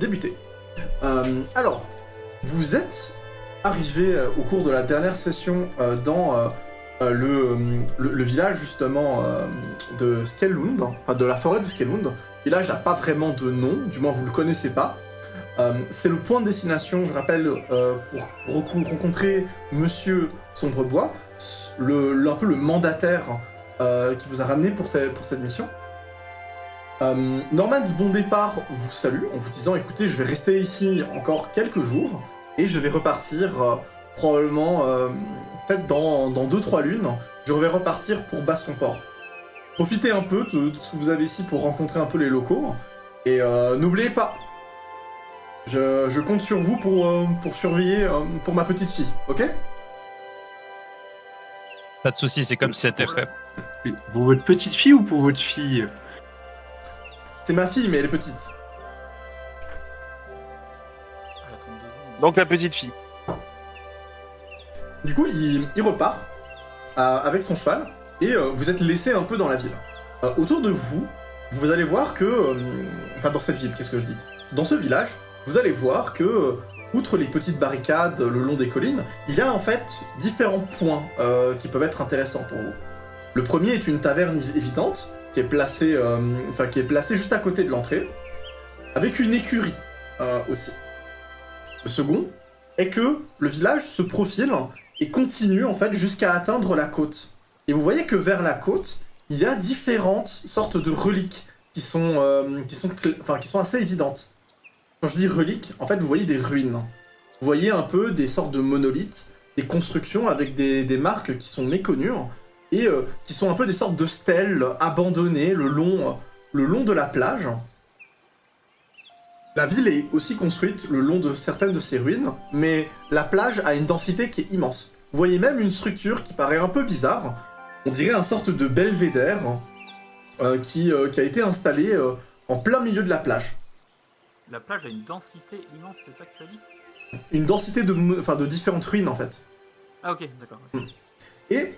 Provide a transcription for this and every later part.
débuter. Alors, vous êtes arrivé au cours de la dernière session dans le village justement de Skellund, enfin de la forêt de Skellund. Le village n'a pas vraiment de nom, du moins vous le connaissez pas. C'est le point de destination, je rappelle, pour rencontrer Monsieur Sombrebois, un peu le mandataire qui vous a ramené pour cette mission. Norman, bon départ, vous salue en vous disant écoutez, je vais rester ici encore quelques jours et je vais repartir probablement peut-être dans 2-3 lunes. Je vais repartir pour Bastonport. Profitez un peu de ce que vous avez ici pour rencontrer un peu les locaux et n'oubliez pas, je compte sur vous pour surveiller pour ma petite fille, ok? Pas de soucis, c'est comme si c'était fait. Pour votre petite fille ou pour votre fille? C'est ma fille, mais elle est petite. Donc la petite fille. Du coup, il repart avec son cheval et vous êtes laissé un peu dans la ville. Autour de vous, vous allez voir que... enfin, dans cette ville, qu'est-ce que je dis? Dans ce village, vous allez voir que, outre les petites barricades le long des collines, il y a en fait différents points qui peuvent être intéressants pour vous. Le premier est une taverne évidente, qui est placée juste à côté de l'entrée, avec une écurie aussi. Le second est que le village se profile et continue en fait jusqu'à atteindre la côte. Et vous voyez que vers la côte, il y a différentes sortes de reliques qui sont assez évidentes. Quand je dis reliques, en fait vous voyez des ruines. Vous voyez un peu des sortes de monolithes, des constructions avec des marques qui sont méconnues et qui sont un peu des sortes de stèles abandonnées le long de la plage. La ville est aussi construite le long de certaines de ces ruines, mais la plage a une densité qui est immense. Vous voyez même une structure qui paraît un peu bizarre, on dirait une sorte de belvédère qui a été installée en plein milieu de la plage. La plage a une densité immense, c'est ça que tu as dit? Une densité de différentes ruines en fait. Ah ok, d'accord. Et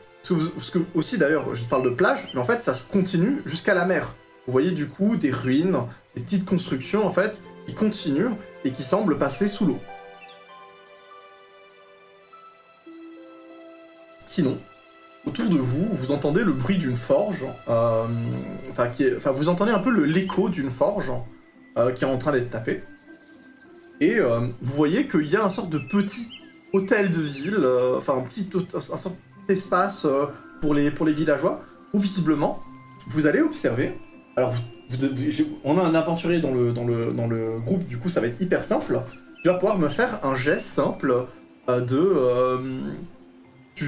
aussi d'ailleurs, je parle de plage, mais en fait ça se continue jusqu'à la mer. Vous voyez du coup des ruines, des petites constructions en fait, qui continuent et qui semblent passer sous l'eau. Sinon, autour de vous, vous entendez le bruit d'une forge, vous entendez un peu l'écho d'une forge qui est en train d'être tapée. Et vous voyez qu'il y a un sorte de petit hôtel de ville, un sorte d'espace pour les villageois, où visiblement, vous allez observer. Alors, on a un aventurier dans le groupe, du coup ça va être hyper simple. Tu vas pouvoir me faire un jet simple tu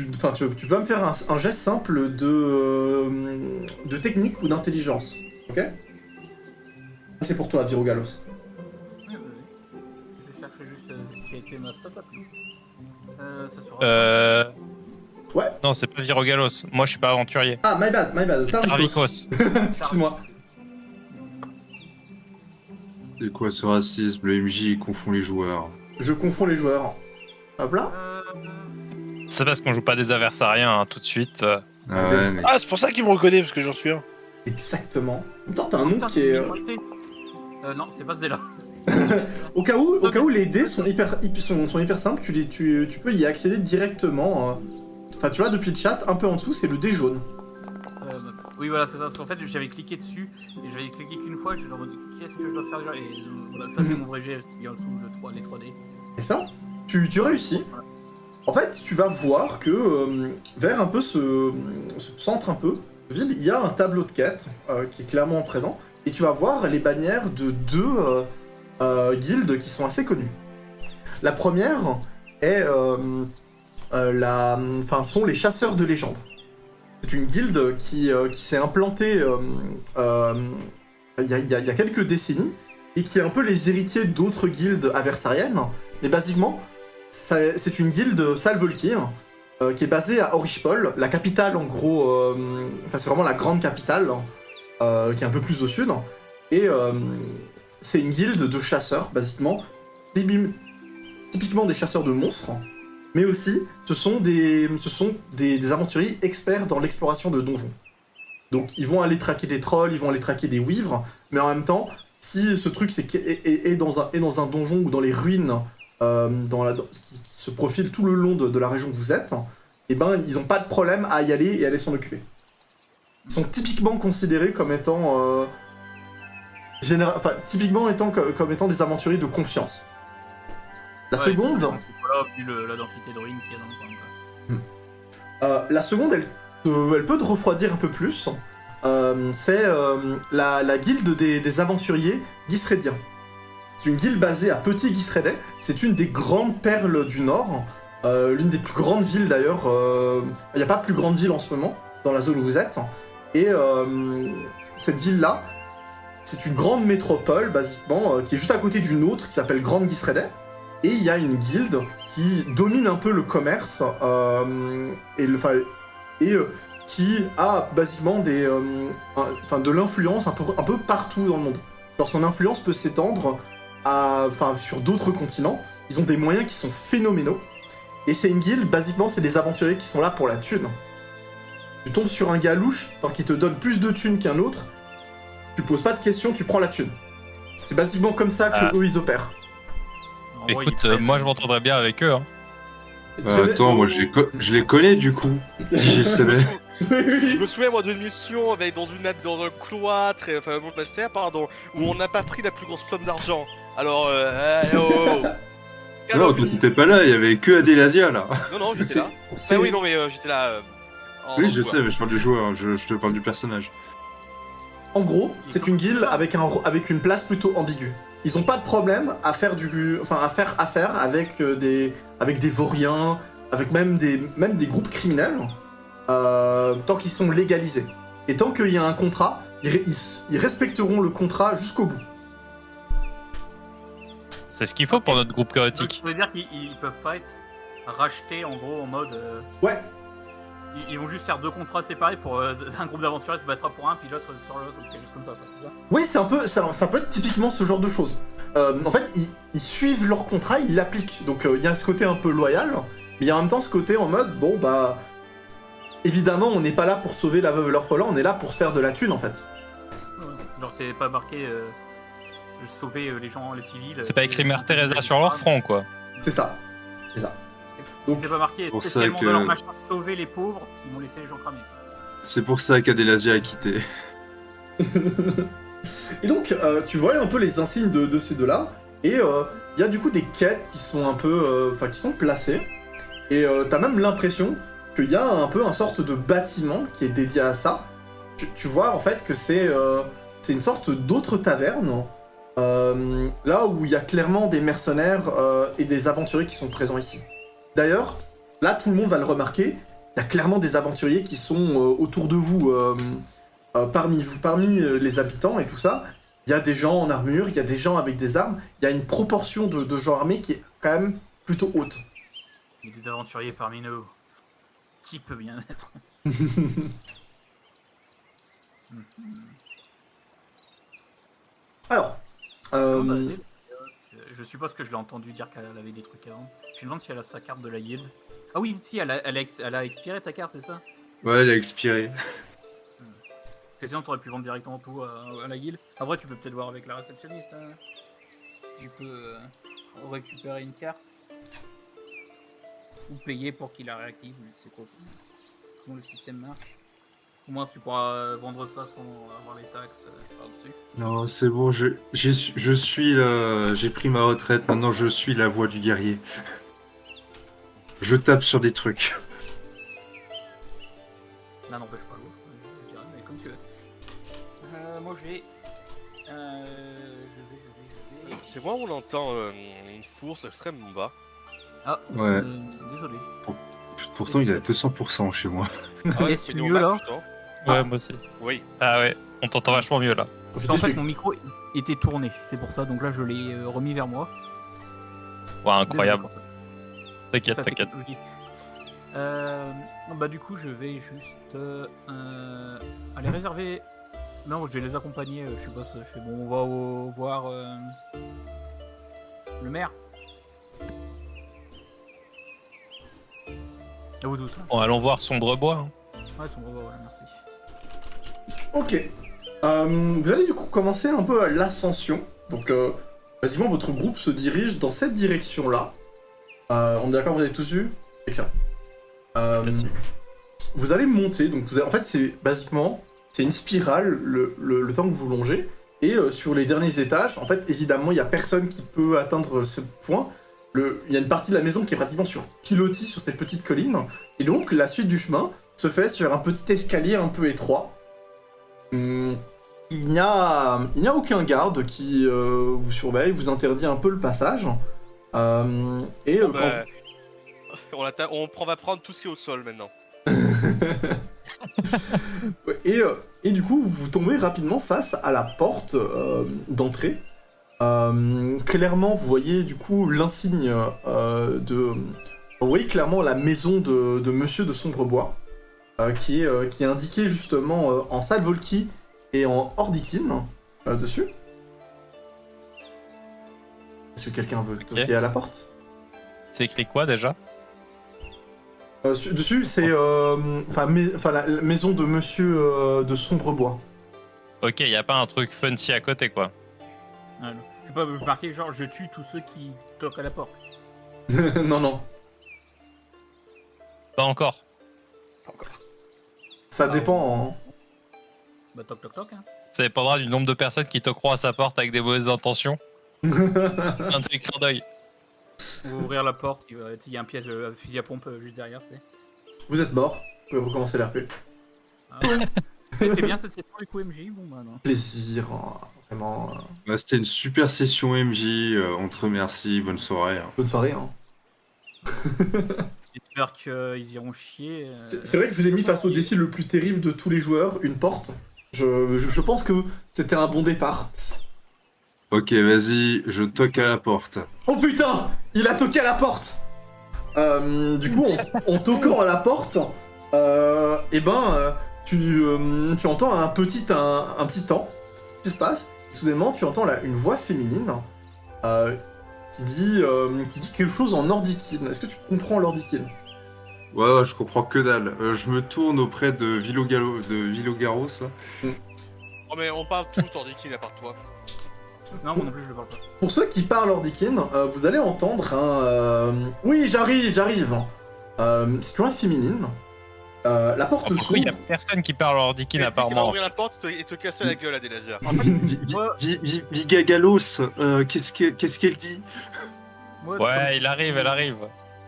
vas me faire un geste simple de technique ou d'intelligence, ok? C'est pour toi, Virogalos. Oui, vas-y. Je cherche juste qui a été ma stat ça sera... Ouais. Non, c'est pas Virogalos. Moi, je suis pas aventurier. Ah, my bad. Tarvikos. Excuse-moi. C'est quoi ce racisme? Le MJ confond les joueurs. Je confonds les joueurs. Hop là. C'est parce qu'on joue pas des adversariens tout de suite. Ah ouais, mais... Ah, c'est pour ça qu'il me reconnaît, parce que j'en suis un. Exactement. Attends, t'as un nom qui est... non, c'est pas ce dé-là. Au cas où les dés sont hyper simples, tu peux y accéder directement. Enfin, tu vois, depuis le chat, un peu en dessous, c'est le dé jaune. Oui, voilà, c'est ça. En fait, j'avais cliqué dessus et j'avais cliqué qu'une fois. Et je me suis dit, qu'est-ce que je dois faire déjà? Et voilà, ça, c'est mon vrai jet. Il y a en dessous les 3D. Et ça, tu réussis. En fait, tu vas voir que vers un peu ce centre un peu de ville, il y a un tableau de quête qui est clairement présent. Et tu vas voir les bannières de deux guildes qui sont assez connues. La première est sont les chasseurs de légende. C'est une guilde qui s'est implantée il y a quelques décennies et qui est un peu les héritiers d'autres guildes adversariennes. Mais basiquement, c'est une guilde Salvolkir qui est basée à Orishpol, la capitale en gros. C'est vraiment la grande capitale qui est un peu plus au sud. Et c'est une guilde de chasseurs, basiquement. Typiquement des chasseurs de monstres. Mais aussi, ce sont des aventuriers experts dans l'exploration de donjons. Donc ils vont aller traquer des trolls, ils vont aller traquer des wivres, mais en même temps, si ce truc est dans un donjon ou dans les ruines qui se profilent tout le long de la région que vous êtes, et ben ils n'ont pas de problème à y aller et à aller s'en occuper. Ils sont typiquement considérés comme étant comme étant des aventuriers de confiance. La seconde, vu la densité de ruines qu'il y a dans le coin. la seconde, elle peut te refroidir un peu plus. C'est la guilde des aventuriers Gisrediens. C'est une guilde basée à Petit Gisredet. C'est une des grandes perles du Nord. L'une des plus grandes villes d'ailleurs. Il n'y a pas plus grande ville en ce moment, dans la zone où vous êtes. Et cette ville-là, c'est une grande métropole, basiquement, qui est juste à côté d'une autre, qui s'appelle Grande Gisredet. Et il y a une guilde qui domine un peu le commerce, qui a basiquement de l'influence un peu partout dans le monde. Genre son influence peut s'étendre sur d'autres continents. Ils ont des moyens qui sont phénoménaux. Et c'est une guilde, basiquement, c'est des aventuriers qui sont là pour la thune. Tu tombes sur un gars louche, tant qu'il te donne plus de thunes qu'un autre, tu poses pas de questions, tu prends la thune. C'est basiquement comme ça que eux ils opèrent. Écoute, moi je m'entendrais bien avec eux. Hein. Attends, moi je les connais du coup. Si je savais. Je me souviens moi d'une mission dans un cloître, enfin un monastère, pardon, où on n'a pas pris la plus grosse somme d'argent. Alors, Non, toi t'étais pas là, il y avait que Adelasia là. Non, j'étais là. Ah oui, non, mais j'étais là. Oui, je sais, mais je parle du joueur, je te parle du personnage. En gros, c'est une guilde avec une place plutôt ambiguë. Ils ont pas de problème à faire affaire avec des vauriens, avec même des groupes criminels, tant qu'ils sont légalisés. Et tant qu'il y a un contrat, ils respecteront le contrat jusqu'au bout. C'est ce qu'il faut pour notre groupe chaotique. Ça veut dire qu'ils peuvent pas être rachetés en gros en mode. Ouais. Ils vont juste faire deux contrats séparés pour un groupe d'aventuriers se battra pour un, puis l'autre sur l'autre, ou quelque chose comme ça, c'est ça? Oui, ça peut être typiquement ce genre de choses. En fait, ils suivent leur contrat, ils l'appliquent. Donc il y a ce côté un peu loyal, mais il y a en même temps ce côté en mode, bon bah... Évidemment, on n'est pas là pour sauver la veuve et l'orphelin, on est là pour faire de la thune en fait. Genre c'est pas marqué sauver les gens, les civils. C'est pas écrit Mère Teresa sur leur front quoi. C'est ça. Donc, c'est pas marqué spécialement dans leur machin sauver les pauvres, ils vont laisser les gens cramer. C'est pour ça qu'Adelasia a quitté. Et donc, tu vois un peu les insignes de ces deux-là, et il y a du coup des quêtes qui sont un peu... qui sont placées, et t'as même l'impression qu'il y a un peu un sorte de bâtiment qui est dédié à ça. Tu vois en fait que c'est une sorte d'autre taverne, là où il y a clairement des mercenaires et des aventuriers qui sont présents ici. D'ailleurs, là tout le monde va le remarquer, il y a clairement des aventuriers qui sont autour de vous, parmi les habitants et tout ça. Il y a des gens en armure, il y a des gens avec des armes, il y a une proportion de gens armés qui est quand même plutôt haute. Il y a des aventuriers parmi nous. Qui peut bien être? Alors, je suppose que je l'ai entendu dire qu'elle avait des trucs avant. Je me demande si elle a sa carte de la guilde. Ah oui, si, elle a expiré ta carte, c'est ça? Ouais, elle a expiré. Parce que sinon, t'aurais pu vendre directement tout à la guilde. Après, tu peux peut-être voir avec la réceptionniste. Hein. Tu peux récupérer une carte. Ou payer pour qu'il la réactive. C'est quoi? Comment le système marche? Au moins, tu pourras vendre ça sans avoir les taxes par-dessus. Non, c'est bon, je suis j'ai pris ma retraite, maintenant je suis la voix du guerrier. Je tape sur des trucs. Là, n'empêche pas l'autre, je dirais, mais comme tu veux. Moi, je vais... C'est moi où on entend une fourche extrêmement bas. Ah, Ouais. Désolé. Pourtant, il est à 200% chez moi. Ah ouais, c'est mieux là? Ouais, moi aussi. Oui. Ah ouais, on t'entend vachement mieux là. En fait, mon micro était tourné, c'est pour ça, donc là, je l'ai remis vers moi. Ouais, incroyable. Désolé pour ça. T'inquiète, Ça, t'inquiète. technologie. Bah du coup je vais juste aller réserver. Non, je vais les accompagner. Je sais pas, je fais bon. On va voir le maire. À vous tous. Hein. Bon, allons voir Sombrebois. Hein. Ouais, son voilà, merci. ok. Vous allez du coup commencer un peu l'ascension. Donc, basiquement, votre groupe se dirige dans cette direction-là. On est d'accord, vous avez tous vu? Excellent. Merci. Vous allez monter, donc en fait, c'est une spirale le temps que vous longez. Et sur les derniers étages, en fait, évidemment, il n'y a personne qui peut atteindre ce point. Il y a une partie de la maison qui est pratiquement sur pilotis sur cette petite colline. Et donc, la suite du chemin se fait sur un petit escalier un peu étroit. Il n'y a aucun garde qui vous surveille, vous interdit un peu le passage. On va prendre tout ce qui est au sol maintenant. et du coup, vous tombez rapidement face à la porte d'entrée. Clairement, vous voyez du coup l'insigne Vous voyez clairement la maison de Monsieur de Sombrebois, qui est indiquée justement en Salvolki et en Ordikin dessus. Est-ce que quelqu'un veut toquer à la porte? C'est écrit quoi déjà? Dessus, c'est la maison de Monsieur de Sombrebois. Ok, y a pas un truc fancy à côté quoi. C'est pas marqué genre je tue tous ceux qui toquent à la porte. Non, non. Pas encore. Ça dépend. Bah toc toc toc hein. Ça dépendra du nombre de personnes qui toqueront à sa porte avec des mauvaises intentions. Un truc clin d'œil. Vous ouvrir la porte, il y a un piège fusil à pompe juste derrière. Tu sais. Vous êtes mort. Vous pouvez recommencer l'RP. Ah. C'est bien cette session du coup MJ. Bon bah non. Plaisir, vraiment. C'était une super session MJ, on te remercie, bonne soirée. Bonne soirée. Hein. J'espère qu'ils iront chier. C'est vrai que je vous ai mis face au défi le plus terrible de tous les joueurs, une porte. Je pense que c'était un bon départ. Ok, vas-y, je toque à la porte. Oh putain, il a toqué à la porte. Du coup, en toquant à la porte, tu entends un petit temps qui se passe. Soudainement, tu entends une voix féminine qui dit quelque chose en Ordikin. Est-ce que tu comprends l'Ordikin? Ouais, je comprends que dalle. Je me tourne auprès de Vilogaros, là. Oh mais on parle tous Ordikin à part toi. Non, moi non plus je le parle pas. Pour ceux qui parlent Ordikin, vous allez entendre un... Oui, j'arrive. C'est une voix féminine. La porte s'ouvre. Il y a personne qui parle Ordikin apparemment. Ouvrir la porte et te casser la gueule à des lasers. Vigagalos, qu'est-ce qu'elle dit? Ouais, elle arrive.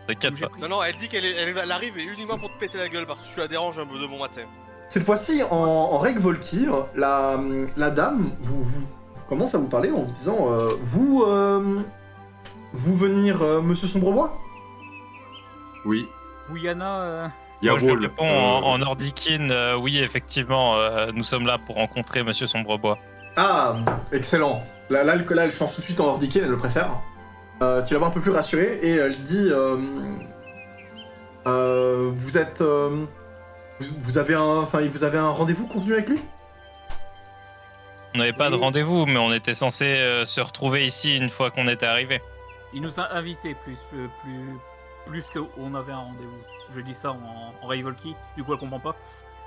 T'inquiète pas. Non, elle dit qu'elle arrive uniquement pour te péter la gueule parce que tu la déranges un peu de bon matin. Cette fois-ci, en règle Volki, la dame vous commence à vous parler en vous disant vous venir Monsieur Sombrebois? Oui. Yana. Moi, je lui réponds en Ordikin, oui, effectivement, nous sommes là pour rencontrer Monsieur Sombrebois. Ah, excellent. Là, elle change tout de suite en Ordikin, elle le préfère. Tu la vois un peu plus rassurée et elle dit vous êtes vous avez un rendez-vous convenu avec lui? On n'avait pas de rendez-vous, mais on était censé se retrouver ici une fois qu'on était arrivé. Il nous a invités plus qu'on avait un rendez-vous. Je dis ça en Ray Volki, du coup elle comprend pas.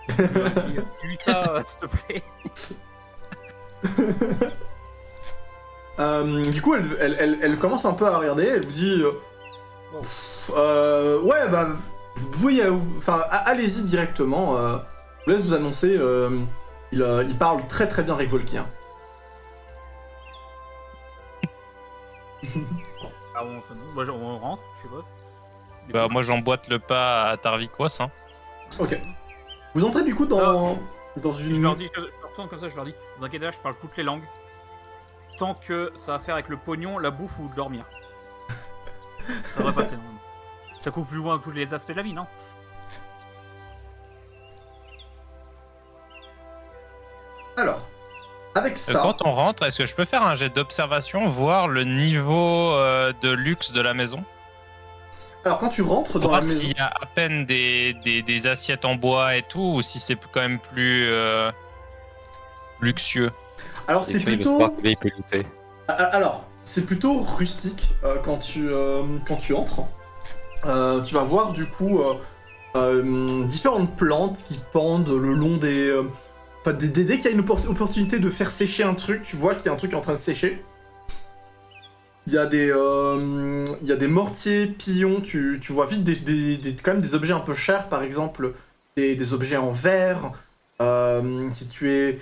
Dis-lui ça, s'il te plaît. Du coup, elle commence un peu à regarder, elle vous dit ouais, bah, vous pouvez, allez-y directement. Je vous laisse vous annoncer. Il parle très très bien avec Volki. Hein. On rentre, je suppose. Bah, moi j'emboîte le pas à Tarvikos. Hein. Ok. Vous entrez du coup dans une... Je leur dis, je retourne comme ça, je leur dis, vous inquiétez pas, je parle toutes les langues. Tant que ça va faire avec le pognon, la bouffe ou dormir. Ça devrait passer, non? Ça couvre plus loin tous les aspects de la vie, non? Alors, avec ça... Quand on rentre, est-ce que je peux faire un jet d'observation, voir le niveau de luxe de la maison? Alors quand tu rentres dans voir la maison... s'il y a à peine des assiettes en bois et tout, ou si c'est quand même plus luxueux. Alors c'est plutôt... Alors, c'est plutôt rustique quand tu entres. Tu vas voir du coup différentes plantes qui pendent le long dès qu'il y a une opportunité de faire sécher un truc, tu vois qu'il y a un truc en train de sécher. Il y a des mortiers, pilons, tu vois vite quand même des objets un peu chers, par exemple des objets en verre. Si tu es...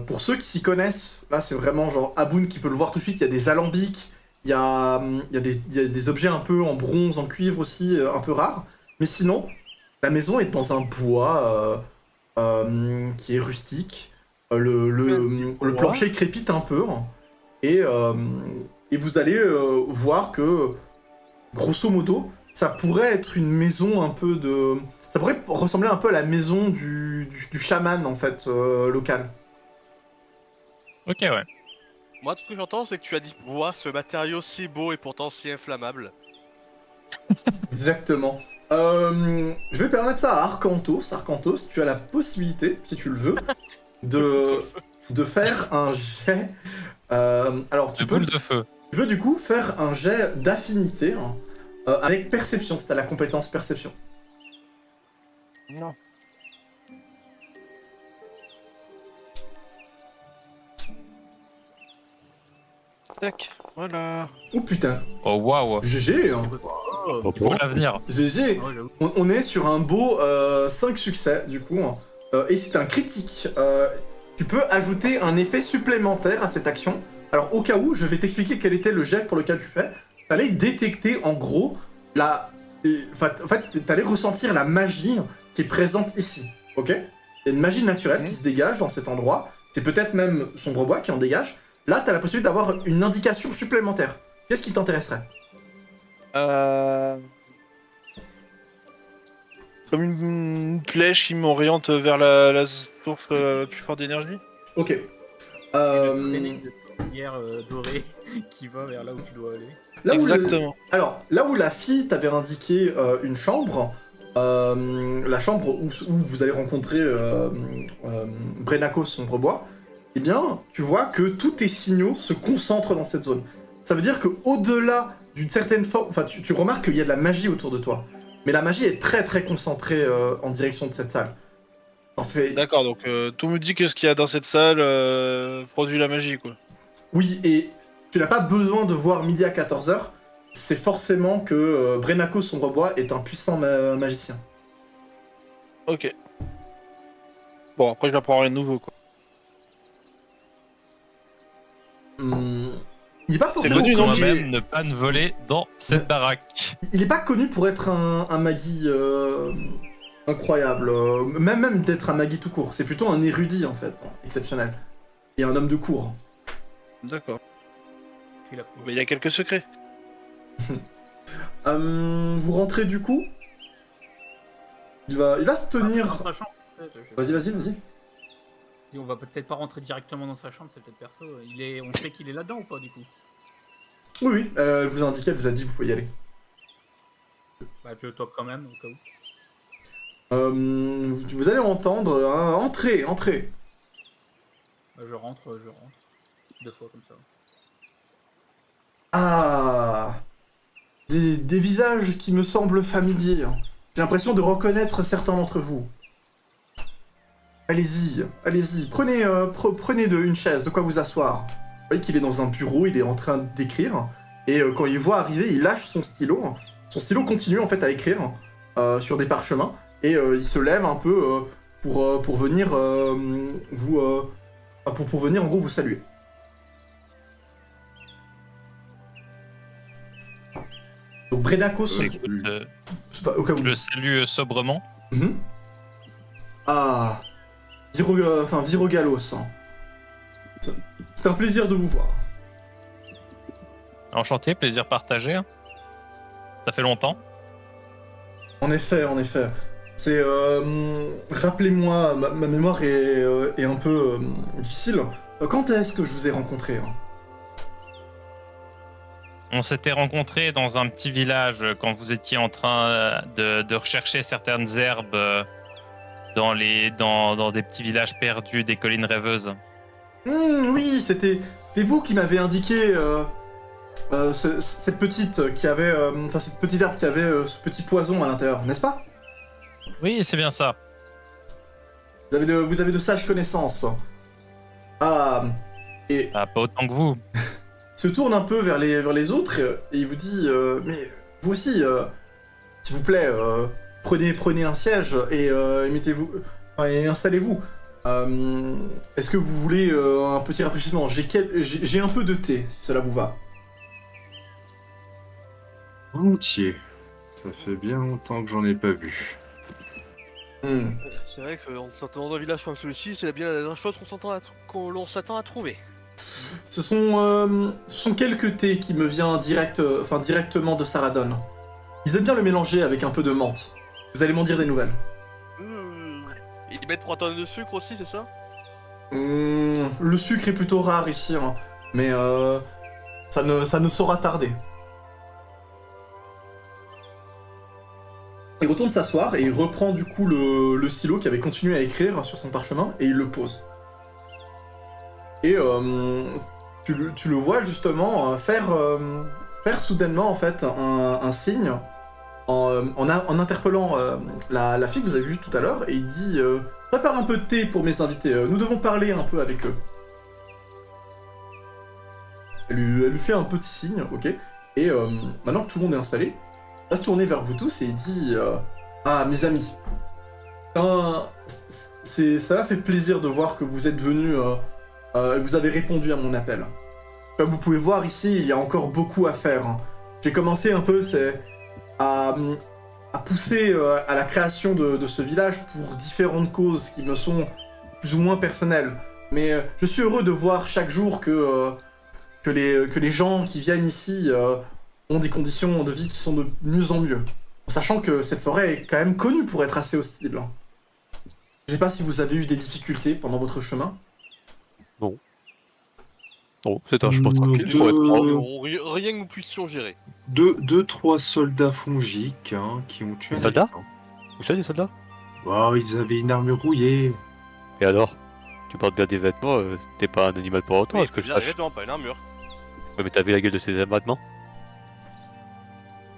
pour ceux qui s'y connaissent, là c'est vraiment genre Aboun qui peut le voir tout de suite, il y a des alambics, il y a des objets un peu en bronze, en cuivre aussi, un peu rares. Mais sinon, la maison est dans un bois qui est rustique. Le plancher crépite un peu. Et vous allez voir que, grosso modo, ça pourrait être une maison un peu de... Ça pourrait ressembler un peu à la maison du chaman, en fait, local. Ok, ouais. Moi, tout ce que j'entends, c'est que tu as dit bois, ce matériau si beau et pourtant si inflammable. Exactement. Je vais permettre ça à Arcantos. Arcantos, tu as la possibilité, si tu le veux, de faire un jet... alors, De boule de feu. tu peux du coup faire un jet d'affinité avec perception, c'est à la compétence perception. Non. Tac, voilà. Oh putain, Oh waouh. GG, hein. Oh, Il faut l'avenir. GG. ouais, j'avoue. On est sur un beau 5 succès du coup, et c'est un critique. Tu peux ajouter un effet supplémentaire à cette action. Alors au cas où, je vais t'expliquer quel était le jet pour lequel tu fais. T'allais détecter en gros en fait, t'allais ressentir la magie qui est présente ici, ok? Il y a une magie naturelle qui se dégage dans cet endroit. C'est peut-être même Sombrebois qui en dégage. Là, t'as la possibilité d'avoir une indication supplémentaire. Qu'est-ce qui t'intéresserait? Comme une flèche qui m'oriente vers la source plus forte d'énergie. Ok. Traîner de lumière dorée qui va vers là où tu dois aller. Là où Exactement. Alors, là où la fille t'avait indiqué une chambre, la chambre où vous allez rencontrer Brenako Sombrebois, eh bien, tu vois que tous tes signaux se concentrent dans cette zone. Ça veut dire que au-delà d'une certaine forme... Enfin, tu remarques qu'il y a de la magie autour de toi. Mais la magie est très très concentrée en direction de cette salle. En fait... D'accord, donc tout me dit que ce qu'il y a dans cette salle produit la magie, quoi. Oui, et tu n'as pas besoin de voir midi à 14h. C'est forcément que Brenako Sombrebois est un puissant magicien. Ok. Bon, après j'apprends rien de nouveau, quoi. Il est pas C'est forcément le connu, quand non, connu. même ne pas ne voler dans cette baraque. Il est pas connu pour être un Magi incroyable, même d'être un Magi tout court. C'est plutôt un érudit en fait, exceptionnel. Et un homme de cour. D'accord. Puis la cour. Mais il y a quelques secrets. Vous rentrez du coup. Il va se tenir. Dans sa chambre, Vas-y. Et on va peut-être pas rentrer directement dans sa chambre, c'est peut-être perso. On sait qu'il est là-dedans ou pas du coup? Oui, elle vous a indiqué, elle vous a dit vous pouvez y aller. Bah je toque quand même au cas où. Vous allez entendre un entrez. Bah, je rentre. 2 fois comme ça. Ah, des visages qui me semblent familiers. J'ai l'impression de reconnaître certains d'entre vous. Allez-y, prenez une chaise, de quoi vous asseoir. Vous voyez qu'il est dans un bureau, il est en train d'écrire, et quand il voit arriver, il lâche son stylo. Son stylo continue en fait à écrire sur des parchemins, et il se lève un peu pour venir pour venir en gros vous saluer. Donc Brenako Écoute, au cas où. je le salue sobrement. Mhm. Ah, Virogalos. C'est un plaisir de vous voir. Enchanté, plaisir partagé. hein. Ça fait longtemps. En effet. C'est... rappelez-moi, ma mémoire est un peu difficile. Quand est-ce que je vous ai rencontré On s'était rencontrés dans un petit village quand vous étiez en train de rechercher certaines herbes dans des petits villages perdus des collines rêveuses. Oui, c'était vous qui m'avez indiqué cette petite qui avait... cette petite herbe qui avait ce petit poison à l'intérieur, n'est-ce pas? Oui, c'est bien ça. Vous avez de sages connaissances. Ah, et Ah, pas autant que vous. il se tourne un peu vers les autres et il vous dit mais vous aussi, s'il vous plaît, prenez un siège et mettez-vous et installez-vous. Est-ce que vous voulez un petit rafraîchissement? J'ai un peu de thé, si cela vous va. Volontiers. Ça fait bien longtemps que j'en ai pas bu. Hmm. C'est vrai qu'en sortant dans un village comme celui-ci, c'est bien la dernière chose qu'on s'attend à trouver. Ce sont quelques thés qui me viennent directement de Saradon. Ils aiment bien le mélanger avec un peu de menthe. Vous allez m'en dire des nouvelles. Ils mettent 3 tonnes de sucre aussi, c'est ça? Le sucre est plutôt rare ici, hein, mais ça ne saura tarder. Il retourne s'asseoir et il reprend du coup le stylo qui avait continué à écrire sur son parchemin et il le pose. Et tu le vois justement faire soudainement en fait un signe en interpellant la fille que vous avez vue tout à l'heure et il dit prépare un peu de thé pour mes invités, nous devons parler un peu avec eux. Elle lui fait un petit signe, ok, et maintenant que tout le monde est installé, il va se tourner vers vous tous et il dit ah, mes amis, ça m'a fait plaisir de voir que vous êtes venus et vous avez répondu à mon appel. Comme vous pouvez voir ici, il y a encore beaucoup à faire. J'ai commencé un peu à pousser à la création de ce village pour différentes causes qui me sont plus ou moins personnelles. Mais je suis heureux de voir chaque jour que les gens qui viennent ici ont des conditions de vie qui sont de mieux en mieux. En sachant que cette forêt est quand même connue pour être assez hostile. Je sais pas si vous avez eu des difficultés pendant votre chemin. Non, c'est un chemin tranquille, pour être franc. Rien que nous puissions gérer. Deux, trois soldats fongiques qui ont tué. Les soldats un éléphant. Où ça, les soldats? Oh, ils avaient une armure rouillée. Et alors? Tu portes bien des vêtements, t'es pas un animal pour autant, Oui, est-ce que je bien, sache? vêtements, pas une armure. Ouais, mais t'as vu la gueule de ces vêtements?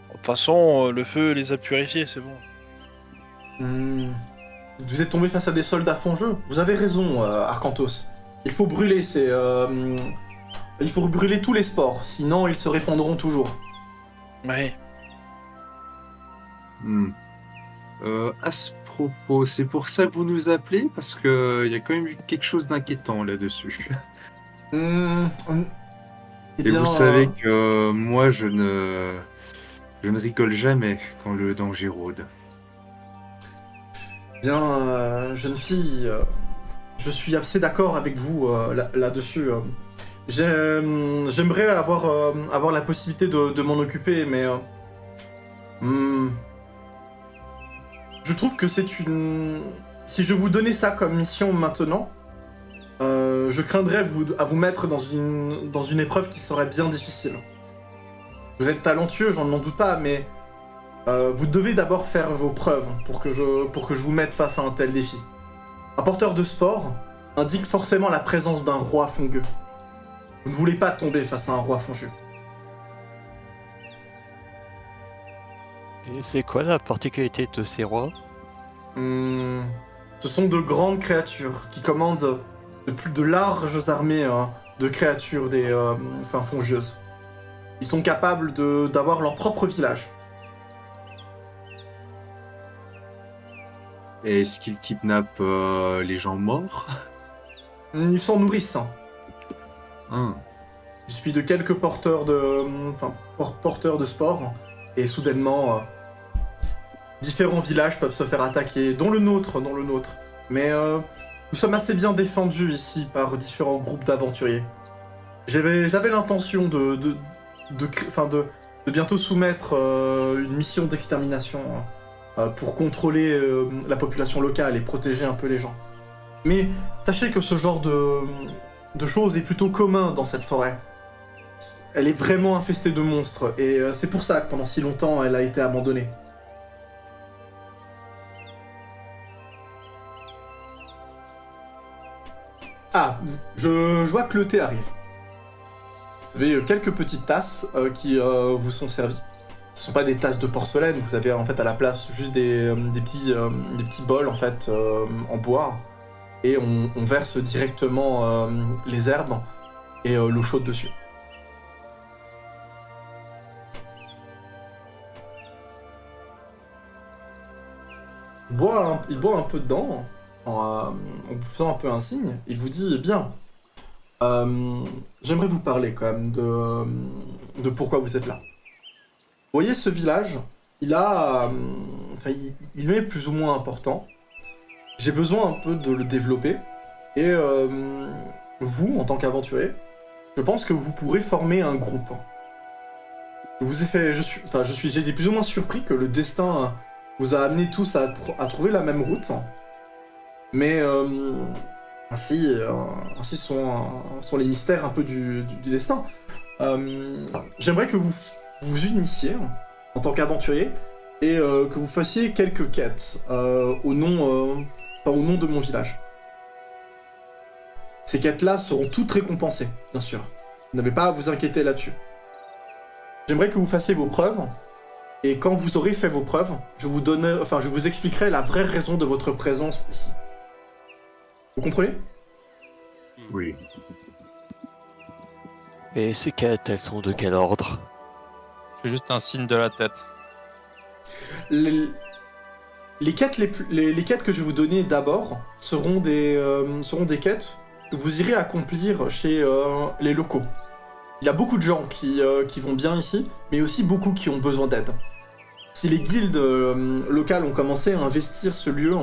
De toute façon, le feu les a purifiés, c'est bon. Vous êtes tombé face à des soldats fongeux. Vous avez raison, Arcantos. Il faut brûler il faut brûler tous les spores, sinon ils se répandront toujours. Ouais. À ce propos, c'est pour ça que vous nous appelez? Parce que y a quand même eu quelque chose d'inquiétant là-dessus. Eh Et bien, vous savez que moi, je ne rigole jamais quand le danger rôde. Bien, jeune fille, je suis assez d'accord avec vous là-dessus. J'aimerais avoir la possibilité de m'en occuper, mais je trouve que c'est une... Si je vous donnais ça comme mission maintenant, je craindrais à vous mettre dans une épreuve qui serait bien difficile. Vous êtes talentueux, j'en doute pas, mais vous devez d'abord faire vos preuves pour que je vous mette face à un tel défi. Un porteur de sport indique forcément la présence d'un roi fongueux. Vous ne voulez pas tomber face à un roi fongieux. Et c'est quoi la particularité de ces rois? Ce sont de grandes créatures qui commandent de larges armées de créatures fongieuses. Ils sont capables d'avoir leur propre village. Et est-ce qu'ils kidnappent les gens morts? Ils s'en nourrissent. Hein. Il suffit de quelques porteurs de sport et soudainement différents villages peuvent se faire attaquer, dont le nôtre. Mais nous sommes assez bien défendus ici par différents groupes d'aventuriers. J'avais l'intention de bientôt soumettre une mission d'extermination pour contrôler la population locale et protéger un peu les gens. Mais sachez que ce genre de choses est plutôt commun dans cette forêt. Elle est vraiment infestée de monstres, et c'est pour ça que pendant si longtemps elle a été abandonnée. Ah, je vois que le thé arrive. Vous avez quelques petites tasses qui vous sont servies. Ce sont pas des tasses de porcelaine, vous avez en fait à la place juste des petits bols en fait en bois et on verse directement les herbes et l'eau chaude dessus. Il boit un peu dedans, en vous faisant un peu un signe. Il vous dit, bien, j'aimerais vous parler quand même de pourquoi vous êtes là. Vous voyez, ce village, il est plus ou moins important. J'ai besoin un peu de le développer. Et vous, en tant qu'aventurier, je pense que vous pourrez former un groupe. J'ai été plus ou moins surpris que le destin vous a amené tous à trouver la même route. Mais ainsi sont les mystères un peu du destin. J'aimerais que vous vous unissiez en tant qu'aventurier et que vous fassiez quelques quêtes au nom de mon village. Ces quêtes-là seront toutes récompensées, bien sûr. Vous n'avez pas à vous inquiéter là-dessus. J'aimerais que vous fassiez vos preuves, et quand vous aurez fait vos preuves, je vous expliquerai la vraie raison de votre présence ici. Vous comprenez? Oui. Et ces quêtes, elles sont de quel ordre? Je fais juste un signe de la tête. Les quêtes que je vais vous donner d'abord seront des quêtes que vous irez accomplir chez les locaux. Il y a beaucoup de gens qui vont bien ici, mais aussi beaucoup qui ont besoin d'aide. Si les guildes locales ont commencé à investir ce lieu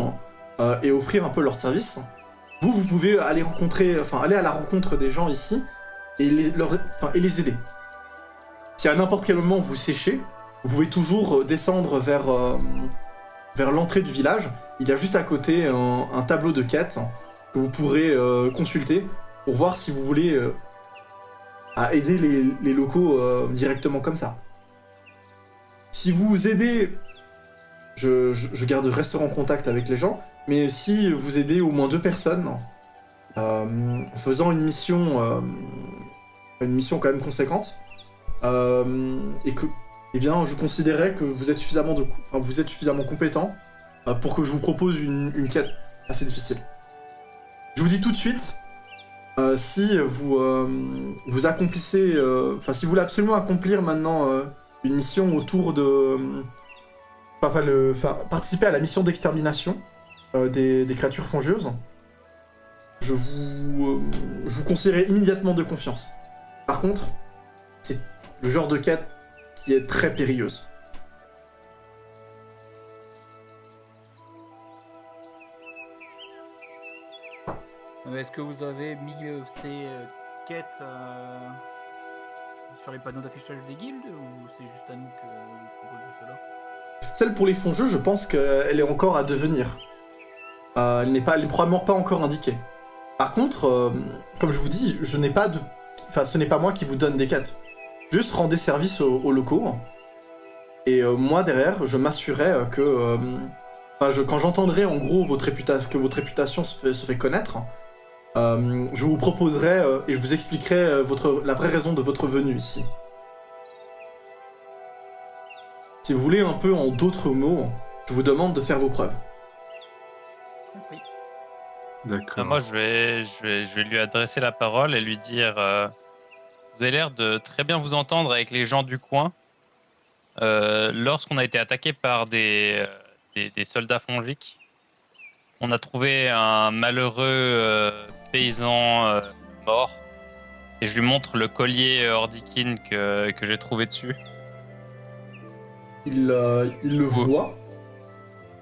et offrir un peu leurs services, vous pouvez aller à la rencontre des gens ici et les aider. Si à n'importe quel moment vous séchez, vous pouvez toujours descendre vers l'entrée du village. Il y a juste à côté un tableau de quêtes que vous pourrez consulter pour voir si vous voulez à aider les locaux directement comme ça. Si vous aidez, je resterai en contact avec les gens, mais si vous aidez au moins 2 personnes en faisant une mission quand même conséquente, et que, eh bien, je considérais que vous êtes suffisamment compétent pour que je vous propose une quête assez difficile. Je vous dis tout de suite, si vous accomplissez, si vous voulez absolument accomplir maintenant une mission autour de, participer à la mission d'extermination des créatures fongeuses, je vous conseillerais immédiatement de confiance. Par contre, c'est le genre de quête qui est très périlleuse. Est-ce que vous avez mis ces quêtes sur les panneaux d'affichage des guildes ou c'est juste à nous que vous proposez cela? Celle pour les fongeux, je pense qu'elle est encore à devenir. Elle n'est probablement pas encore indiquée. Par contre, comme je vous dis, ce n'est pas moi qui vous donne des quêtes. Juste rendez service aux locaux. Et moi, derrière, je m'assurerai que... quand j'entendrai en gros que votre réputation se fait connaître, je vous proposerai et je vous expliquerai la vraie raison de votre venue ici. Si vous voulez un peu en d'autres mots, je vous demande de faire vos preuves. Compris. D'accord. Moi, je vais lui adresser la parole et lui dire vous avez l'air de très bien vous entendre avec les gens du coin. Lorsqu'on a été attaqué par des soldats fongiques, on a trouvé un malheureux paysan mort. Et je lui montre le collier Ordikin que j'ai trouvé dessus. Il le voit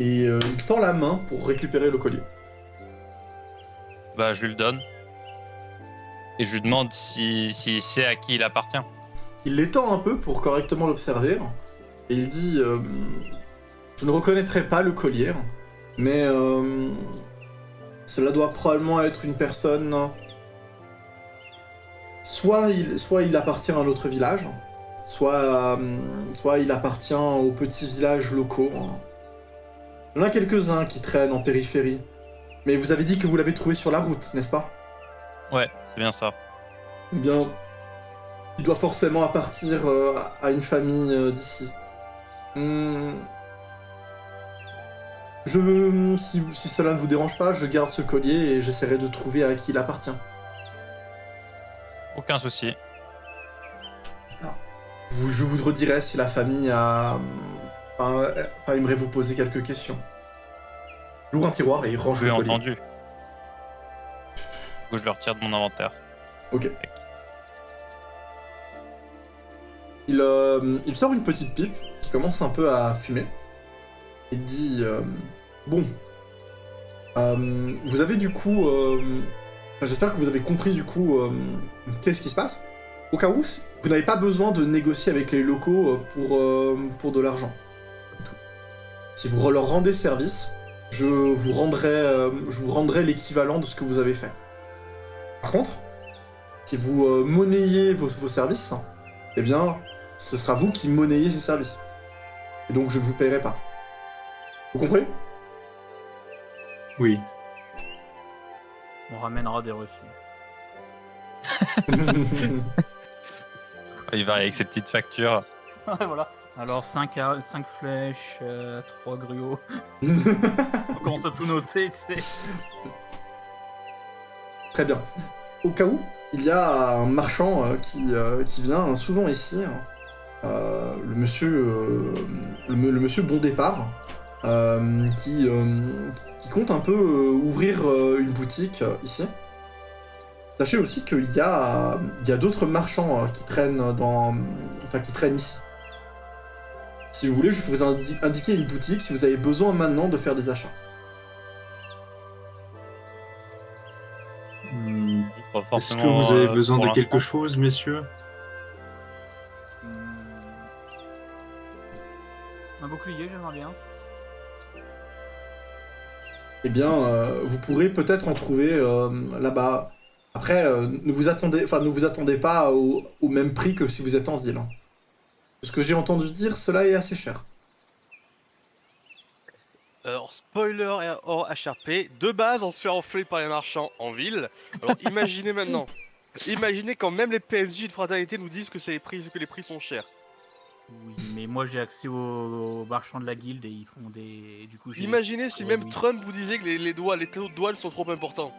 et il tend la main pour récupérer le collier. Bah, je lui le donne. Et je lui demande s'il sait à qui il appartient. Il l'étend un peu pour correctement l'observer. Et il dit je ne reconnaîtrai pas le collier, mais cela doit probablement être une personne... Soit il appartient à un autre village, soit il appartient aux petits villages locaux. Il y en a quelques-uns qui traînent en périphérie. Mais vous avez dit que vous l'avez trouvé sur la route, n'est-ce pas? Ouais, c'est bien ça. Eh bien, il doit forcément appartenir à une famille d'ici. Si cela ne vous dérange pas, je garde ce collier et j'essaierai de trouver à qui il appartient. Aucun souci. Je vous redirai si la famille a... Enfin, aimerait vous poser quelques questions. Il ouvre un tiroir et il range J'ai le collier. entendu. Du coup, je le retire de mon inventaire. Ok. Il sort une petite pipe qui commence un peu à fumer. Il dit bon, vous avez du coup, j'espère que vous avez compris du coup qu'est-ce qui se passe. Au cas où, vous n'avez pas besoin de négocier avec les locaux pour de l'argent. Si vous leur rendez service, je vous rendrai l'équivalent de ce que vous avez fait. Par contre, si vous monnayez vos services, eh bien, ce sera vous qui monnayez ces services. Et donc je ne vous paierai pas. Vous comprenez? Oui. On ramènera des reçus. Il va avec ses petites factures. Voilà. Alors 5 flèches, 3 gruots. On commence à tout noter, tu sais. Très bien. Au cas où, il y a un marchand qui vient souvent ici, le monsieur Bon Départ, qui compte un peu ouvrir une boutique ici. Sachez aussi qu'il y a d'autres marchands qui traînent ici. Si vous voulez, je peux vous indiquer une boutique si vous avez besoin maintenant de faire des achats. Pas Est-ce forcément, que vous avez pour besoin de l'instant. quelque chose, messieurs? Un bouclier, j'aimerais bien. Eh bien, vous pourrez peut-être en trouver là-bas. Après, ne vous attendez pas au même prix que si vous êtes en ville. Hein. Ce que j'ai entendu dire, cela est assez cher. Alors, spoiler et hors HRP, de base, on se fait enfler par les marchands en ville. Alors, imaginez maintenant. Imaginez quand même les PNJ de fraternité nous disent que les prix sont chers. Oui, mais moi j'ai accès aux marchands de la guilde et ils font des... Du coup, j'ai... Imaginez si même Oui. Trump vous disait que les taux de douane sont trop importants.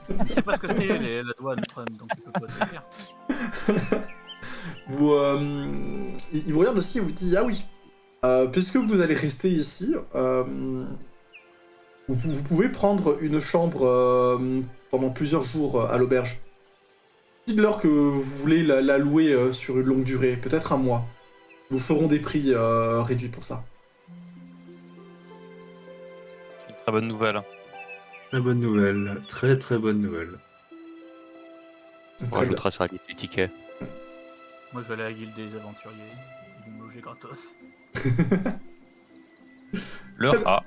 Je sais pas ce que c'est la douane Trump, donc il peut pas te le dire. Il vous regarde aussi et vous dit ah oui, puisque vous allez rester ici, vous pouvez prendre une chambre pendant plusieurs jours à l'auberge. Dites-leur que vous voulez la louer sur une longue durée, peut-être un mois. Nous ferons des prix réduits pour ça. C'est une très bonne nouvelle. Très bonne nouvelle, très très bonne nouvelle. On Très bien. rajoutera sur la liste des tickets. Moi je vais aller à la guilde des aventuriers, ils vont me loger gratos. Le Très rat.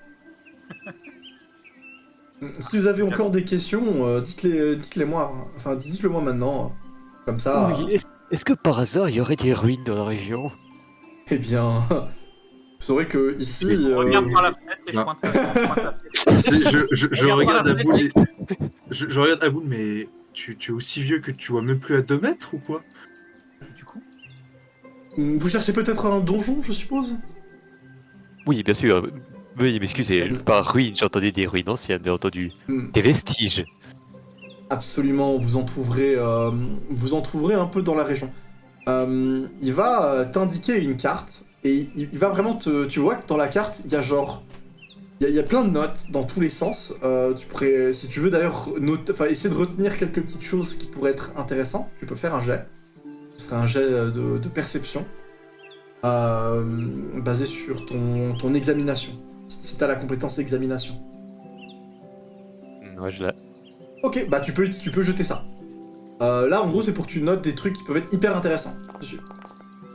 Si vous avez encore des questions, dites-les moi. Enfin, dites-le moi maintenant. Comme ça. Oui, est-ce que par hasard il y aurait des ruines dans la région? Eh bien, vous saurez que ici. Regarde par la fenêtre et je non. pointe la fenêtre. Je regarde à vous, je regarde à vous, mais tu es aussi vieux que tu vois même plus à 2 mètres ou quoi? Du coup, Vous cherchez peut-être un donjon, je suppose. Oui, bien sûr. Oui, mais excusez, par ruines, j'entendais des ruines anciennes, bien entendu. Hmm. Des vestiges. Absolument, vous en trouverez un peu dans la région. Il va t'indiquer une carte et il va vraiment tu vois que dans la carte, il y a genre, il y a plein de notes dans tous les sens. Tu pourrais, si tu veux d'ailleurs, essayer de retenir quelques petites choses qui pourraient être intéressantes. Tu peux faire un jet. Ce serait un jet de perception basé sur ton examination. Si t'as la compétence examination. Ouais, je l'ai. Ok, bah tu peux jeter ça. Là, en gros, c'est pour que tu notes des trucs qui peuvent être hyper intéressants. Dessus.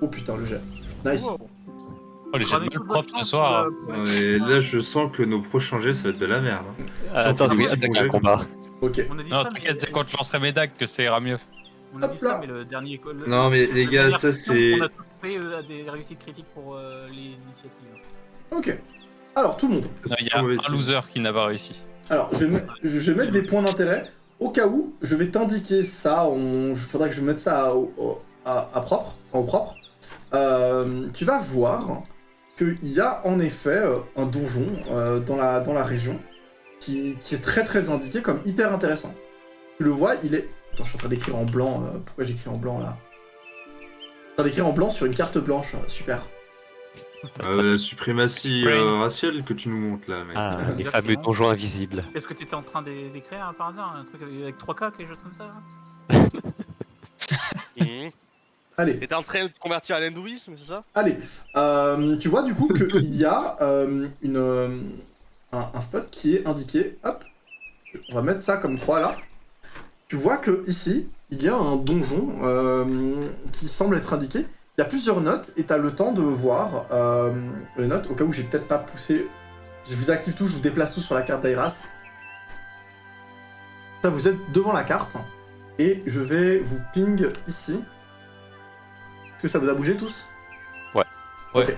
Oh putain, le jet. Nice. wow. Oh, les jets de mal propres ce soir. Et là, je sens que nos prochains jets, ça va être de la merde. Hein. Attends, oui, oui, attaque un combat. Ok. On a dit Non, ça, t'inquiète, mais... c'est quand je lancerai mes dagues que ça ira mieux. On a dit Hop là. ça, mais le dernier... Non, mais les gars, ça, c'est- On a tous fait des réussites critiques pour les initiatives. Ok. Alors, tout le monde. Non, il y a un loser qui n'a pas réussi. Alors, je vais mettre des points d'intérêt. Au cas où, je vais t'indiquer ça. Il faudra que je mette ça au propre. Tu vas voir qu'il y a en effet un donjon dans la région qui est très très indiqué comme hyper intéressant. Tu le vois, il est... Attends, je suis en train d'écrire en blanc. Pourquoi j'écris en blanc là? Je suis en train d'écrire en blanc sur une carte blanche. Super. La suprématie Brain. raciale que tu nous montres là, mec. Ah, les Exactement. fameux donjons invisibles. Est-ce que tu étais en train d'écrire par hasard un truc avec 3K, quelque chose comme ça là Mhm. Allez. T'es en train de te convertir à l'hindouisme, c'est ça? Allez, tu vois du coup qu'il y a un spot qui est indiqué. Hop, on va mettre ça comme croix là. Tu vois que ici, il y a un donjon qui semble être indiqué. Il y a plusieurs notes et tu as le temps de voir les notes au cas où j'ai peut-être pas poussé. Je vous active tout, je vous déplace tout sur la carte d'Airas. Ça, vous êtes devant la carte et je vais vous ping ici. Est-ce que ça vous a bougé tous? Ouais. Ok.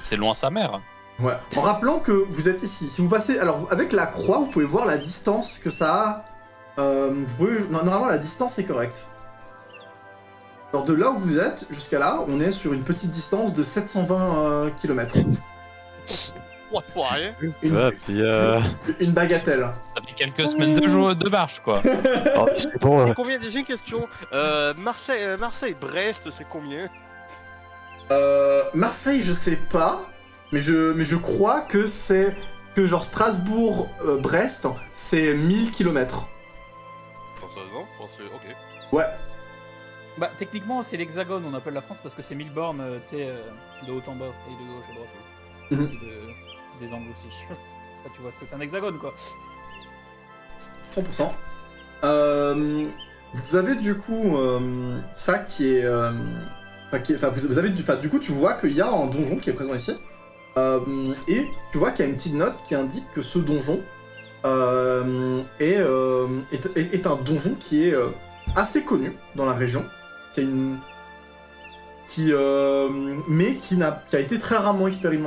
C'est loin sa mère. Ouais. En rappelant que vous êtes ici. Si vous passez, alors avec la croix, vous pouvez voir la distance que ça a. Normalement, la distance est correcte. Alors de là où vous êtes jusqu'à là, on est sur une petite distance de 720 km. Ouais, faut rien. Ouais, puis Une bagatelle. Ça fait quelques semaines de marche, quoi. oh, c'est bon. Combien déjà une question? Marseille, Brest, c'est combien? Marseille, je sais pas, mais je crois que c'est que genre Strasbourg, Brest, c'est 1000 km. Non, ok. Ouais. Bah, techniquement, c'est l'hexagone, on appelle la France parce que c'est 1000 bornes, tu sais, de haut en bas et de gauche à droite. Mhm. Et des angles aussi. Enfin, tu vois ce que c'est un hexagone, quoi. 100%. Vous avez du coup ça qui est... vous avez du coup tu vois qu'il y a un donjon qui est présent ici. Et tu vois qu'il y a une petite note qui indique que ce donjon est un donjon qui est assez connu dans la région. Mais qui a été très rarement exploré.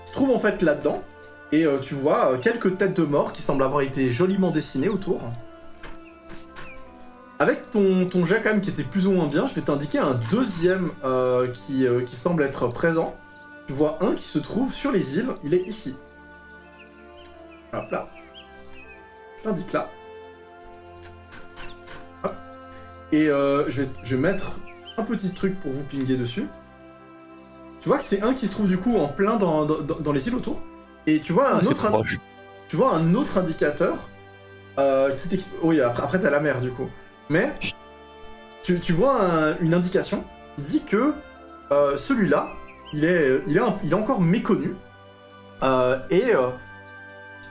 Il se trouve en fait là-dedans, et tu vois quelques têtes de mort qui semblent avoir été joliment dessinées autour. Avec ton jet quand même qui était plus ou moins bien, je vais t'indiquer un deuxième qui semble être présent. Tu vois un qui se trouve sur les îles, il est ici. Hop là. Je t'indique là. Hop. Et je vais mettre un petit truc pour vous pinguer dessus. Tu vois que c'est un qui se trouve du coup en plein dans les îles autour. Et tu vois un autre indicateur qui t'explique... Oui, après t'as la mer du coup. Mais tu vois une indication qui dit que celui-là, il est encore méconnu.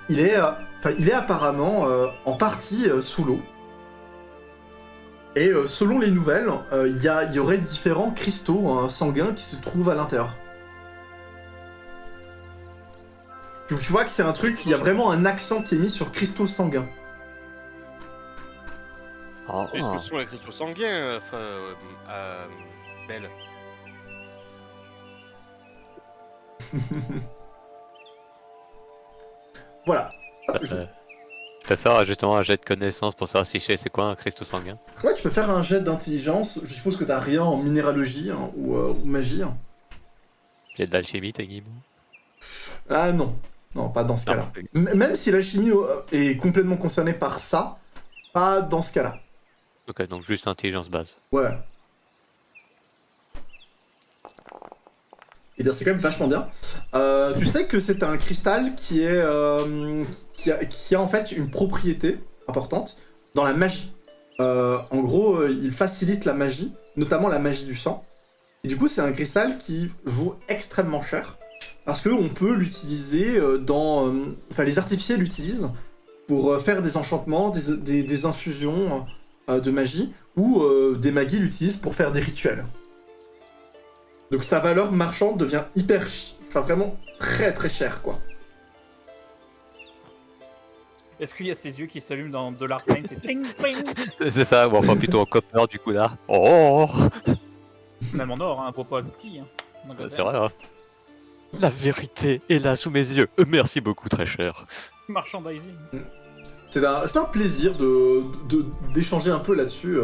Il est apparemment en partie sous l'eau. Et selon les nouvelles, il y aurait différents cristaux sanguins qui se trouvent à l'intérieur. Tu vois que c'est un truc, il y a vraiment un accent qui est mis sur cristaux sanguins. Oh, Est-ce que ce sont les cristaux sanguins, Belle? Voilà. Hop, je peux faire justement un jet de connaissance pour savoir si je sais c'est quoi un cristaux sanguin. Ouais, tu peux faire un jet d'intelligence. Je suppose que t'as rien en minéralogie ou magie. J'ai de l'alchimie, t'as Guimau? Ah non. Non, pas dans ce cas-là. Non. Même si l'alchimie est complètement concernée par ça, pas dans ce cas-là. Ok, donc juste intelligence base. Ouais. Eh bien, c'est quand même vachement bien. Tu sais que c'est un cristal qui a en fait une propriété importante dans la magie. En gros, il facilite la magie, notamment la magie du sang. Et du coup, c'est un cristal qui vaut extrêmement cher. Parce qu'on peut l'utiliser les artificiers l'utilisent pour faire des enchantements, des infusions de magie, ou des maguis l'utilisent pour faire des rituels. Donc sa valeur marchande devient vraiment très très chère, quoi. Est-ce qu'il y a ses yeux qui s'allument dans Dollar Sign? C'est ping ping. C'est ça, ou enfin plutôt en copper du coup là. Oh, Même en or, hein, pour pas petit. Hein. c'est vrai, hein. La vérité est là sous mes yeux. Merci beaucoup, très cher. Merchandising. C'est un plaisir d'échanger un peu là-dessus.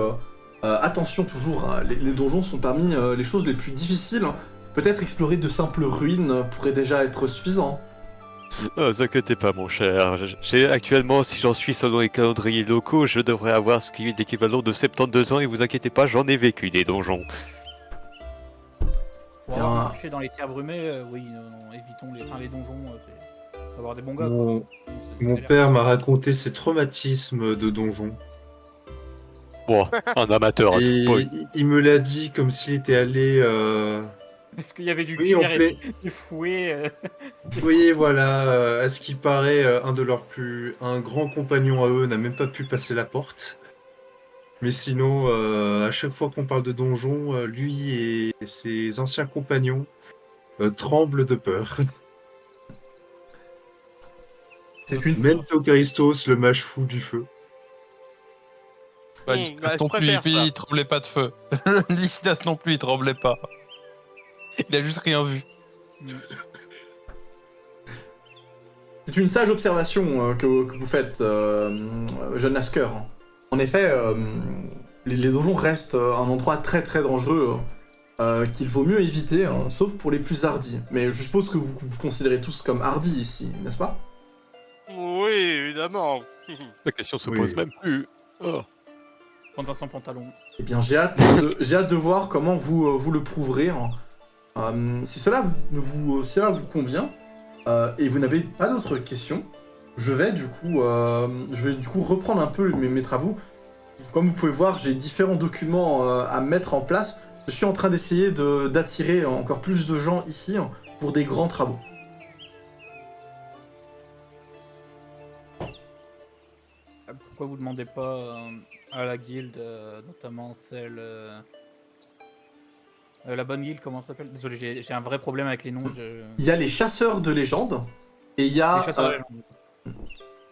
Attention toujours, hein, les donjons sont parmi les choses les plus difficiles peut-être explorer de simples ruines pourrait déjà être suffisant. Ne vous inquiétez pas, mon cher. J'ai actuellement, si j'en suis selon les calendriers locaux, je devrais avoir ce qui est l'équivalent de 72 ans et vous inquiétez pas, j'en ai vécu des donjons. Pour Bien. avoir marché dans les terres brumées, oui, non, évitons les donjons. Faut avoir des bons gars. Mon- quoi. Mon père m'a raconté ses traumatismes de donjon. Bon, un amateur, à Et tout point. il me l'a dit comme s'il était allé... Est-ce qu'il y avait du Oui, en cuir plein... et du fouet Oui, voilà, à ce qui paraît, un grand compagnon à eux n'a même pas pu passer la porte. Mais sinon, à chaque fois qu'on parle de donjon, lui et ses anciens compagnons tremblent de peur. C'est une... Même Tokaristos, le mage fou du feu. Licidas je non plus, préfère ça. il tremblait pas de feu. Licidas non plus, il tremblait pas. Il a juste rien vu. C'est une sage observation que vous faites, jeune Lasker. En effet, les donjons restent un endroit très très dangereux qu'il vaut mieux éviter, hein, sauf pour les plus hardis. Mais je suppose que vous vous considérez tous comme hardis ici, n'est-ce pas? Oui, évidemment. La question se Oui. pose même plus. Oh. Pantin sans pantalon. Eh bien, j'ai hâte de voir comment vous le prouverez. Hein. Si cela vous convient, et vous n'avez pas d'autres questions, je vais du coup reprendre un peu mes travaux. Comme vous pouvez voir, j'ai différents documents à mettre en place. Je suis en train d'essayer d'attirer encore plus de gens ici pour des grands travaux. Pourquoi vous demandez pas à la guilde, notamment celle... la bonne guilde, comment ça s'appelle? Désolé, j'ai un vrai problème avec les noms. Il y a les chasseurs de légendes, et il y a... Les chasseurs de légendes.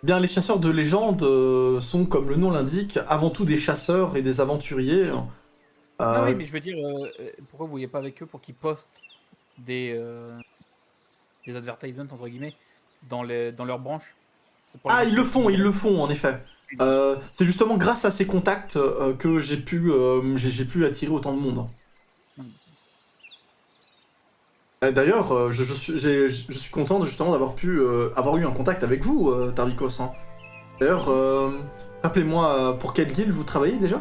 Bien, les chasseurs de légendes sont, comme le nom l'indique, avant tout des chasseurs et des aventuriers. Ah oui, mais je veux dire, pourquoi vous voyez pas avec eux pour qu'ils postent des advertisements, entre guillemets, dans leur branche? C'est pour Ah, les- ils le font, en effet. C'est justement grâce à ces contacts que j'ai pu attirer autant de monde. D'ailleurs, je suis content justement d'avoir pu avoir eu un contact avec vous, Tarvikos. Hein. D'ailleurs, rappelez-moi, pour quelle guilde vous travaillez déjà?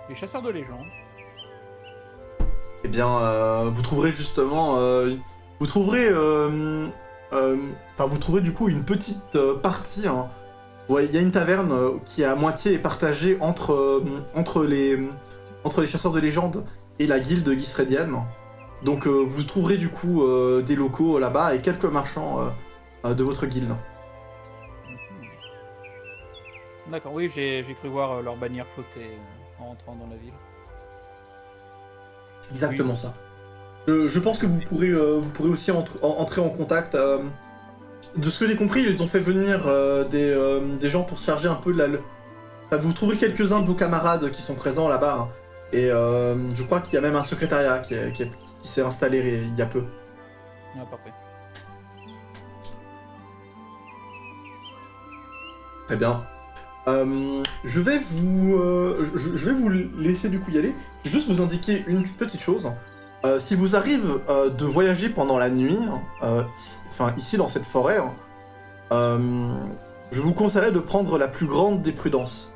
Les chasseurs de légendes. Eh bien, vous trouverez justement... vous trouverez du coup une petite partie. Hein. Ouais, il y a une taverne qui est à moitié partagée entre les chasseurs de légendes et la guilde Gisredienne. Donc vous trouverez du coup des locaux là-bas et quelques marchands de votre guilde. D'accord, oui, j'ai cru voir leur bannière flotter en rentrant dans la ville. Exactement ça. Je pense que vous pourrez aussi entrer en contact. De ce que j'ai compris, ils ont fait venir des gens pour se charger un peu de la... Enfin, vous trouverez quelques-uns de vos camarades qui sont présents là-bas. Hein, et je crois qu'il y a même un secrétariat qui s'est installé il y a peu. Ah, parfait. Très bien. Je vais vous laisser du coup y aller. Je vais juste vous indiquer une petite chose. Si vous arrive de voyager pendant la nuit, ici dans cette forêt, je vous conseillerais de prendre la plus grande des prudences.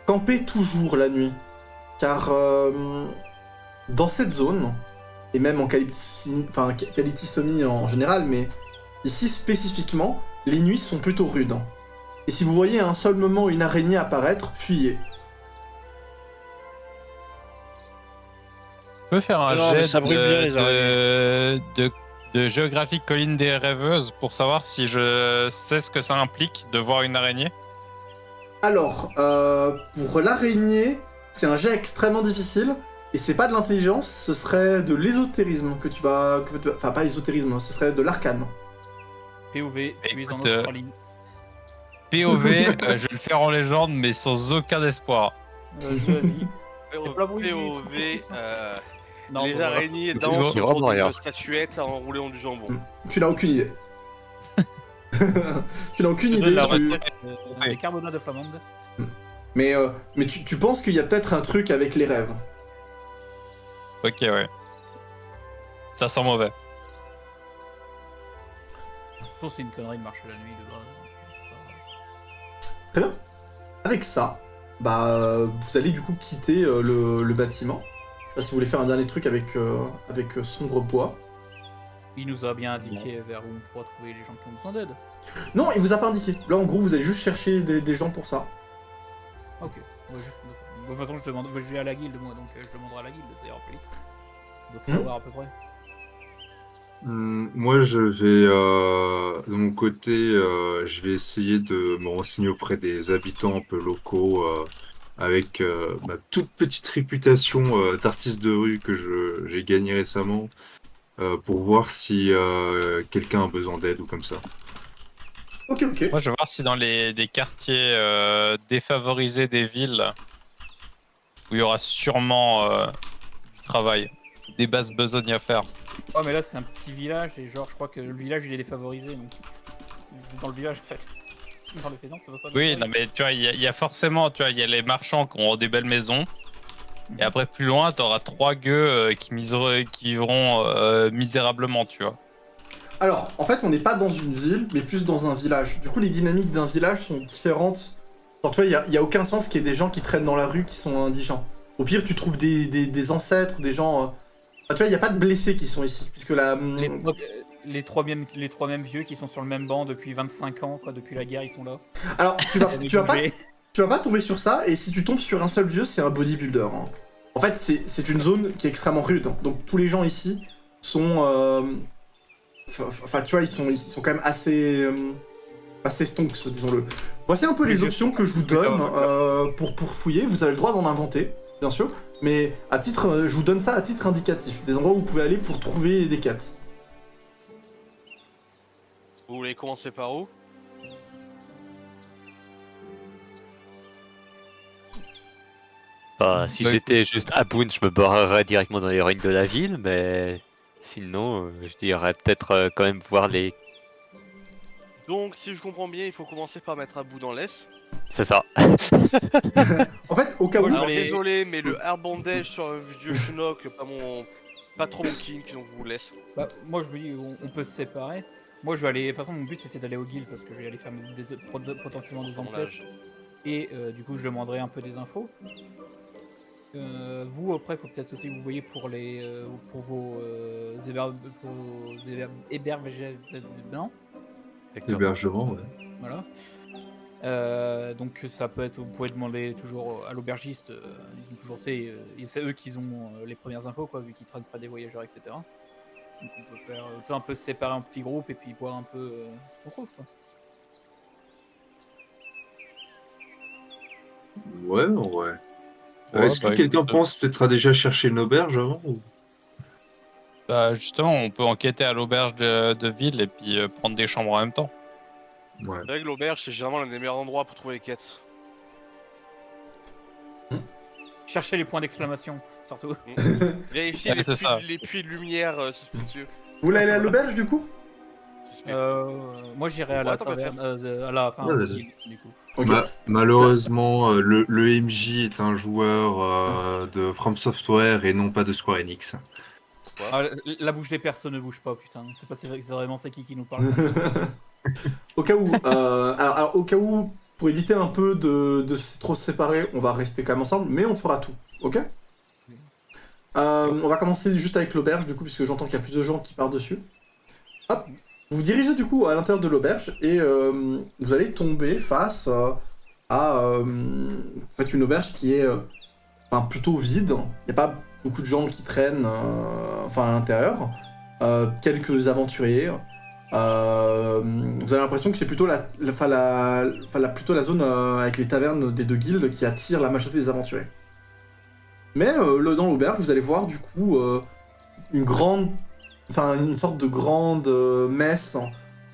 Campez toujours la nuit, car dans cette zone, et même en Calyptisomie en général, mais ici spécifiquement, les nuits sont plutôt rudes. Et si vous voyez à un seul moment une araignée apparaître, fuyez. Je peux faire un Non, mais jet ça brûle bien, les araignées. de géographie colline des rêveuses pour savoir si je sais ce que ça implique de voir une araignée. Alors, pour l'araignée, c'est un jet extrêmement difficile, et c'est pas de l'intelligence, ce serait de l'ésotérisme que tu vas... Enfin, pas ésotérisme, ce serait de l'arcane. POV, tu es en Écoute, Australie. POV, je vais le faire en légende, mais sans aucun espoir. Je la lis. C'est pas bruit, POV, Non, les voilà. araignées C'est dansent vraiment autour rien. d'une statuette enroulée en du jambon. Tu n'as aucune idée. Tu n'as aucune Je idée. donne la tu- recette des carbonats de flamande. Mais tu penses qu'il y a peut-être un truc avec les rêves. Ok, ouais. Ça sent mauvais. Sauf c'est une connerie de marcher la nuit de base. Très bien. Avec ça, vous allez du coup quitter le bâtiment. Je sais pas si vous voulez faire un dernier truc avec Sombre Bois. Il nous a bien indiqué vers où on pourra trouver les gens qui ont besoin d'aide. Non, il vous a pas indiqué. Là, en gros, vous allez juste chercher des gens pour ça. Ok. De toute façon, je vais à la guilde moi, donc je demanderai à la guilde, ça ira plus vite. Il faut savoir à peu près. Moi, je vais, de mon côté, je vais essayer de me renseigner auprès des habitants un peu locaux, avec ma toute petite réputation d'artiste de rue que j'ai gagnée récemment, pour voir si quelqu'un a besoin d'aide ou comme ça. Ok. Moi, je vais voir si dans des quartiers défavorisés des villes, où il y aura sûrement du travail, des bases besognes à faire. Ouais, mais là, c'est un petit village, et genre, je crois que le village, il est défavorisé, donc... Dans le village, en fait. Dans les faisans, c'est pas ça. Oui, non, mais tu vois, il y a forcément, tu vois, il y a les marchands qui ont des belles maisons. Et après, plus loin, t'auras 3 gueux qui viront misérablement, tu vois. Alors, en fait, on n'est pas dans une ville, mais plus dans un village. Du coup, les dynamiques d'un village sont différentes. Genre, tu vois, il y a aucun sens qu'il y ait des gens qui traînent dans la rue qui sont indigents. Au pire, tu trouves des ancêtres, des gens... tu vois, il n'y a pas de blessés qui sont ici, puisque la... Les trois mêmes vieux qui sont sur le même banc depuis 25 ans, quoi, depuis la guerre, ils sont là. Alors, tu vas pas tomber sur ça, et si tu tombes sur un seul vieux, c'est un bodybuilder. Hein. En fait, c'est une zone qui est extrêmement rude. Donc, tous les gens ici sont... Enfin, tu vois, ils sont quand même assez stonks, disons-le. Voici un peu les options que je vous donne pour fouiller. Vous avez le droit d'en inventer, bien sûr. Mais je vous donne ça à titre indicatif. Des endroits où vous pouvez aller pour trouver des quêtes. Vous voulez commencer par où? Si j'étais juste à Boone, je me barrerais directement dans les ruines de la ville, mais sinon, je dirais peut-être quand même voir les... Donc, si je comprends bien, il faut commencer par mettre un bout dans l'Est. C'est ça. En fait, au cas où... Alors, désolé, mais le airbandage sur un vieux schnock, pas trop mon kink, donc je vous laisse. Moi, je me dis, on peut se séparer. Moi, je vais aller... De toute façon, mon but, c'était d'aller au guild, parce que je vais aller faire potentiellement des enquêtes. Et du coup, je demanderai un peu des infos. Vous, après, il faut peut-être aussi que vous voyez pour vos hébergements. Hébergement, ouais. Voilà. Donc ça peut être, vous pouvez demander toujours à l'aubergiste, ils ont toujours, c'est eux qui ont les premières infos, quoi, vu qu'ils traînent près des voyageurs, etc. Donc on peut faire, un peu se séparer en petits groupes et puis voir un peu ce qu'on trouve, quoi. Ouais. Est-ce que quelqu'un pense peut-être à déjà chercher une auberge avant ou... Justement, on peut enquêter à l'auberge de ville et puis prendre des chambres en même temps. Ouais. C'est vrai que l'auberge, c'est généralement l'un des meilleurs endroits pour trouver les quêtes. Cherchez les points d'exclamation, surtout. Vérifiez les puits de lumière suspicieux. Vous voulez aller à l'auberge, du coup? Moi, j'irai à la taverne, à la fin, du coup. Okay. Malheureusement, le MJ est un joueur de From Software et non pas de Square Enix. La bouche des persos ne bouge pas, putain. C'est pas vraiment c'est qui nous parle. Au cas où, alors, au cas où, pour éviter un peu de trop se séparer, on va rester quand même ensemble, mais on fera tout, ok? On va commencer juste avec l'auberge, du coup, puisque j'entends qu'il y a plus de gens qui partent dessus. Hop. Vous vous dirigez du coup à l'intérieur de l'auberge et vous allez tomber face à en fait, une auberge qui est plutôt vide. Il n'y a pas beaucoup de gens qui traînent à l'intérieur. Quelques aventuriers. Vous avez l'impression que c'est plutôt plutôt la zone avec les tavernes des deux guildes qui attire la majorité des aventuriers. Mais dans l'auberge, vous allez voir du coup une sorte de grande messe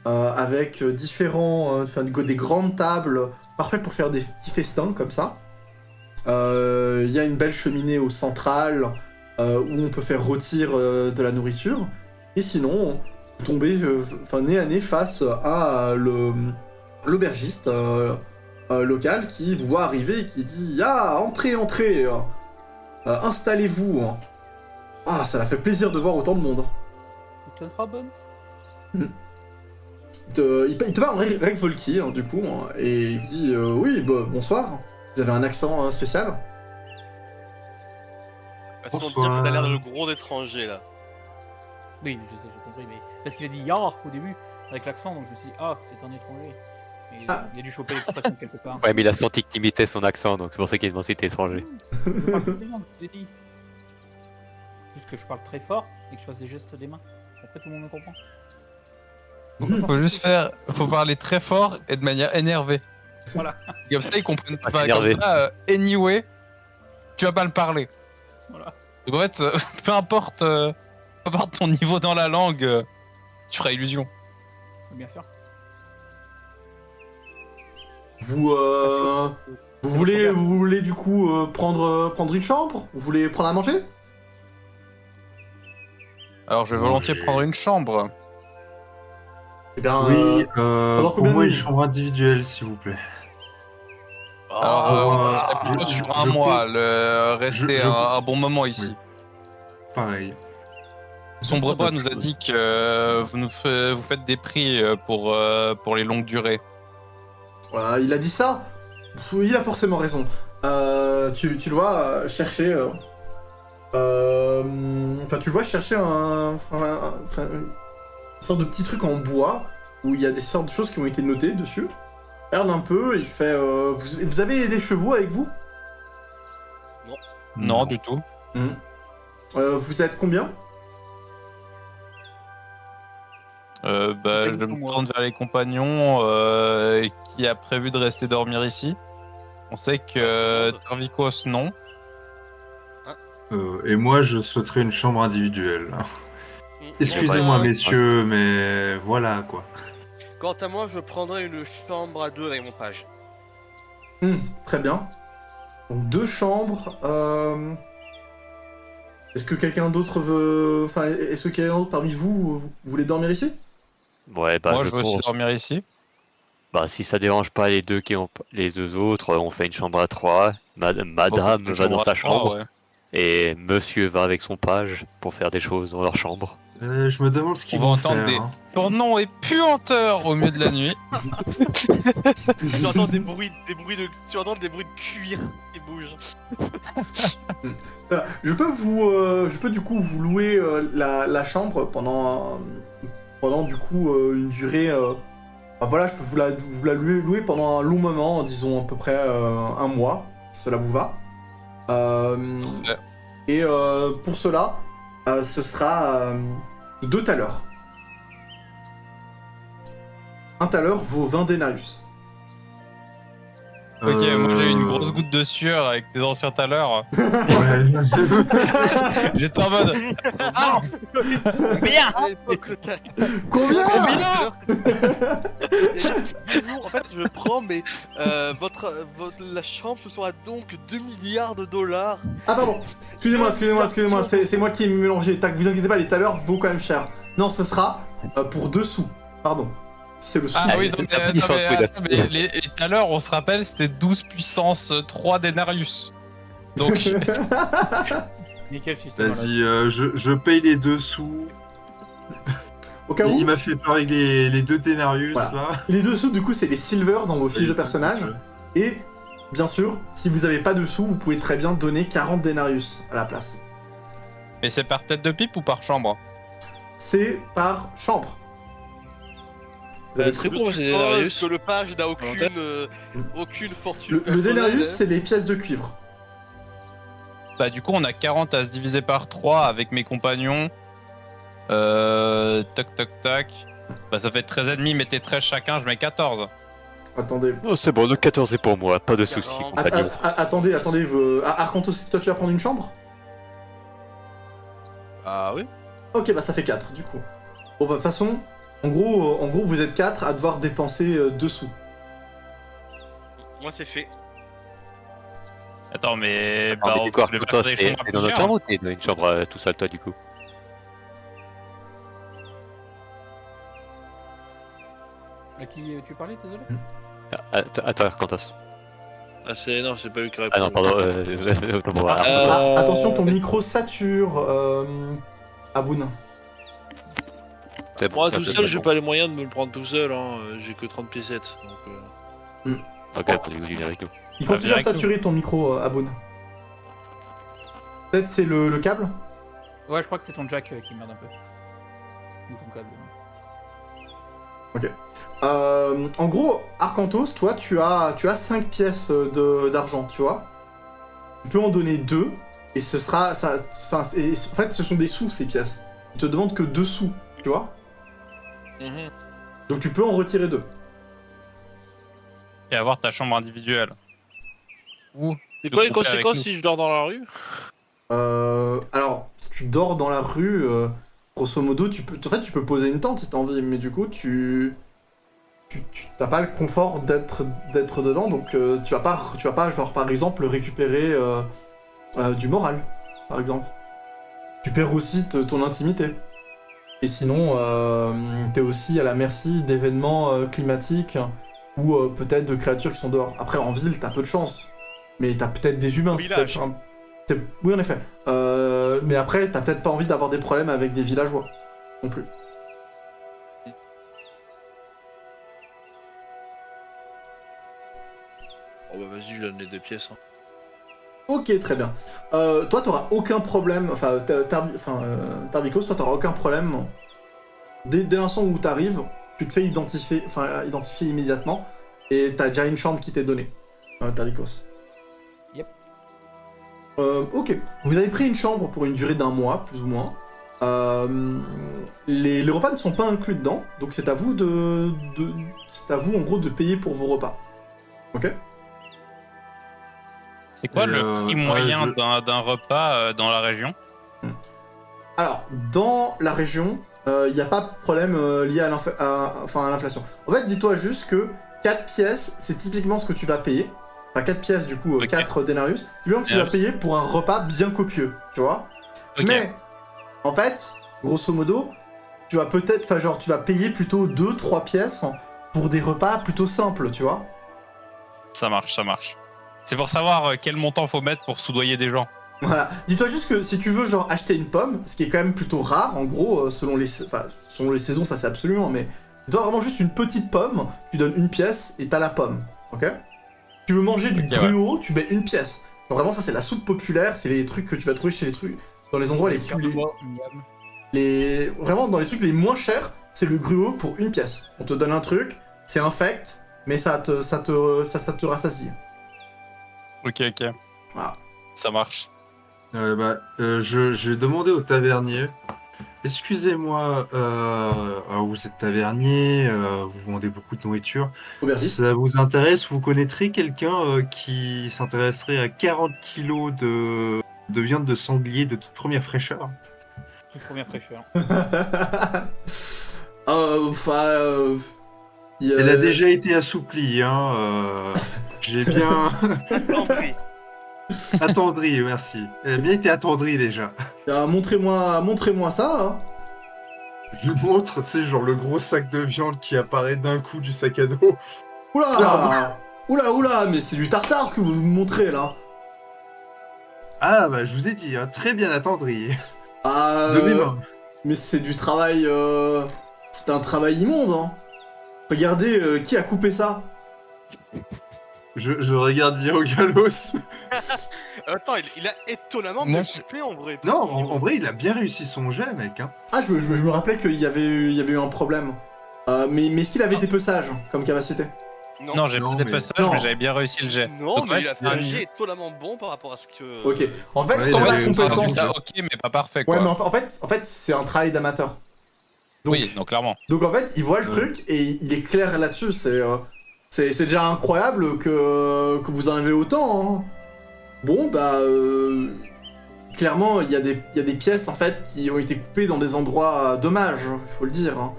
avec des grandes tables parfaites pour faire des petits festins comme ça. Il y a une belle cheminée au central où on peut faire rôtir de la nourriture. Et sinon, vous tombez nez à nez face à l'aubergiste local qui vous voit arriver et qui dit « Ah, entrez, installez-vous !» Ah, ça l'a fait plaisir de voir autant de monde. Totenhaben. Il te parle en règle Volky, hein, du coup, hein, et il vous dit oui, bonsoir. Vous avez un accent spécial? Elles sont dire Bonsoir. que t'as l'air de gros d'étranger là. Oui, je sais, j'ai compris, mais parce qu'il a dit Yar au début, avec l'accent, donc je me suis dit, ah, c'est un étranger. Et Ah. il a dû choper l'expression quelque part. Ouais, mais il a senti que t'imitais son accent, donc c'est pour ça qu'il a demandé si t'es étranger. Je parle toutes les langues, je t'ai dit. Juste que je parle très fort et que je fasse des gestes des mains. Après, tout le monde me comprend. Faut parler très fort et de manière énervée. Voilà. Comme ça, ils comprennent Ah, pas. c'est énervé. Comme ça, anyway, tu vas pas le parler. Voilà. Donc en fait, peu importe ton niveau dans la langue, tu feras illusion. Bien sûr. Vous voulez du coup prendre une chambre? Vous voulez prendre à manger? Alors je vais volontiers prendre une chambre. Eh bien, Oui, alors pour combien de moi, une nuits? chambre individuelle, s'il vous plaît. Alors on je- serait plutôt je- sur un je mois, peux- rester je- un bon moment ici. Pareil. Sombrebois nous a dit que vous faites des prix pour les longues durées. Voilà, il a dit ça. Il a forcément raison. Tu le vois chercher. Enfin, tu le vois chercher une sorte de petit truc en bois où il y a des sortes de choses qui ont été notées dessus. Regarde un peu, il fait. Vous avez des chevaux avec vous? Non, du tout. Vous êtes combien? Je me tourne vers les compagnons qui a prévu de rester dormir ici. On sait que Tarvikos, non. Et moi, je souhaiterais une chambre individuelle. Excusez-moi, Quant à- messieurs, mais voilà, quoi. Quant à moi, je prendrais une chambre à deux avec mon page. Très bien. Donc 2 chambres. Est-ce que quelqu'un d'autre veut. Enfin, est-ce que quelqu'un d'autre parmi vous voulez dormir ici? Ouais, bah Moi, je je veux aussi pense. dormir ici. Bah si ça dérange pas les deux autres, on fait une chambre à 3. Madame Une va dans sa à trois, chambre ouais. et monsieur va avec son page pour faire des choses dans leur chambre. Je me demande ce qu'ils On va vont entendre faire. des- hein. Ton nom est puanteur au milieu de la nuit. Tu entends des bruits de cuir qui bougent. Je peux du coup vous louer la chambre pendant du coup une durée. Voilà, je peux vous la louer pendant un long moment, disons à peu près un mois, si cela vous va. Parfait. Et pour cela, ce sera 2 thalers. Un thaler vaut 20 denarius. Ok, moi j'ai eu une grosse goutte de sueur avec tes anciens taleurs. Ouais. J'étais en mode. Ah Bien. À l'époque, le tas. Combien? En fait, je prends, mais la chambre sera donc 2 milliards de dollars. Ah pardon, excusez-moi, c'est moi qui ai mélangé. Vous inquiétez pas, les thalers vaut quand même cher. Non, ce sera pour 2 sous. Pardon. C'est le sou. Ah oui, c'est non, un peu différent, oui, attends, mais les taleurs, on se rappelle, c'était 12 puissance 3 denarius. Donc, Nickel système. Vas-y, je paye les 2 sous. Au cas où, Il m'a fait pareil les 2 denarius, Voilà. là. les 2 sous, du coup, c'est les silver dans vos fiches de personnage. Et, bien sûr, si vous avez pas de sous, vous pouvez très bien donner 40 denarius à la place. mais c'est par tête de pipe ou par chambre? C'est par chambre. Vous avez- C'est pour ces Je suppose denarius. que le page n'a aucune fortune Le personnelle. denarius, c'est les pièces de cuivre. Bah, du coup, on a 40 à se diviser par 3 avec mes compagnons. Tac, tac, tac. Bah, ça fait 13,5, mettez 13 chacun, je mets 14. Attendez. Non, c'est bon, le 14 est pour moi, pas de soucis, 40. compagnon. Attendez. Arcantos, toi tu vas prendre une chambre? Ah oui. Ok, bah ça fait 4 du coup. Bon, bah de toute façon, en gros, vous êtes 4 à devoir dépenser 2 sous. Moi, c'est fait. Attends, mais. Ah, mais du coup, je vais pas toi, faire des t'es chambres à t'es dans notre plusieurs. chambre ou t'es dans une chambre tout seul, toi, du coup? À qui tu parlais, désolé? Attends, Arcantos. Ah non, c'est pas lui qui répond. Ah non, pardon, autant pour moi. Ah, attention, ton micro sature, Aboun. Très bon, Moi, tout seul, j'ai personnellement. pas les moyens de me le prendre tout seul, hein. J'ai que 30 piécettes. Donc, Regarde, pour venir avec nous. Il Bah, continue viens à avec nous. saturer ton micro, Aboun. Peut-être c'est le câble. Ouais, je crois que c'est ton jack qui merde un peu. Ou ton câble. En gros, Arcantos, toi, tu as 5 pièces d'argent, tu vois. Tu peux en donner 2, et ce sera... Ça, en fait, ce sont des sous, ces pièces. Ils te demandent que 2 sous, tu vois. mhm. Donc tu peux en retirer 2. Et avoir ta chambre individuelle. Ou C'est de quoi les couper avec conséquences nous. si je dors dans la rue? Alors, si tu dors dans la rue, grosso modo, tu peux poser une tente si t'as envie, mais du coup, tu t'as pas le confort d'être dedans, donc tu vas pas, genre, par exemple, récupérer du moral, par exemple. Tu perds aussi ton intimité. Et sinon, t'es aussi à la merci d'événements climatiques ou peut-être de créatures qui sont dehors. Après, en ville, t'as peu de chance, mais t'as peut-être des humains. Au c'est village. peut-être oui, en effet. Mais après, t'as peut-être pas envie d'avoir des problèmes avec des villageois, non plus. Oh bah vas-y, je donne les 2 pièces. Hein. Ok, très bien. Toi, t'auras aucun problème. Enfin, Tarbikos, toi, t'auras aucun problème. Dès l'instant où t'arrives, tu te fais identifier immédiatement. Et t'as déjà une chambre qui t'est donnée, Tarbikos. Yep. Ok. Vous avez pris une chambre pour une durée d'1 mois, plus ou moins. Les repas ne sont pas inclus dedans, donc c'est à vous c'est à vous, en gros, de payer pour vos repas. Ok. C'est quoi le prix moyen d'un repas dans la région? Alors, dans la région, il n'y a pas de problème lié à l'inflation. En fait, dis-toi juste que 4 pièces, c'est typiquement ce que tu vas payer. Enfin, 4 pièces, du coup, Ok. 4 denarius. C'est bien que tu vas Denarius. payer pour un repas bien copieux, tu vois. Ok. Mais, en fait, grosso modo, tu vas peut-être, enfin, genre, tu vas payer plutôt 2-3 pièces pour des repas plutôt simples, tu vois. Ça marche, ça marche. C'est pour savoir quel montant faut mettre pour soudoyer des gens. Voilà. Dis-toi juste que si tu veux genre acheter une pomme, ce qui est quand même plutôt rare en gros, selon les saisons, ça c'est absolument, mais dis-toi vraiment juste une petite pomme, tu donnes une pièce et t'as la pomme, ok? Tu veux manger du Ok, gruau, tu mets une pièce. Donc vraiment ça c'est la soupe populaire, c'est les trucs que tu vas trouver chez les trucs, dans les endroits les plus... Vraiment dans les trucs les moins chers, c'est le gruau pour une pièce. On te donne un truc, c'est infect, mais ça te rassasie. Ok, ok. Voilà. Ça marche. Je vais demander au tavernier. Excusez-moi, alors vous êtes tavernier, vous vendez beaucoup de nourriture. Aubergiste. Ça vous intéresse? Vous connaîtrez quelqu'un qui s'intéresserait à 40 kilos de viande de sanglier de toute première fraîcheur? Toute première fraîcheur. Elle a déjà été assouplie, hein. J'ai bien Compris. attendri, merci. Elle a bien été attendrie déjà. Montrez-moi ça, hein. Je lui montre, tu sais, genre le gros sac de viande qui apparaît d'un coup du sac à dos. Oula Oula, mais c'est du tartare ce que vous me montrez là. Ah bah je vous ai dit, hein, très bien attendri. Ah, De mes mains. mais c'est du travail... C'est un travail immonde, hein. Regardez, qui a coupé ça? Je regarde bien au galos. Attends, il a étonnamment Moi, bien je- coupé en vrai. Non, en vrai, il a bien réussi son jet, mec. Hein. Ah, je me rappelais qu'il y avait eu un problème. Mais est-ce qu'il avait été peu sage, comme capacité? Non, j'ai non, pas des mais- passages, non. mais j'avais bien réussi le jet. Non, Donc, mais ouais, il a fait c'est- un jet étonnamment bon par rapport à ce que. Ok. En fait, Ouais, sans il la avait réussi un compétence... résultat. ok, mais pas parfait, quoi. Ouais, mais en fait c'est un travail d'amateur. Donc, Oui, donc clairement. donc en fait, il voit le truc et il est clair là-dessus. C'est déjà incroyable que vous en avez autant. Hein. Bon, bah... clairement, il y a des pièces, en fait, qui ont été coupées dans des endroits dommages, il faut le dire. Hein.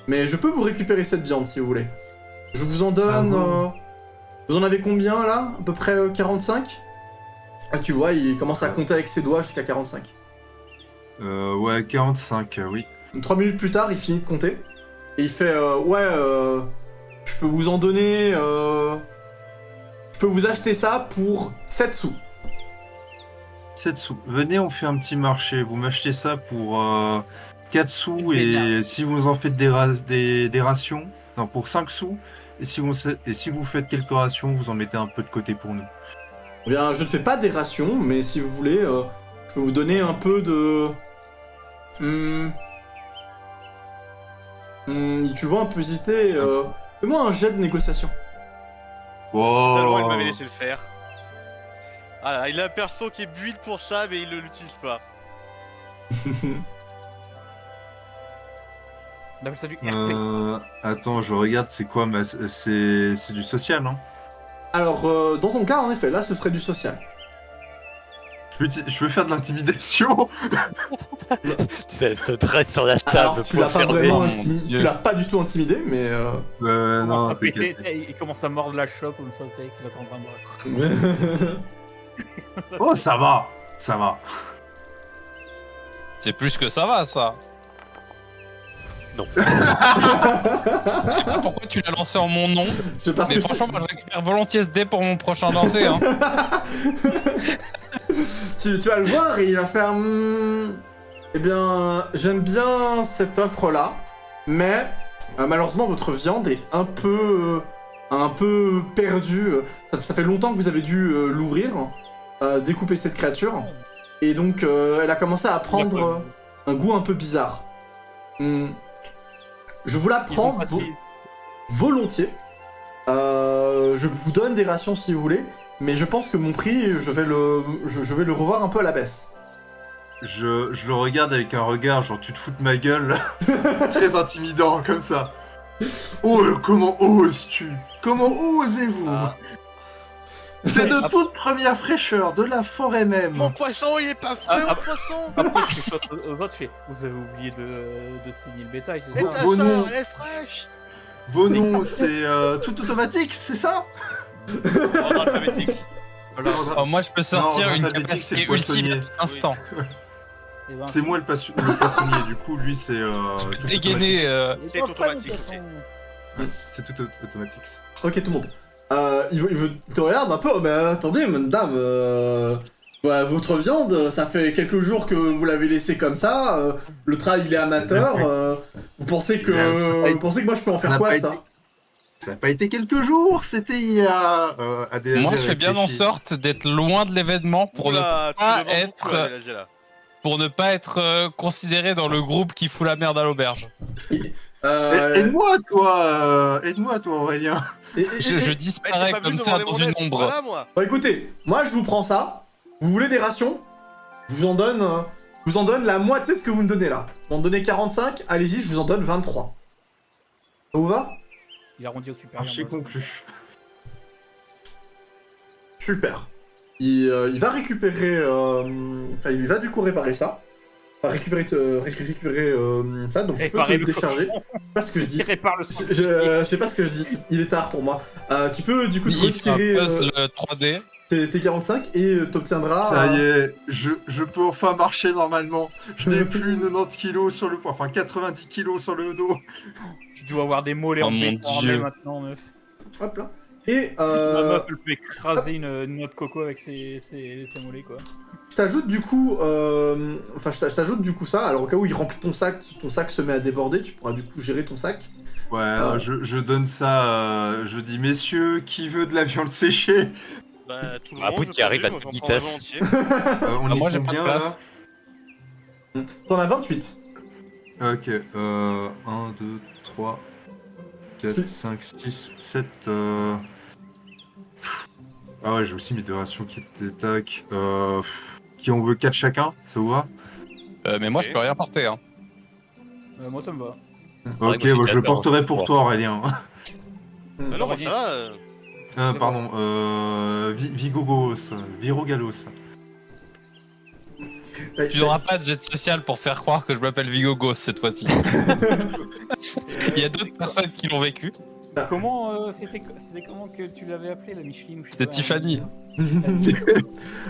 Mais je peux vous récupérer cette viande, si vous voulez. Je vous en donne... Ah bon vous en avez combien, là? À peu près 45? Ah, tu vois, il commence à compter avec ses doigts jusqu'à 45. Ouais, 45, oui. Donc, 3 minutes plus tard, il finit de compter. Et il fait je peux vous en donner. Je peux vous acheter ça pour 7 sous. 7 sous. Venez, on fait un petit marché. Vous m'achetez ça pour 4 sous et si vous en faites des rations, non, pour 5 sous, et si vous faites quelques rations, vous en mettez un peu de côté pour nous. Eh bien, je ne fais pas des rations, mais si vous voulez, je peux vous donner un peu de... tu vois un peu hésiter, fais-moi un jet de négociation. Seulement, il Oh. m'avait laissé le faire. Voilà, il a un perso qui est build pour ça, mais il ne l'utilise pas. On appelle ça du RP. Attends, je regarde, c'est quoi c'est du social, non? Alors, dans ton cas, en effet, là, ce serait du social. Je peux faire de l'intimidation. Elle se dresse sur la Alors, table tu l'as pour pas fermer. vraiment mon intimidé, Dieu. tu l'as pas du tout intimidé, mais... Il commence Non, à péter, t'inquiète. il commence à mordre la chope comme ça, tu sais, qu'il est en train de... Ça, Oh, ça va, ça va. C'est plus que ça va, ça. Non. Je sais pas pourquoi tu l'as lancé en mon nom, Je sais pas mais ce que franchement, moi, je récupère volontiers ce dé pour mon prochain lancer. Hein. tu vas le voir et il va faire... Eh bien, j'aime bien cette offre-là, mais malheureusement, votre viande est un peu perdue. Ça fait longtemps que vous avez dû l'ouvrir, découper cette créature, et donc elle a commencé à prendre un goût un peu bizarre. Je vous la Ils prends ont facile. volontiers. Je vous donne des rations si vous voulez, mais je pense que mon prix, je vais le revoir un peu à la baisse. Je le regarde avec un regard, genre tu te fous de ma gueule, très intimidant comme ça. Oh, comment oses-tu? Comment osez-vous? Ah. C'est de toute première fraîcheur, de la forêt même. Mon poisson, il est pas frais, Ah, mon poisson. Après, je fais shot aux autres, je fais... Vous avez oublié de signer le bétail, c'est Et ça ta Vos sœur, noms. elle est fraîche. Vos noms, c'est tout automatique, c'est ça? Ordre alphabétique. Voilà. Oh, moi, je peux sortir Non, une alphabétique, c'est capacité le ultime à poissonnier. tout instant. Eh ben, C'est moi le poissonnier, du coup, lui c'est... tout Dégainer. C'est automatique. C'est tout automatique. Ok, tout le monde. Il te regarde un peu, oh, mais attendez, madame, votre viande, ça fait quelques jours que vous l'avez laissé comme ça, le travail il est amateur, vous pensez que moi je peux en faire quoi de ça? Ça n'a pas été quelques jours, c'était il y a... Moi, je fais bien en sorte d'être loin de l'événement pour ne pas être considéré dans le groupe qui fout la merde à l'auberge. Aide-moi toi Aurélien. Je disparais comme ça dans une ombre. Voilà, moi. Bon écoutez, moi je vous prends ça, vous voulez des rations? Je vous en donne la moitié de ce que vous me donnez là. Vous m'en donnez 45, allez-y, je vous en donne 23. Ça vous va? Il arrondit au supérieur. Marché moi. conclu. Super. Il va récupérer... Enfin, il va du coup réparer ça. Il va récupérer ça, donc tu peux te Réparer le le décharger. cochon. Je sais pas ce que je dis. Il répare le sang. Je sais pas ce que je dis, il est tard pour moi. Tu peux du coup te Il fait un retirer puzzle 3D. tes 45 et t'obtiendras... Ça y est, je peux enfin marcher normalement. Je n'ai plus 90 kilos sur le poids, enfin 90 kilos sur le dos. Tu dois avoir des mollets Oh en mon béton en Dieu. main maintenant, meuf. Hop là. Et La meuf, elle peut écraser une noix de coco avec ses mollets, quoi. je t'ajoute du coup... Enfin, je t'ajoute du coup ça, alors au cas où il remplit ton sac se met à déborder, tu pourras du coup gérer ton sac. Ouais, je donne ça, je dis messieurs, qui veut de la viande séchée? Bah, tout le Ah, monde, Bout je qui arrive présume, à j'en toute prends vitesse. volontiers. On Ah, est moi, j'ai pas de combien, place. T'en as 28. Ok, 1, 2, 3, 4, 5, 6, 7... Ah ouais, j'ai aussi mes deux rations qui étaient tac. Qui on veut 4 chacun, ça vous va? Mais moi, je peux rien porter. Hein. Moi, ça me va. vrai Ok, que moi, bah, j'ai je le 14, porterai pour je toi Aurélien. Bah non, bah, ça va. Pardon, Virogalos. Tu n'auras pas de jet social pour faire croire que je m'appelle Vigogos cette fois-ci. Il y a d'autres personnes qui l'ont vécu. Comment c'était comment que tu l'avais appelé, la Micheline ou je sais C'était pas, Tiffany.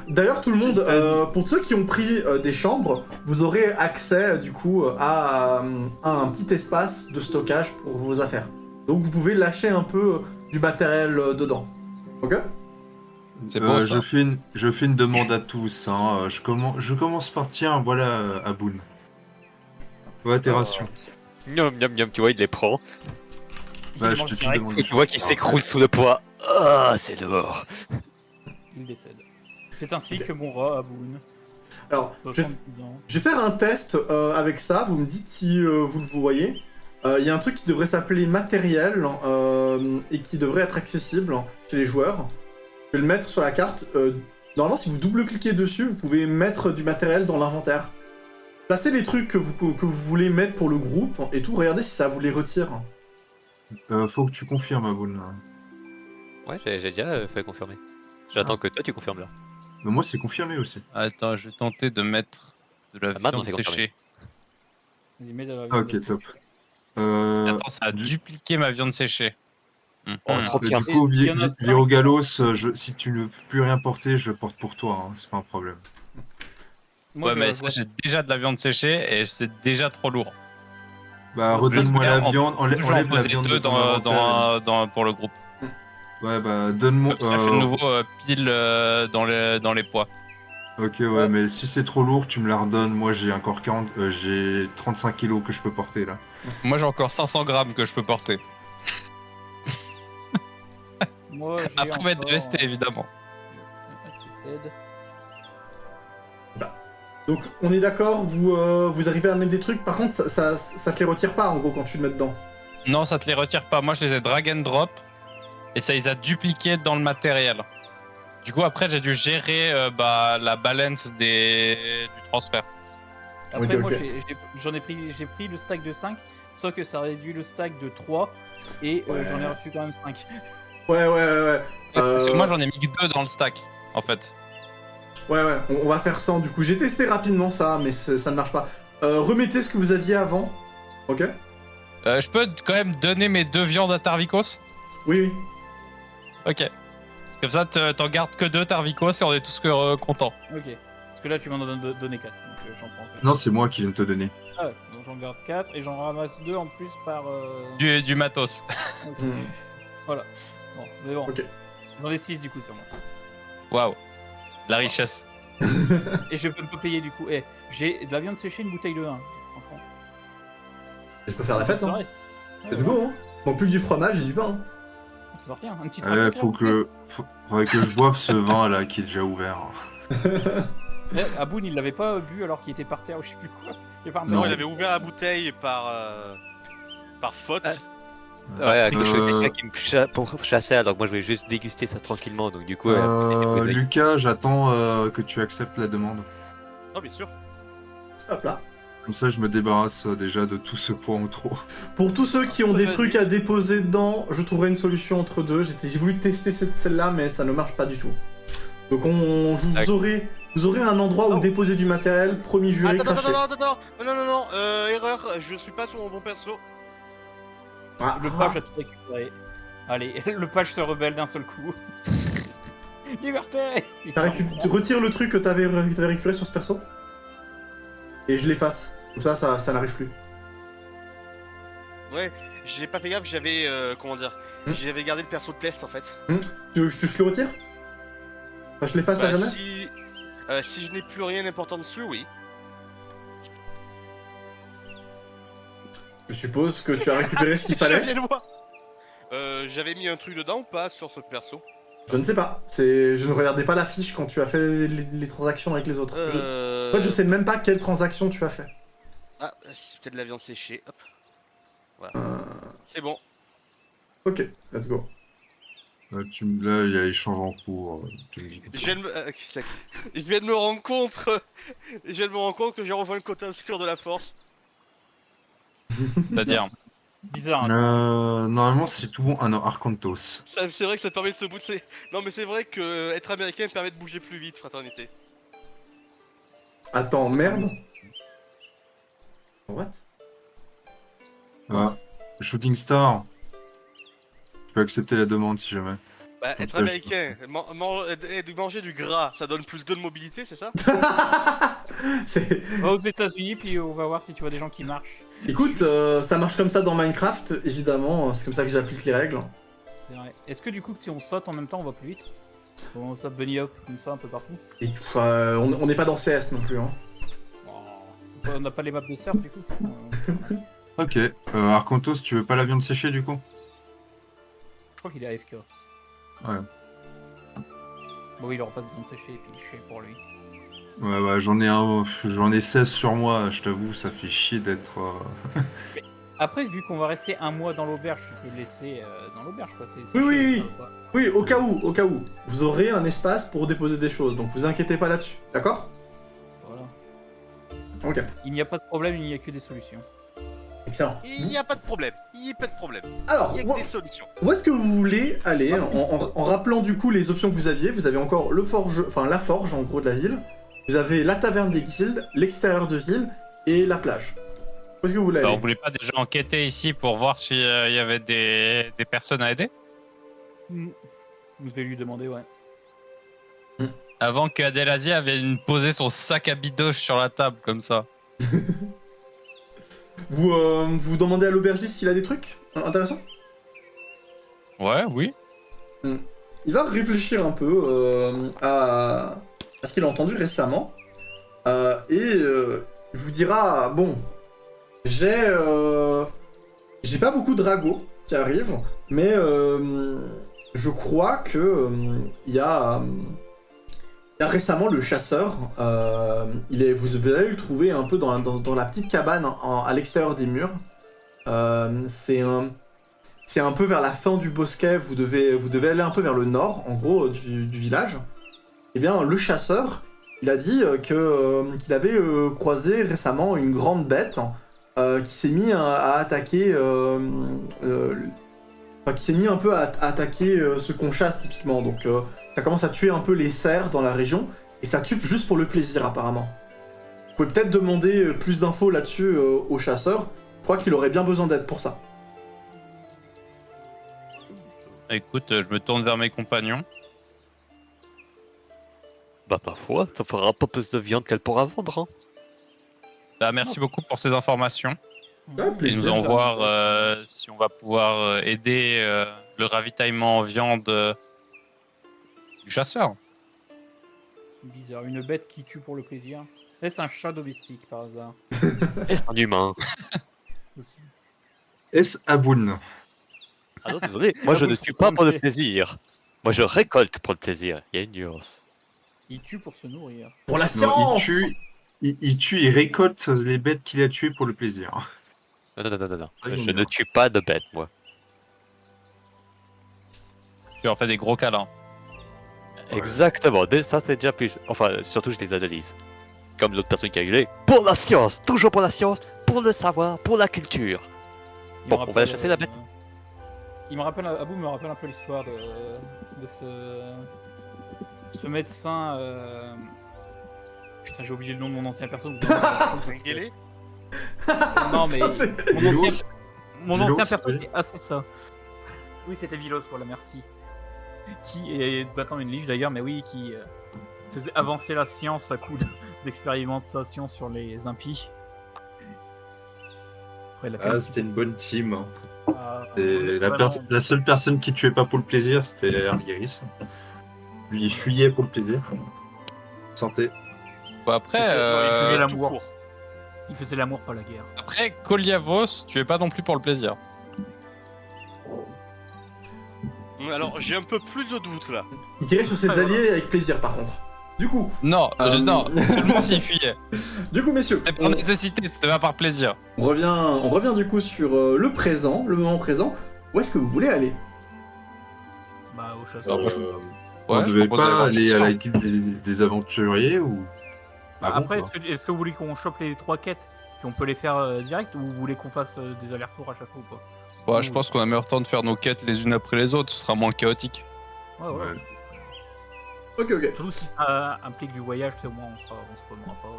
D'ailleurs, tout le monde, pour ceux qui ont pris des chambres, vous aurez accès du coup à un petit espace de stockage pour vos affaires. Donc vous pouvez lâcher un peu du matériel dedans. Ok? C'est beau ça. Je fais une demande à tous. Hein. Je commence par tiens, voilà Aboun. Ouais, tes rations. Miam miam miam, tu vois, il les prend. Bah, Il je mange te direct, demande. Et tu vois qu'il s'écroule sous le poids. Ah, c'est lourd. il décède. C'est ainsi que mourra Aboun. Alors, 70 ans. je vais faire un test avec ça, vous me dites si vous le voyez. Il y a un truc qui devrait s'appeler matériel et qui devrait être accessible chez les joueurs. Je vais le mettre sur la carte. Normalement, si vous double-cliquez dessus, vous pouvez mettre du matériel dans l'inventaire. Placez les trucs que vous voulez mettre pour le groupe et tout, regardez si ça vous les retire. Faut que tu confirmes, Aboun. Ouais, j'ai déjà fait confirmer. J'attends que toi tu confirmes là. Mais moi, c'est confirmé aussi. Attends, je vais tenter de mettre de la maintenant, viande c'est confirmé. séchée. Vas-y, mets de la Ah, viande. ok, top. Attends, ça a du- dupliqué ma viande séchée. Oh, trop Du bien. coup, Et il y en a cinq. Virogalos, si tu ne peux plus rien porter, je le porte pour toi, hein, c'est pas un problème. Moi, Ouais, je- mais je ça, vois- j'ai déjà de la viande séchée et c'est déjà trop lourd. Bah, Je redonne-moi la vais en- viande, Je vais en enlève la poser viande de deux ton inventaire. pour le groupe. Ouais, bah, donne-moi... Comme ça, je fais de nouveau pile dans les poids. Ok, ouais, mais si c'est trop lourd, tu me la redonnes. Moi, j'ai encore 40... j'ai 35 kilos que je peux porter, là. Moi, j'ai encore 500 grammes que je peux porter. Moi, j'ai Après m'être encore, vesté, évidemment. Accepted. Donc, on est d'accord, vous arrivez à mettre des trucs, par contre, ça te les retire pas, en gros, quand tu le mets dedans. Non, ça te les retire pas. Moi, je les ai drag and drop et ça les a dupliqués dans le matériel. Du coup, après, j'ai dû gérer la balance du transfert. Après, Ok, moi, ok. j'ai pris le stack de 5, sauf que ça réduit le stack de 3, et Ouais. j'en ai reçu quand même 5. Ouais. Parce que moi, j'en ai mis que 2 dans le stack, en fait. Ouais, on va faire ça, du coup. J'ai testé rapidement ça, mais ça ne marche pas. Remettez ce que vous aviez avant, ok? Je peux quand même donner mes 2 viandes à Tarvikos? Oui. Ok. Comme ça, t'en gardes que 2 Tarvikos et on est tous contents. Ok. Parce que là, tu m'en as donné 4, donc j'en prends 4. Non, c'est moi qui viens de te donner. Ah ouais, donc j'en garde 4, et j'en ramasse 2 en plus par... Du matos. Ok. Hmm. Voilà. Bon, mais bon. Ok. J'en ai 6 du coup sur moi. Waouh. La richesse. Et je peux me payer du coup. Eh, j'ai de la viande séchée, une bouteille de vin. Franchement. Je peux faire la fête, hein. Ouais, Let's ouais. go, hein. Bon, plus que du fromage et du pain. Hein. C'est parti, hein. Un petit Ouais, tracteur, faudrait que je boive ce vin, là, qui est déjà ouvert. Eh, Aboun, il l'avait pas bu alors qu'il était par terre ou je sais plus quoi. Il est pas Non, Non. il avait ouvert la bouteille par faute. Ouais, à gauche, Euh, c'est ça qui me pour chasser, alors que moi je voulais juste déguster ça tranquillement, donc du coup, il était posé. Lucas, j'attends que tu acceptes la demande. Oh, bien sûr. Hop là. Comme ça, je me débarrasse déjà de tout ce poids en trop. Pour tous ceux qui ont des Vas-y. trucs à déposer dedans, je trouverai une solution entre deux. J'ai voulu tester celle-là, mais ça ne marche pas du tout. Donc vous aurez un endroit où Oh. déposer du matériel, promis juré, Attends, craché. non, erreur, je suis pas sur mon bon perso. Ah, Le page a tout récupéré. Allez, le page se rebelle d'un seul coup. Liberté. tu retires le truc que t'avais récupéré sur ce perso et je l'efface. Comme ça n'arrive plus. Ouais, j'ai pas fait gaffe, j'avais comment dire, j'avais gardé le perso de test en fait. Je le retire? Enfin, je l'efface à Bah, jamais? si je n'ai plus rien d'important dessus, oui. Je suppose que tu as récupéré ce qu'il Je fallait. viens de voir. J'avais mis un truc dedans ou pas sur ce perso? Je ne sais pas. Je ne regardais pas la fiche quand tu as fait les transactions avec les autres. En fait, je sais même pas quelle transaction tu as fait. Ah, c'est peut-être de la viande séchée. Hop. Voilà. Euh, C'est bon. Ok, let's go. Là, il y a échange en cours. Tu me dis. Je viens de me, je viens de me rendre compte. Je viens de me rendre compte que j'ai rejoint le côté obscur de la force. C'est-à-dire. Bizarre. Hein. Normalement, c'est tout bon. Ah non, Arcantos. C'est vrai que ça permet de se bouger. Non, mais c'est vrai que être américain permet de bouger plus vite, fraternité. Attends, merde. What? Ah, Shooting Star. Tu peux accepter la demande si jamais. Bah, être Ok, américain, manger du gras, ça donne plus de mobilité, c'est ça? C'est... Va aux États-Unis, puis on va voir si tu vois des gens qui marchent. Écoute, ça marche comme ça dans Minecraft, évidemment. C'est comme ça que j'applique les règles. C'est vrai. Est-ce que du coup, si on saute en même temps, on va plus vite? On saute bunny hop comme ça un peu partout. Et on n'est pas dans CS non plus. Hein. Oh, On n'a pas les maps de surf du coup. Ok. Arcontos, tu veux pas la viande séchée du coup? Je crois qu'il est AFK. Ouais. Bon, il aura pas besoin de sécher et puis je suis pour lui. Ouais, j'en ai 16 sur moi, je t'avoue, ça fait chier d'être. Après, vu qu'on va rester un mois dans l'auberge, tu peux le laisser dans l'auberge quoi. C'est Oui, séché, oui, ça, quoi. Oui, au cas où. Vous aurez un espace pour déposer des choses, donc vous inquiétez pas là-dessus, d'accord? Voilà. Ok, Il n'y a pas de problème, il n'y a que des solutions. excellent. Il n'y a pas de problème. Il n'y a pas de problème. Alors, Il y a que des solutions. où est-ce que vous voulez aller en rappelant du coup les options que vous avez encore la forge en gros de la ville, vous avez la taverne des guildes, l'extérieur de ville et la plage. Où est-ce que vous voulez aller? On voulait pas déjà enquêter ici pour voir s'il y avait des personnes à aider Je vais lui demander, ouais. avant que Adelazier avait posé son sac à bidoche sur la table comme ça. Vous demandez à l'aubergiste s'il a des trucs intéressants? Ouais, oui. Il va réfléchir un peu à ce qu'il a entendu récemment et il vous dira bon, j'ai pas beaucoup de ragots qui arrivent, mais je crois que il y a récemment le chasseur. Vous allez le trouver un peu dans la petite cabane à l'extérieur des murs. C'est un peu vers la fin du bosquet, vous devez aller un peu vers le nord, en gros, du village. Eh bien, le chasseur, il a dit qu'il avait croisé récemment une grande bête qui s'est mis à attaquer... qui s'est mis un peu à attaquer ce qu'on chasse, typiquement. Donc, ça commence à tuer un peu les cerfs dans la région, et ça tue juste pour le plaisir, apparemment. Vous pouvez peut-être demander plus d'infos là-dessus au chasseur. Je crois qu'il aurait bien besoin d'aide pour ça. Écoute, je me tourne vers mes compagnons. Bah parfois, ça fera pas plus de viande qu'elle pourra vendre. Hein. Bah, merci beaucoup pour ces informations. Ouais, Et plaisir, nous allons ça. voir si on va pouvoir aider le ravitaillement en viande du chasseur. Bizarre, une bête qui tue pour le plaisir. Est-ce un chat domestique par hasard? Est-ce un humain? Aussi. Est-ce Aboun? Ah non, désolé, moi je ne tue pas pour le plaisir. Moi je récolte pour le plaisir. Il y a une nuance. Il tue pour se nourrir. Pour la Non, science! il tue et récolte les bêtes qu'il a tuées pour le plaisir. Non. Ça, il Je y en ne a. tue pas de bêtes, moi. Tu leur fais des gros câlins. Ouais. Exactement, ça c'est déjà plus. Enfin, surtout je les analyse. Comme l'autre personne qui a gueulé. Pour la science, toujours pour la science, pour le savoir, pour la culture. Il Bon, me on va rappelle, chasser la bête. Il me rappelle, Abou me rappelle un peu l'histoire de ce médecin. Putain, j'ai oublié le nom de mon ancien perso. Mengele. Non, mais Ça, c'est- mon Vilos, ancien perso. oui. Ah, c'est ça. Oui, c'était Vilos, voilà, merci. Qui est maintenant une lige d'ailleurs, mais oui, qui faisait avancer la science à coup d'expérimentation sur les impies. Après, la Ah, c'était une bonne team. Hein. Ah, Et vraiment, la seule personne qui tuait pas pour le plaisir, c'était Argyris. Lui, il fuyait pour le plaisir. Santé. Bon, après, C'était- il faisait Tout l'amour. court. Il faisait l'amour, pas la guerre. après Koliavos, tu es pas non plus pour le plaisir. Alors, j'ai un peu plus de doute là. Il tirait sur ses alliés avec plaisir, par contre. Du coup, Non, non, seulement s'il fuyait. messieurs, C'était par nécessité, c'était pas par plaisir. on revient du coup sur le présent, le moment présent. Où est-ce que vous voulez aller? Bah, au Ah, chasseur. moi, je- On Ouais, je devait propose d'aller pas voir aller le à la chasseur. guilde des aventuriers ou. Ah bon, Après, quoi. est-ce que vous voulez qu'on chope les 3 quêtes et on peut les faire direct, ou vous voulez qu'on fasse des allers-retours à chaque fois ou pas? Ouais, je pense qu'on a meilleur temps de faire nos quêtes les unes après les autres, ce sera moins chaotique. Ouais, ouais. Ouais. Ok. Surtout si ça implique du voyage, au moins on se promènera pas.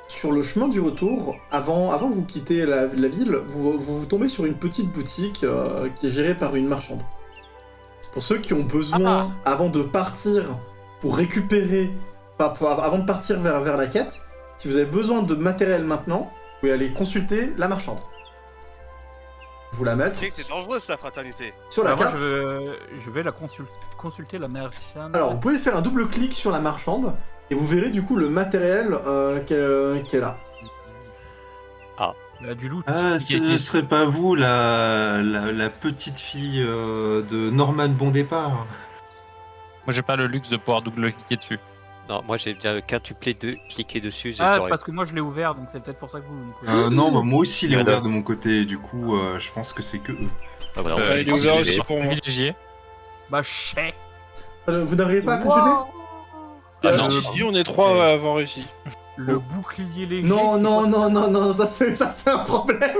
Sur le chemin du retour, avant que vous quittez la ville, vous tombez sur une petite boutique qui est gérée par une marchande. Pour ceux qui ont besoin, avant de partir, pour récupérer, avant de partir vers la quête, si vous avez besoin de matériel maintenant, vous pouvez aller consulter la marchande. Vous la mettre Tu sais que c'est dangereux ça, fraternité. sur la Moi, carte. je vais la consulter la marchande. Alors, vous pouvez faire un double clic sur la marchande, et vous verrez du coup le matériel qu'elle a. Du loot. Ah, ce ne serait pas vous, la petite fille de Norman Bon Départ? Moi, j'ai pas le luxe de pouvoir double-cliquer dessus. Non, moi j'ai bien le quintuplé de cliquer dessus. Ah, j'aurais- parce que moi je l'ai ouvert, donc c'est peut-être pour ça que vous pouvez. Non, bah, moi aussi il est Voilà. ouvert de mon côté, du coup je pense que c'est que eux. Ah, voilà, Euh, il je est pense ouvert qu'il aussi est pour moi. privilégié. Bah, chais. Vous n'arrivez pas à consulter Ah non. Si, on est 3 à avoir réussi. Le bouclier léger. Non, c'est non, quoi non, non, non, ça c'est un problème.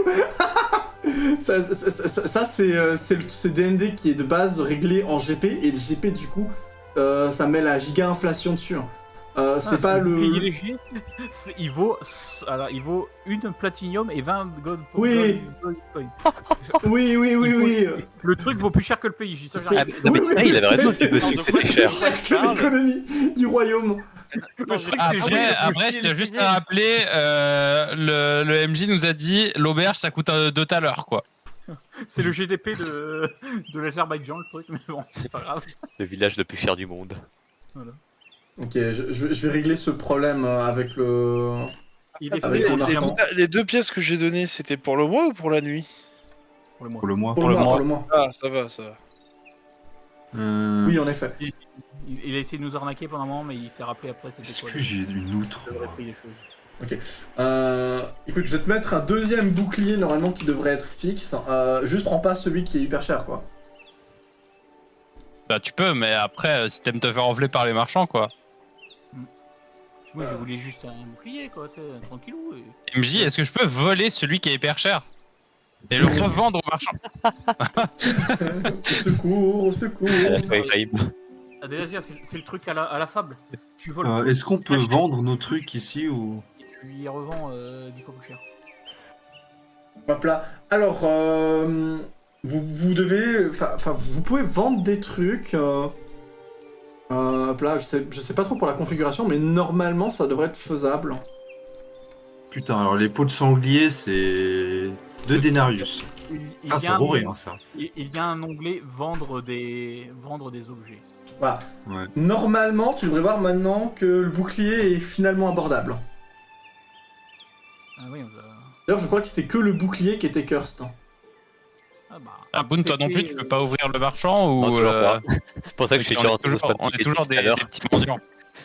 Ça, c'est DND qui est de base réglé en GP, et le GP du coup, ça met la giga inflation dessus. C'est pas bouclier le... léger. Il vaut. Alors, il vaut une platinium et 20 gold. Oui. gold coin. Oui, oui, oui, oui. Le truc vaut plus cher que le PJ. Ça, C'est- Ah, non, mais oui, oui, il avait raison, c'est- tu me c'est- suis que c'était cher. C'est que l'économie du royaume. Le truc, c'est Après, juste- après, je tiens juste à rappeler, le MJ nous a dit l'auberge ça coûte 2 tout à l'heure, quoi. c'est le GDP de l'Azerbaïdjan, le truc, mais bon, c'est pas grave. Le village le plus cher du monde. Voilà. Ok, je vais régler ce problème avec le... Il est Avec fait mon pour argent. Les 2 pièces que j'ai données, c'était pour le mois ou pour la nuit? le mois. Pour le mois. Pour le mois, pour le mois. Ah, ça va, ça va. Oui, en effet. Il a essayé de nous arnaquer pendant un moment, mais il s'est rappelé après c'était Est-ce quoi. que j'ai une outre? J'aurais pris les choses. Écoute, je vais te mettre un deuxième bouclier normalement qui devrait être fixe. Juste prends pas celui qui est hyper cher, quoi. Bah, tu peux, mais après, si t'aimes te faire enfler par les marchands, quoi. Moi, je voulais juste un bouclier, quoi, tranquillou. Et... MJ, est-ce que je peux voler celui qui est hyper cher et le revendre aux marchands? Au secours, au secours. À la fin, Ibrahim. Adélazia, fais le truc à la fable. Tu voles tout, Est-ce qu'on peut vendre nos trucs ici ou... et tu lui revends 10 fois plus cher. Hop là. Alors, vous devez... Enfin, vous pouvez vendre des trucs. Hop là, je sais pas trop pour la configuration, mais normalement, ça devrait être faisable. Putain, alors les peaux de sanglier, c'est 2 denarius. Il Ah, y c'est a un- horrible, hein, ça. il y a un onglet vendre des objets. Voilà. Ouais. Normalement, tu devrais voir maintenant que le bouclier est finalement abordable. Ah oui, on a... D'ailleurs, je crois que c'était que le bouclier qui était cursed. Ah bah... Ah, Boone, toi non plus, tu peux pas ouvrir le marchand Non, ou. toujours pas. C'est pour ça que je suis on déjà est rentré dans ce toujours, on est papier toujours tout à des l'heure. petits mendiants.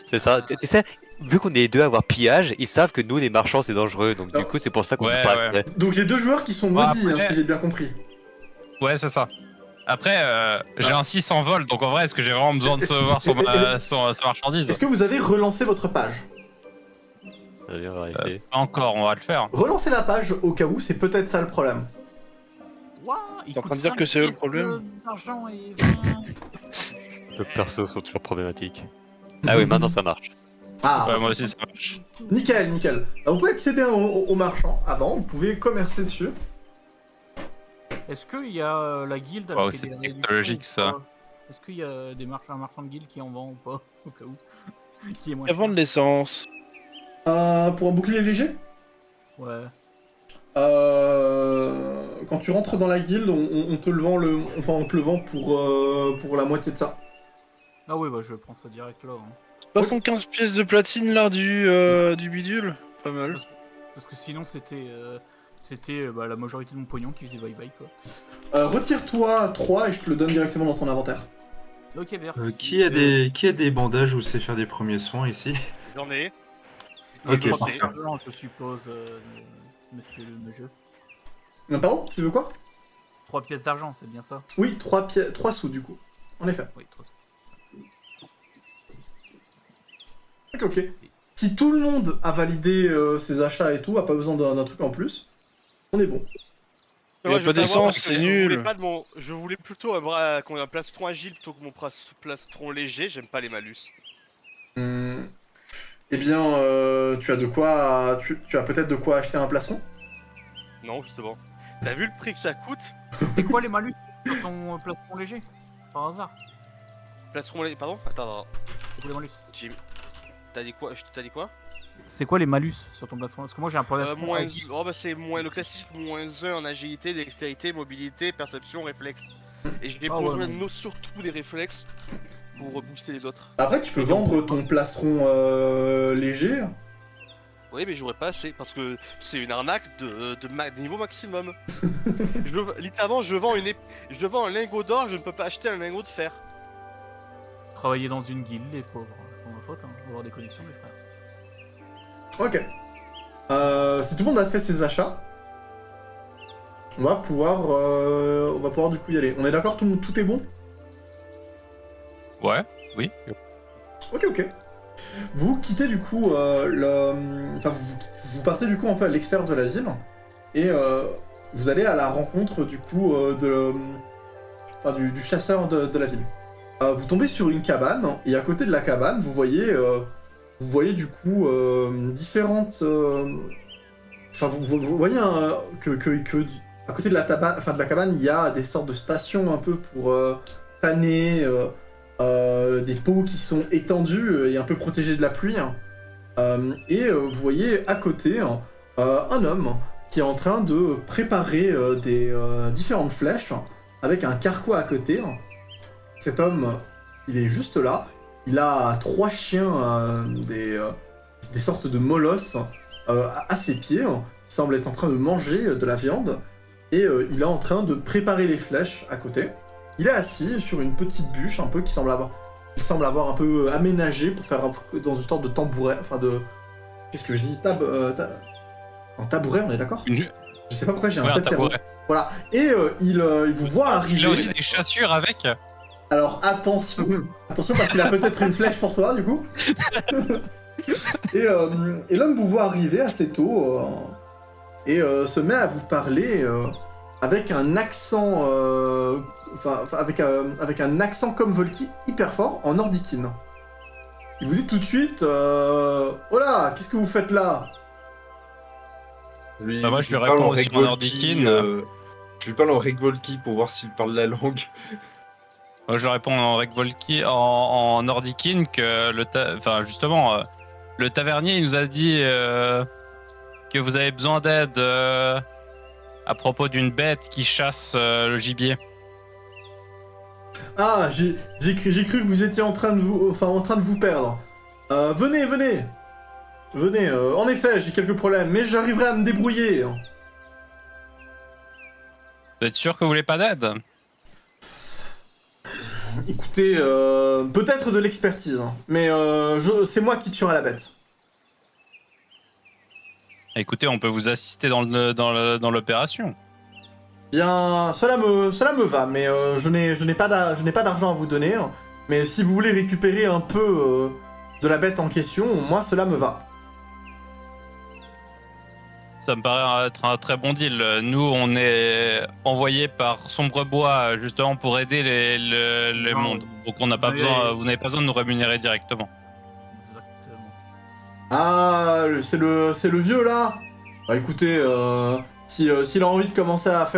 C'est ça. Tu sais, vu qu'on est les deux à avoir pillage, ils savent que nous, les marchands, c'est dangereux. Donc, du coup, c'est pour ça qu'on Ouais, peut pas ouais. accès. Donc les deux joueurs qui sont Bah, maudits, après- si j'ai bien compris. Ouais, c'est ça. Après, j'ai un 6 en vol, donc en vrai, est-ce que j'ai vraiment besoin de savoir sa marchandise? Est-ce que vous avez relancé votre page? Allez, on va essayer. Pas encore, on va le faire. Relancez la page au cas où, c'est peut-être ça le problème. T'es en train de dire que c'est eux le problème? D'argent et Le perso sont toujours problématiques. Ah oui, maintenant ça marche. Ah, Ouais, moi aussi, ça marche. nickel, nickel. Alors, vous pouvez accéder au marchand avant, vous pouvez commercer dessus. Est-ce qu'il y a la guilde Wow, fait c'est des réductions technologique, ou ça. pas? Est-ce qu'il y a des un marchand de guilde qui en vend ou pas? Au cas où. Qui est moins Et vendre cher. l'essence. Pour un bouclier léger, Ouais. quand tu rentres dans la guilde, on te le vend on te le vend pour la moitié de ça. Ah oui, bah je prends ça direct là. Hein. 75 pièces de platine là du bidule. Pas mal. Parce que sinon c'était bah, la majorité de mon pognon qui faisait bye bye quoi. Retire-toi 3 et je te le donne directement dans ton inventaire. Ok, bien. Qui a des bandages ou sait faire des premiers soins ici? J'en ai. Ok, Et parfait. argent, je suppose, monsieur le jeu. Pardon, tu veux quoi? 3 pièces d'argent, c'est bien ça? Oui, 3 sous du coup. En effet. Oui, 3 Ok, ok. Si tout le monde a validé ses achats et tout, a pas besoin d'un truc en plus, on est bon. Il y a Ouais, pas je veux savoir, d'essence, parce que c'est je nul. voulais pas de mon... Je voulais plutôt un plastron agile plutôt que mon plastron léger, j'aime pas les malus. Eh bien, tu as de quoi... Tu as peut-être de quoi acheter un plastron? Non, justement. T'as vu le prix que ça coûte? C'est quoi les malus sur ton plastron léger? Par hasard? Plastron léger, pardon? Attends, C'est quoi les malus? Jim. T'as dit quoi? T'as dit quoi? C'est quoi les malus sur ton plastron? Parce que moi j'ai un plastron Moins... agile. Oh bah c'est moins le classique, moins 1 en agilité, dextérité, mobilité, perception, réflexe. Et j'ai Ah ouais, besoin ouais. surtout des réflexes pour booster les autres. Après, tu peux vendre ton plastron léger. Oui, mais j'aurais pas assez parce que c'est une arnaque de niveau maximum. Littéralement, je vends un lingot d'or, je ne peux pas acheter un lingot de fer. Travailler dans une guilde, les pauvres. Pour ma faute, hein. Faut avoir des connexions, les frères. Ok. Si tout le monde a fait ses achats, on va pouvoir du coup y aller. On est d'accord, tout est bon? Ouais, oui. Ok. Vous quittez du coup enfin, vous partez du coup un peu à l'extérieur de la ville et vous allez à la rencontre du coup du chasseur de la ville. Vous tombez sur une cabane et à côté de la cabane vous voyez du coup différentes. Enfin vous voyez que à côté de la cabane il y a des sortes de stations un peu pour tanner. Des pots qui sont étendus et un peu protégés de la pluie. Vous voyez à côté un homme qui est en train de préparer des différentes flèches avec un carquois à côté. Cet homme, il est juste là. Il a 3 chiens, des sortes de molosses à ses pieds. Il semble être en train de manger de la viande. Et il est en train de préparer les flèches à côté. Il est assis sur une petite bûche un peu qui semble avoir un peu aménagé pour faire dans une sorte de tambouret, enfin de... Qu'est-ce que je dis? Un tabouret, on est d'accord? Je sais pas pourquoi j'ai un tête cerveau. Voilà. Et il vous voit arriver... Il a aussi des chaussures avec. Alors attention parce qu'il a peut-être une flèche pour toi du coup. Et l'homme vous voit arriver assez tôt et se met à vous parler avec un accent... avec un accent comme Volky hyper fort en Nordikin. Il vous dit tout de suite oh là, qu'est-ce que vous faites là? Moi je lui réponds aussi en Nordikin. Je lui parle en Regvolki pour voir s'il parle la langue. Moi je réponds en Regvolki, en Nordikin que justement le tavernier il nous a dit que vous avez besoin d'aide à propos d'une bête qui chasse le gibier. Ah, j'ai cru que vous étiez en train de vous perdre. Venez. En effet, j'ai quelques problèmes, mais j'arriverai à me débrouiller. Vous êtes sûr que vous voulez pas d'aide? Écoutez, peut-être de l'expertise, hein, mais c'est moi qui tuerai la bête. Écoutez, on peut vous assister dans l'opération. Bien, cela me va, mais je n'ai pas d'argent à vous donner. Mais si vous voulez récupérer un peu de la bête en question, moi cela me va. Ça me paraît être un très bon deal. Nous, on est envoyés par Sombrebois justement pour aider le monde. Donc on n'a pas besoin, vous n'avez pas besoin de nous rémunérer directement. Exactement. Ah, c'est le vieux là. Bah écoutez, s'il a envie de commencer à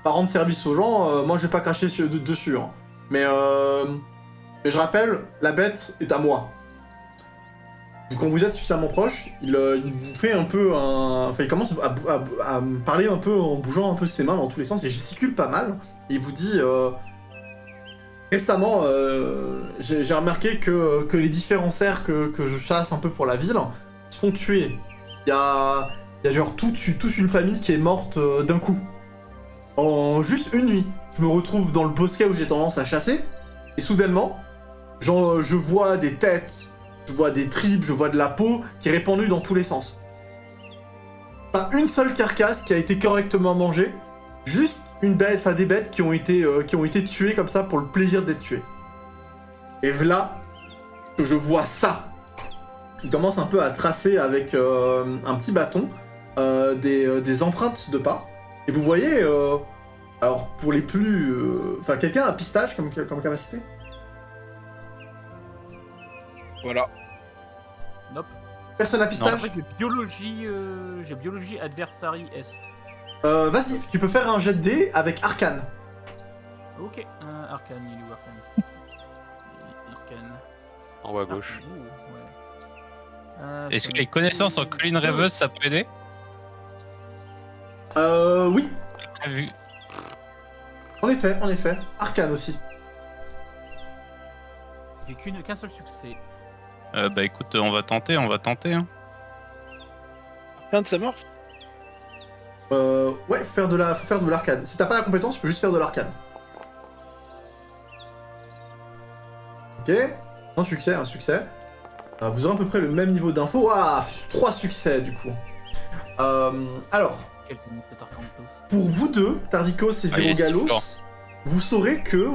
rendre service aux gens, moi je vais pas cracher dessus. Hein. Mais je rappelle, la bête est à moi. Donc, quand vous êtes suffisamment proche, il vous fait un peu un... Enfin, il commence à me parler un peu en bougeant un peu ses mains dans tous les sens, et gesticule pas mal. Et il vous dit... Récemment, j'ai remarqué que les différents cerfs que je chasse un peu pour la ville se font tuer. Il y a genre toute une famille qui est morte d'un coup. En juste une nuit. Je me retrouve dans le bosquet où j'ai tendance à chasser, et soudainement, je vois des têtes... Je vois des tripes, je vois de la peau qui est répandue dans tous les sens. Pas une seule carcasse qui a été correctement mangée, juste des bêtes qui ont été tuées comme ça pour le plaisir d'être tuées. Et voilà que je vois ça. Il commence un peu à tracer avec un petit bâton des empreintes de pas. Et vous voyez, alors pour les plus... Enfin, quelqu'un a pistache comme capacité? Voilà. Nope. Personne à pistache? Après, j'ai biologie adversary est. Vas-y, tu peux faire un jet de dés avec Arcane. Ok, Arcane, il est où Arcane? Arcane. En haut à gauche. Ouais. Est-ce que les connaissances en colline rêveuse, ça peut aider? Oui. Prévu. En effet. Arcane aussi. J'ai qu'un seul succès. Bah écoute, on va tenter. Hein. Fin de sa mort. Ouais, faut faire de l'arcade. Si t'as pas la compétence, tu peux juste faire de l'arcade. Ok, un succès. Vous aurez à peu près le même niveau d'info. Ah, 3 succès du coup. Alors, Quel tennis de Tarkantos. pour vous deux, Tardikos et Ah, il est Virogalos, sifflant. vous saurez que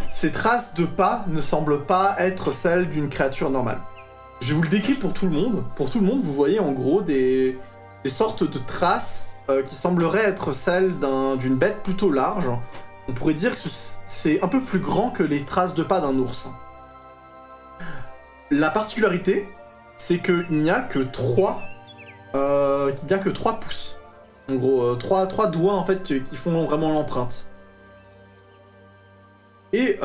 ces traces de pas ne semblent pas être celles d'une créature normale. Je vous le décris pour tout le monde. Pour tout le monde, vous voyez en gros des sortes de traces qui sembleraient être celles d'une bête plutôt large. On pourrait dire que c'est un peu plus grand que les traces de pas d'un ours. La particularité, c'est qu'il n'y a que 3 pouces. En gros, 3 doigts en fait qui font vraiment l'empreinte. Et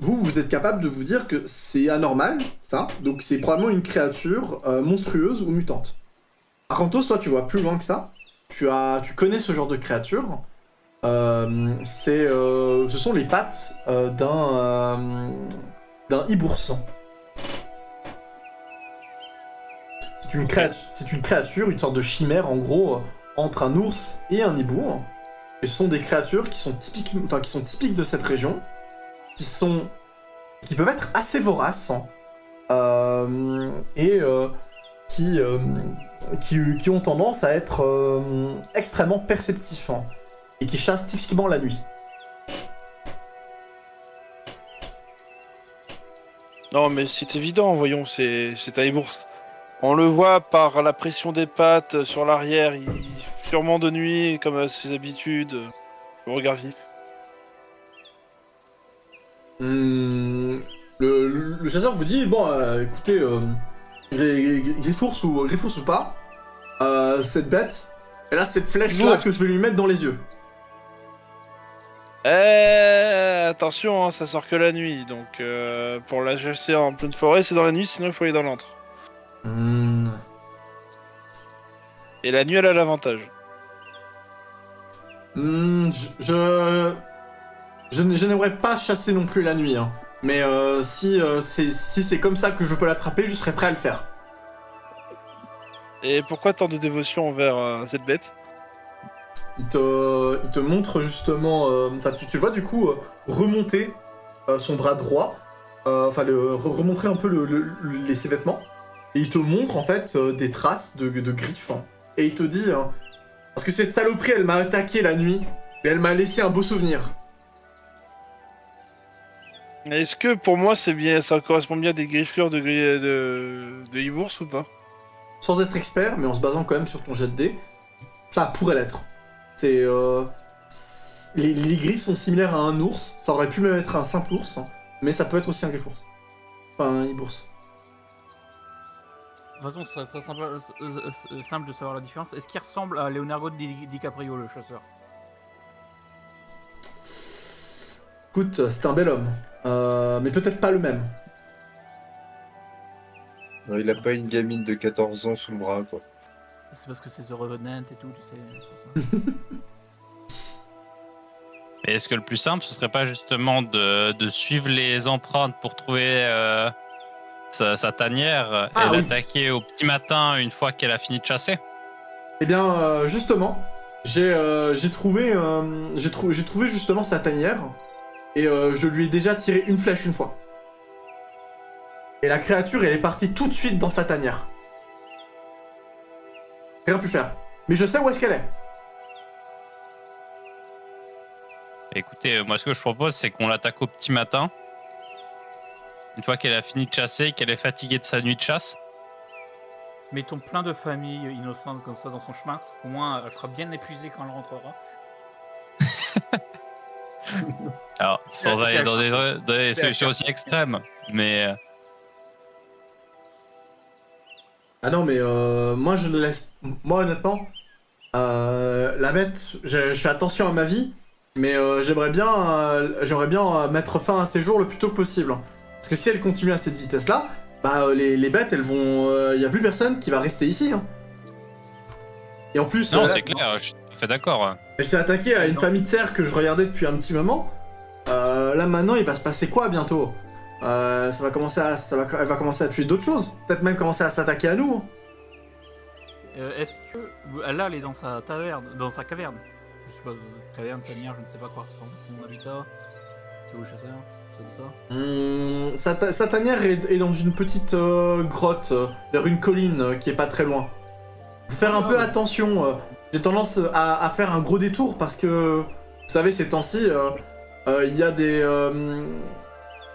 vous êtes capable de vous dire que c'est anormal, ça. Donc c'est probablement une créature monstrueuse ou mutante. Arcantos, toi tu vois plus loin que ça. Tu connais ce genre de créature. Ce sont les pattes d'un hibours. C'est une créature, une sorte de chimère en gros entre un ours et un hibou. Et ce sont des créatures qui sont typiques de cette région, qui peuvent être assez voraces et qui ont tendance à être extrêmement perceptifs et qui chassent typiquement la nuit. Non, mais c'est évident, voyons, c'est un hibours. On le voit par la pression des pattes sur l'arrière, il sûrement de nuit, comme à ses habitudes. Le regard vif. Le chasseur vous dit, bon, écoutez, Griffours ou pas, cette bête, elle a cette flèche-là que je vais lui mettre dans les yeux. Attention, hein, ça sort que la nuit, donc pour la chasser en pleine forêt, c'est dans la nuit, sinon il faut aller dans l'antre. Et la nuit, elle a l'avantage. Je n'aimerais pas chasser non plus la nuit, hein. Mais si c'est comme ça que je peux l'attraper, je serais prêt à le faire. Et pourquoi tant de dévotion envers cette bête? Il te montre justement, tu le vois du coup remonter son bras droit, remontrer un peu ses vêtements, et il te montre en fait des traces de griffes, hein. Et il te dit, parce que cette saloperie elle m'a attaqué la nuit, mais elle m'a laissé un beau souvenir. Est-ce que pour moi ça correspond bien à des griffures de hibours ou pas? Sans être expert, mais en se basant quand même sur ton jet de dés, ça pourrait l'être. C'est les griffes sont similaires à un ours, ça aurait pu même être un simple ours, hein, mais ça peut être aussi un griffours. Enfin un hibours. De toute façon, ce serait très simple de savoir la différence. Est-ce qu'il ressemble à Leonardo DiCaprio, le chasseur? Écoute, c'est un bel homme, mais peut-être pas le même. Non, il a pas une gamine de 14 ans sous le bras, quoi. C'est parce que c'est The Revenant et tout, tu sais. Pour ça. Et est-ce que le plus simple, ce serait pas justement de suivre les empreintes pour trouver sa tanière et oui. l'attaquer au petit matin une fois qu'elle a fini de chasser? Eh bien, justement, j'ai trouvé justement sa tanière, et je lui ai déjà tiré une flèche une fois. Et la créature, elle est partie tout de suite dans sa tanière. Rien pu faire. Mais je sais où est-ce qu'elle est. Écoutez, moi ce que je propose, c'est qu'on l'attaque au petit matin. Une fois qu'elle a fini de chasser, qu'elle est fatiguée de sa nuit de chasse. Mettons plein de familles innocentes comme ça dans son chemin. Au moins, elle sera bien épuisée quand elle rentrera. Alors, sans aller dans des solutions aussi extrêmes, mais... Ah non, mais moi je ne laisse... Moi honnêtement, la bête, je fais attention à ma vie, mais j'aimerais bien mettre fin à ses jours le plus tôt possible. Parce que si elle continue à cette vitesse-là, bah les bêtes, elles vont... y a plus personne qui va rester ici, hein. Et en plus... Non, c'est clair, je suis tout à fait d'accord. Elle s'est attaquée à une famille de cerfs que je regardais depuis un petit moment. Là maintenant, il va se passer quoi bientôt? elle va commencer à tuer d'autres choses. Peut-être même commencer à s'attaquer à nous. Est-ce que là, elle est dans sa taverne, dans sa caverne? Je sais pas, caverne, tanière, je ne sais pas quoi, son habitat. C'est où le chasseur? C'est ça. Sa tanière est dans une petite grotte vers une colline qui est pas très loin. Faut faire un peu attention. J'ai tendance à faire un gros détour parce que, vous savez, ces temps-ci, il y a des...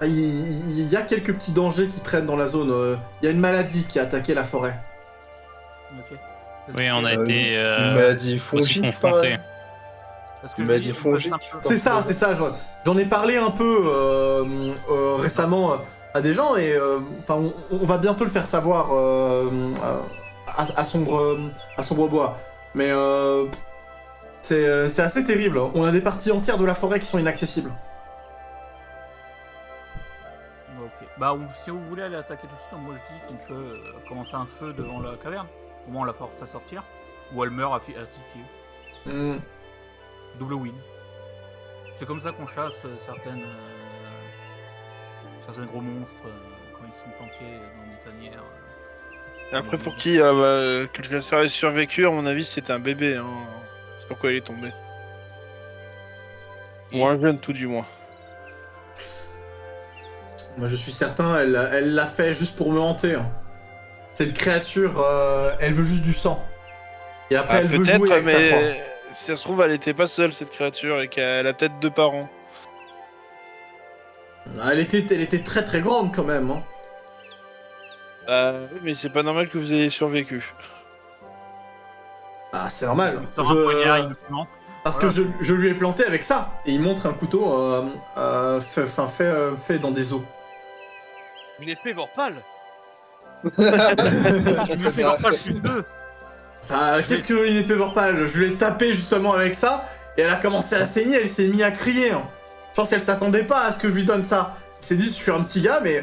il y a quelques petits dangers qui traînent dans la zone. Il y a une maladie qui a attaqué la forêt. Ok. Oui, on a été Une maladie aussi fongique, confrontés. pareil. Parce que Il je m'a me dit dis, fongique. C'est ça. J'en ai parlé un peu récemment à des gens et enfin on va bientôt le faire savoir à Sombre Bois. Mais c'est assez terrible. On a des parties entières de la forêt qui sont inaccessibles. Ok. Bah, si vous voulez aller attaquer tout de suite, moi je dis qu'on peut commencer un feu devant la caverne. Au moins on la force à sortir. Ou elle meurt asphyxiée. Hmm. Double win. C'est comme ça qu'on chasse certains gros monstres quand ils sont planqués dans des tanières. Après, pour qui que le chasseur ait survécu, à mon avis, c'était un bébé. Hein. C'est pourquoi il est tombé. Ou un jeune, tout du moins. Moi je suis certain, elle l'a fait juste pour me hanter. Hein. Cette créature, elle veut juste du sang. Et après elle veut jouer avec sa proie. mais si ça se trouve, elle était pas seule, cette créature, et qu'elle a peut-être 2 parents. Elle était très très grande quand même. Hein. Oui, mais c'est pas normal que vous ayez survécu. Ah c'est normal. Dans un poignard, il nous plante. Parce que je lui ai planté avec ça. Et il montre un couteau fait dans des os. Une épée Vorpal. Il me fait leur page plus 2. Enfin, qu'est-ce que une épée Vorpal? Je l'ai tapé justement avec ça, et elle a commencé à saigner, elle s'est mise à crier. Hein. Je pense qu'elle s'attendait pas à ce que je lui donne ça. Elle s'est dit, je suis un petit gars, mais je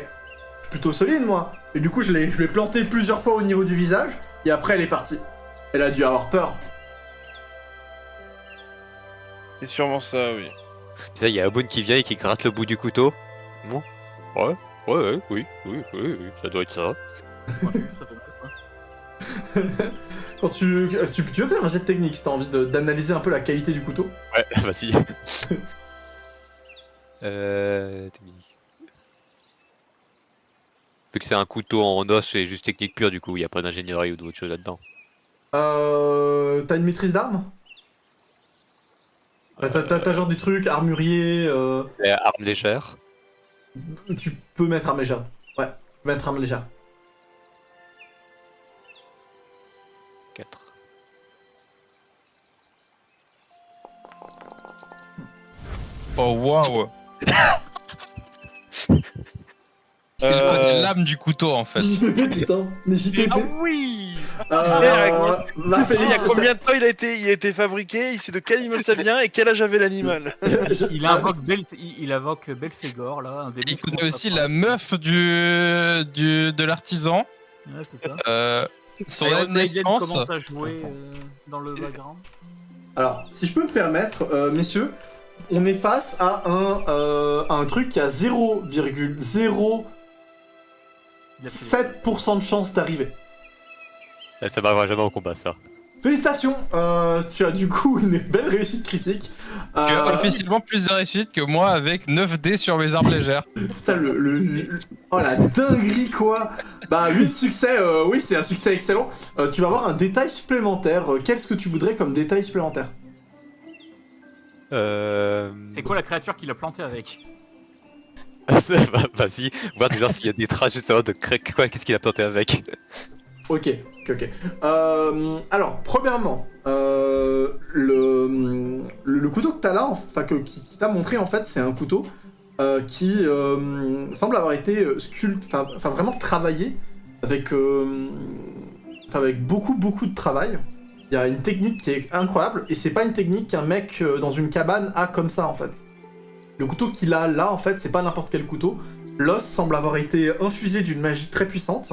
suis plutôt solide moi. Et du coup, je l'ai planté plusieurs fois au niveau du visage, et après elle est partie. Elle a dû avoir peur. C'est sûrement ça, oui. Ça, il y a Aboun qui vient et qui gratte le bout du couteau. Bon. Oui, ça doit être ça. Quand tu veux faire un jet de technique si t'as envie d'analyser un peu la qualité du couteau. Ouais, vas-y. Technique. Vu que c'est un couteau en os, c'est juste technique pure, du coup, il n'y a pas d'ingénierie ou d'autre chose là-dedans. T'as une maîtrise d'armes? T'as genre des trucs, armurier, Arme légère. Tu peux mettre arme légère. Ouais, tu peux mettre arme légère. 4. Oh waouh! Il connaît l'âme du couteau en fait. JPP, putain, mais JPP. Ah oui. Bah, Il y a combien de temps il a été fabriqué, il sait de quel animal ça vient et quel âge avait l'animal. Il invoque Belphégor là. Un démon Il qui connaît commence aussi à la meuf de l'artisan. Ouais, c'est ça. Son Et année de Raiden naissance. commence à jouer dans le background. Alors, si je peux me permettre, messieurs, on est face à un truc qui a 0,07% de chance d'arriver. Ça m'arrivera jamais en combat, ça. Félicitations, tu as du coup une belle réussite critique. Tu as officiellement plus de réussite que moi avec 9 dés sur mes armes légères. Putain, oh la dinguerie quoi. Bah 8 succès, oui c'est un succès excellent. Tu vas avoir un détail supplémentaire. Qu'est-ce que tu voudrais comme détail supplémentaire? C'est quoi la créature qui l'a planté avec? Vas-y, voir déjà s'il y a des traces justement de quoi, qu'est-ce qu'il a planté avec. Ok. Alors, premièrement, le couteau que t'as là, enfin qui t'a montré en fait, c'est un couteau qui semble avoir été enfin vraiment travaillé avec beaucoup de travail. Il y a une technique qui est incroyable et c'est pas une technique qu'un mec dans une cabane a comme ça en fait. Le couteau qu'il a là en fait, c'est pas n'importe quel couteau. L'os semble avoir été infusé d'une magie très puissante.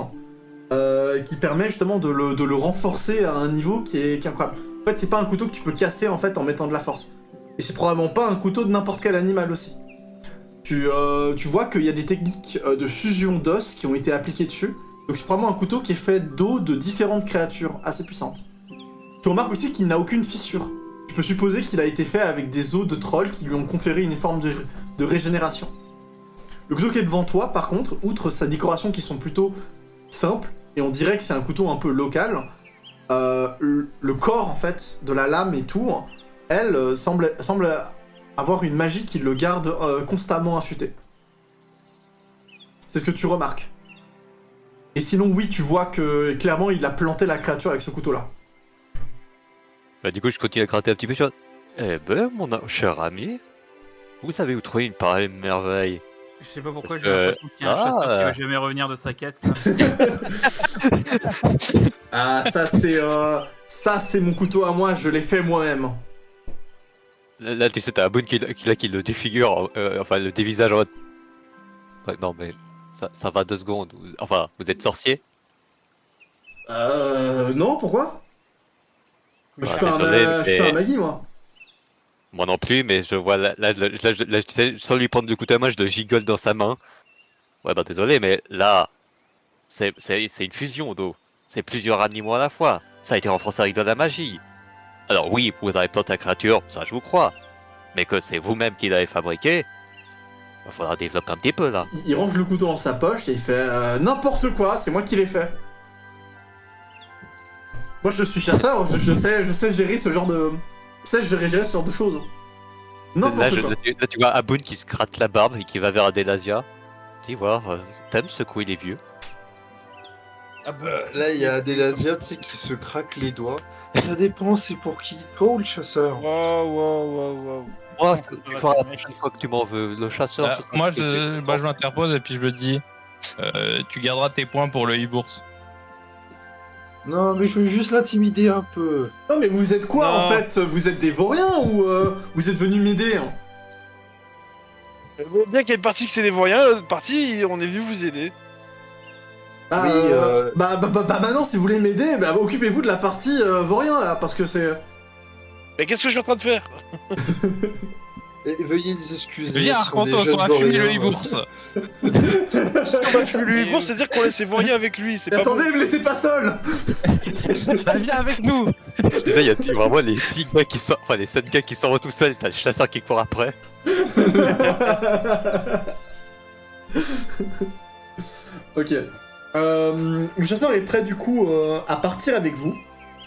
Qui permet justement de le renforcer à un niveau qui est incroyable. En fait, c'est pas un couteau que tu peux casser en fait en mettant de la force. Et c'est probablement pas un couteau de n'importe quel animal aussi. tu vois qu'il y a des techniques de fusion d'os qui ont été appliquées dessus. Donc c'est probablement un couteau qui est fait d'os de différentes créatures assez puissantes. Tu remarques aussi qu'il n'a aucune fissure. Tu peux supposer qu'il a été fait avec des os de troll qui lui ont conféré une forme de régénération. Le couteau qui est devant toi, par contre, outre sa décoration qui sont plutôt simples, et on dirait que c'est un couteau un peu local, le corps en fait de la lame et tout, elle semble avoir une magie qui le garde constamment affûté. C'est ce que tu remarques. Et sinon, oui, tu vois que clairement il a planté la créature avec ce couteau-là. Bah, du coup, je continue à gratter un petit peu sur. Eh ben, cher ami, vous savez où trouver une pareille merveille? Je sais pas pourquoi j'ai l'impression qu'il y a un chasseur qui va jamais revenir de sa quête. Ah, ça c'est mon couteau à moi, je l'ai fait moi-même. Là, tu sais, t'as un Boone qui le défigure, enfin, le dévisage en mode. Ouais, non, mais ça va 2 secondes. Enfin, vous êtes sorcier? Non, pourquoi? Je suis Ouais, pas un désolé, mais- Maggie, moi. Moi non plus, mais je vois là, tu sais, sans lui prendre le couteau à main, je le gigole dans sa main. Ouais, bah désolé, mais là, c'est une fusion d'eau. C'est plusieurs animaux à la fois. Ça a été renforcé avec de la magie. Alors oui, vous avez planté la créature, ça je vous crois. Mais que c'est vous-même qui l'avez fabriqué, il faudra développer un petit peu là. Il range le couteau dans sa poche et il fait n'importe quoi, c'est moi qui l'ai fait. Moi je suis chasseur, je sais gérer ce genre de... Je sais gérer ce genre de choses. Là, N'importe quoi. là, tu vois Aboun qui se gratte la barbe et qui va vers Adelasia. Dis voir, t'aimes secouer les vieux? Ah bon Là, il y a Adelasia, tu sais, qui se craque les doigts. Ça dépend, c'est pour qui? Toi ou le chasseur? Wow. Moi, ça tu va feras la te prochaine fois que tu m'en veux. Le chasseur, ce sera Moi, plutôt je m'interpose et puis je me dis, tu garderas tes points pour le e-bourse. Non, mais je veux juste l'intimider un peu. Non mais vous êtes quoi Non. en fait? Vous êtes des vauriens ou vous êtes venus m'aider hein? Vous voyez bien qu'il y a une partie que c'est des voyants, l'autre partie, on est venu vous aider. Bah, Oui, bah maintenant si vous voulez m'aider, bah occupez-vous de la partie vaurien là, parce que c'est... Mais qu'est-ce que je suis en train de faire? Et veuillez les excuser. Viens, ce sont des Arcantos, on va jeunes fumer le vauriens. e-bourse. Si on va fumer le bourse, c'est-à-dire qu'on laisse les voyants avec lui, c'est Mais pas bon. attendez, me laissez pas seul. Viens avec nous. Tu sais, il y a vraiment les 6 gars qui sortent, enfin les 7 gars qui sortent tout seuls, t'as le chasseur qui court après. Ok. Le chasseur est prêt du coup à partir avec vous.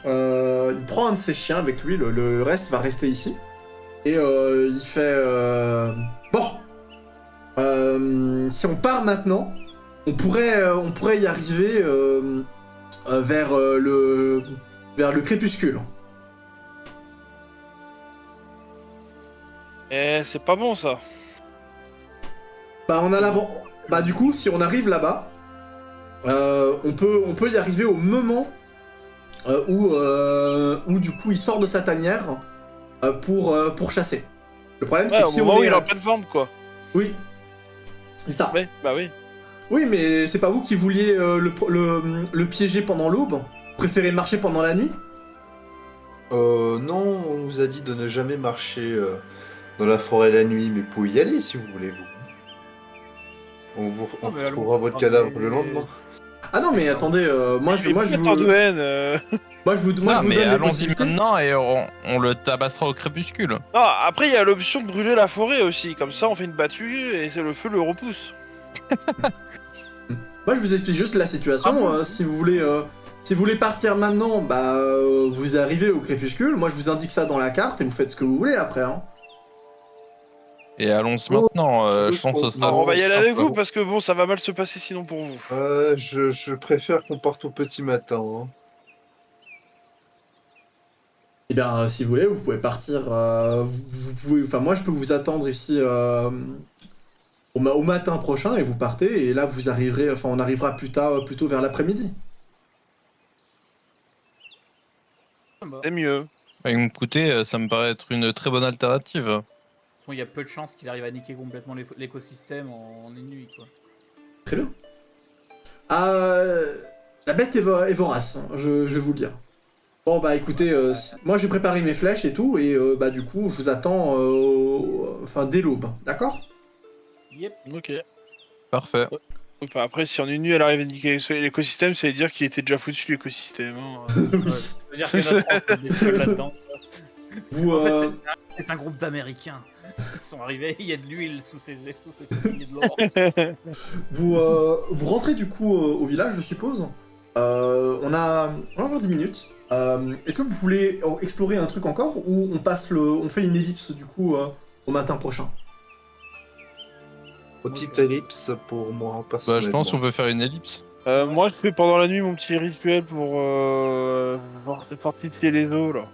Il prend un de ses chiens avec lui, le reste va rester ici. Et il fait... Bon. Si on part maintenant, on pourrait y arriver vers le crépuscule. Eh, c'est pas bon ça. Bah on a l'avant... Bah du coup, si on arrive là-bas, on peut y arriver au moment où du coup il sort de sa tanière pour chasser. Le problème Ouais, c'est au que si moment on où est... il est en pleine forme, quoi. Oui. C'est ça. Ouais, bah oui. Oui, mais c'est pas vous qui vouliez le piéger pendant l'aube? Vous préférez marcher pendant la nuit? Non, on nous a dit de ne jamais marcher dans la forêt la nuit, mais vous pouvez y aller si vous voulez, vous. On Oh, mais retrouvera allons. votre cadavre le lendemain. Ah non, mais attendez, moi je Pas vous... tant de haine. Moi je vous Non, donne mais les allons-y possibilités. maintenant et on le tabassera au crépuscule. Non, après il y a l'option de brûler la forêt aussi. Comme ça, on fait une battue et c'est le feu le repousse. Moi je vous explique juste la situation. Si vous voulez partir maintenant, bah vous arrivez au crépuscule. Moi je vous indique ça dans la carte et vous faites ce que vous voulez après. Hein. Et allons-y maintenant. Je je pense que ce pense- sera. On va y aller avec simple. vous parce que bon, ça va mal se passer sinon pour vous. Je préfère qu'on parte au petit matin. Hein. Eh bien, si vous voulez, vous pouvez partir. Vous pouvez. Enfin, moi je peux vous attendre ici au matin prochain et vous partez. Et là vous arriverez. Enfin, on arrivera plus tard, plutôt vers l'après-midi. Bah, C'est mieux. Bah, écoutez, ça me paraît être une très bonne alternative. de toute façon, il y a peu de chances qu'il arrive à niquer complètement l'écosystème en une nuit, quoi. Très bien. La bête est vorace, hein, je vais vous le dire. Bon bah écoutez, moi j'ai préparé mes flèches et tout, et bah du coup je vous attends dès l'aube, d'accord? Yep. Ok. Parfait. Donc, après, si en une nuit elle arrive à niquer l'écosystème, ça veut dire qu'il était déjà foutu l'écosystème. Hein. Ouais, ça veut dire qu'il y en a 30 des seuls là-dedans. Vous, En fait, c'est un groupe d'Américains. Ils sont arrivés, il y a de l'huile sous ces il y a de l'or. vous rentrez du coup au village, je suppose. On a encore 10 minutes. Est-ce que vous voulez explorer un truc encore ou on fait une ellipse du coup au matin prochain? Petite ellipse pour moi, Bah, personnellement. je pense qu'on peut faire une ellipse. Moi, je fais pendant la nuit mon petit rituel pour fortifier les eaux là.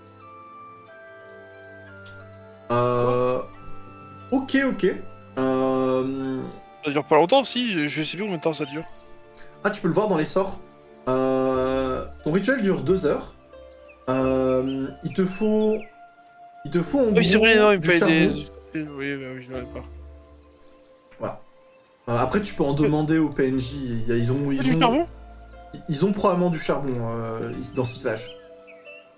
Ok. Ça dure pas longtemps, si. Je sais plus combien de temps ça dure. Ah, tu peux le voir dans les sorts. Ton rituel dure 2 heures. Il te faut en Oui, c'est gros vrai, non, il me du paye charbon. des. Oui, bah oui, je l'avais pas. Voilà. Après, tu peux en demander au PNJ. Ils ont probablement du charbon dans ce village.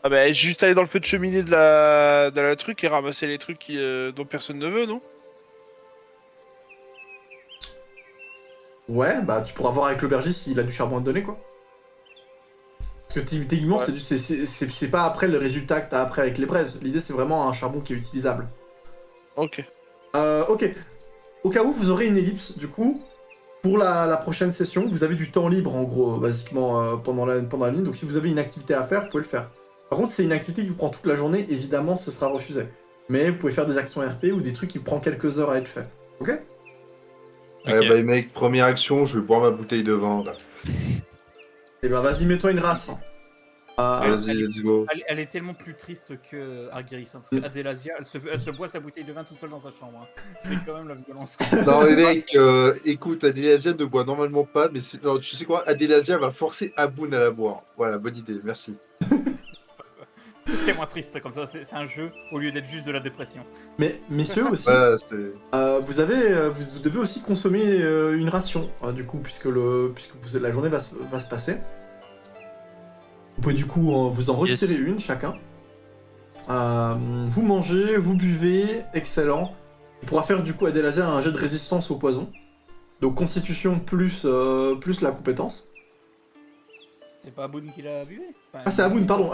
Ah bah, juste aller dans le feu de cheminée de la truc et ramasser les trucs dont personne ne veut, non? Ouais, bah tu pourras voir avec l'aubergiste s'il a du charbon à te donner, quoi. Parce que techniquement, Ouais. c'est pas après le résultat que t'as après avec les braises. L'idée, c'est vraiment un charbon qui est utilisable. Ok. Ok. Au cas où, vous aurez une ellipse, du coup, pour la prochaine session. Vous avez du temps libre, en gros, basiquement, pendant la nuit. Donc si vous avez une activité à faire, vous pouvez le faire. Par contre, si c'est une activité qui vous prend toute la journée, évidemment, ce sera refusé. Mais vous pouvez faire des actions RP ou des trucs qui vous prennent quelques heures à être fait. Ok? Ouais, bah mec, première action, je vais boire ma bouteille de vin, là. Eh ben, vas-y, mets-toi une race. Vas-y, let's go. Elle est tellement plus triste que Argyris, hein, parce qu'Adelasia, elle se boit sa bouteille de vin tout seul dans sa chambre. Hein. C'est quand même la violence. Non mais mec, écoute, Adélasia ne boit normalement pas, mais non, tu sais quoi, Adélasia va forcer Aboun à la boire. Voilà, bonne idée, merci. C'est moins triste comme ça, c'est un jeu au lieu d'être juste de la dépression. Mais, messieurs aussi, Voilà, c'est... vous devez aussi consommer une ration, du coup, puisque la journée va se passer. Vous pouvez du coup vous en retirer Yes. une chacun. Vous mangez, vous buvez, excellent. Il pourra faire du coup Adélasia un jet de résistance au poison. Donc constitution plus la compétence. C'est pas Aboun qui l'a bu? Ah c'est Aboun, pardon.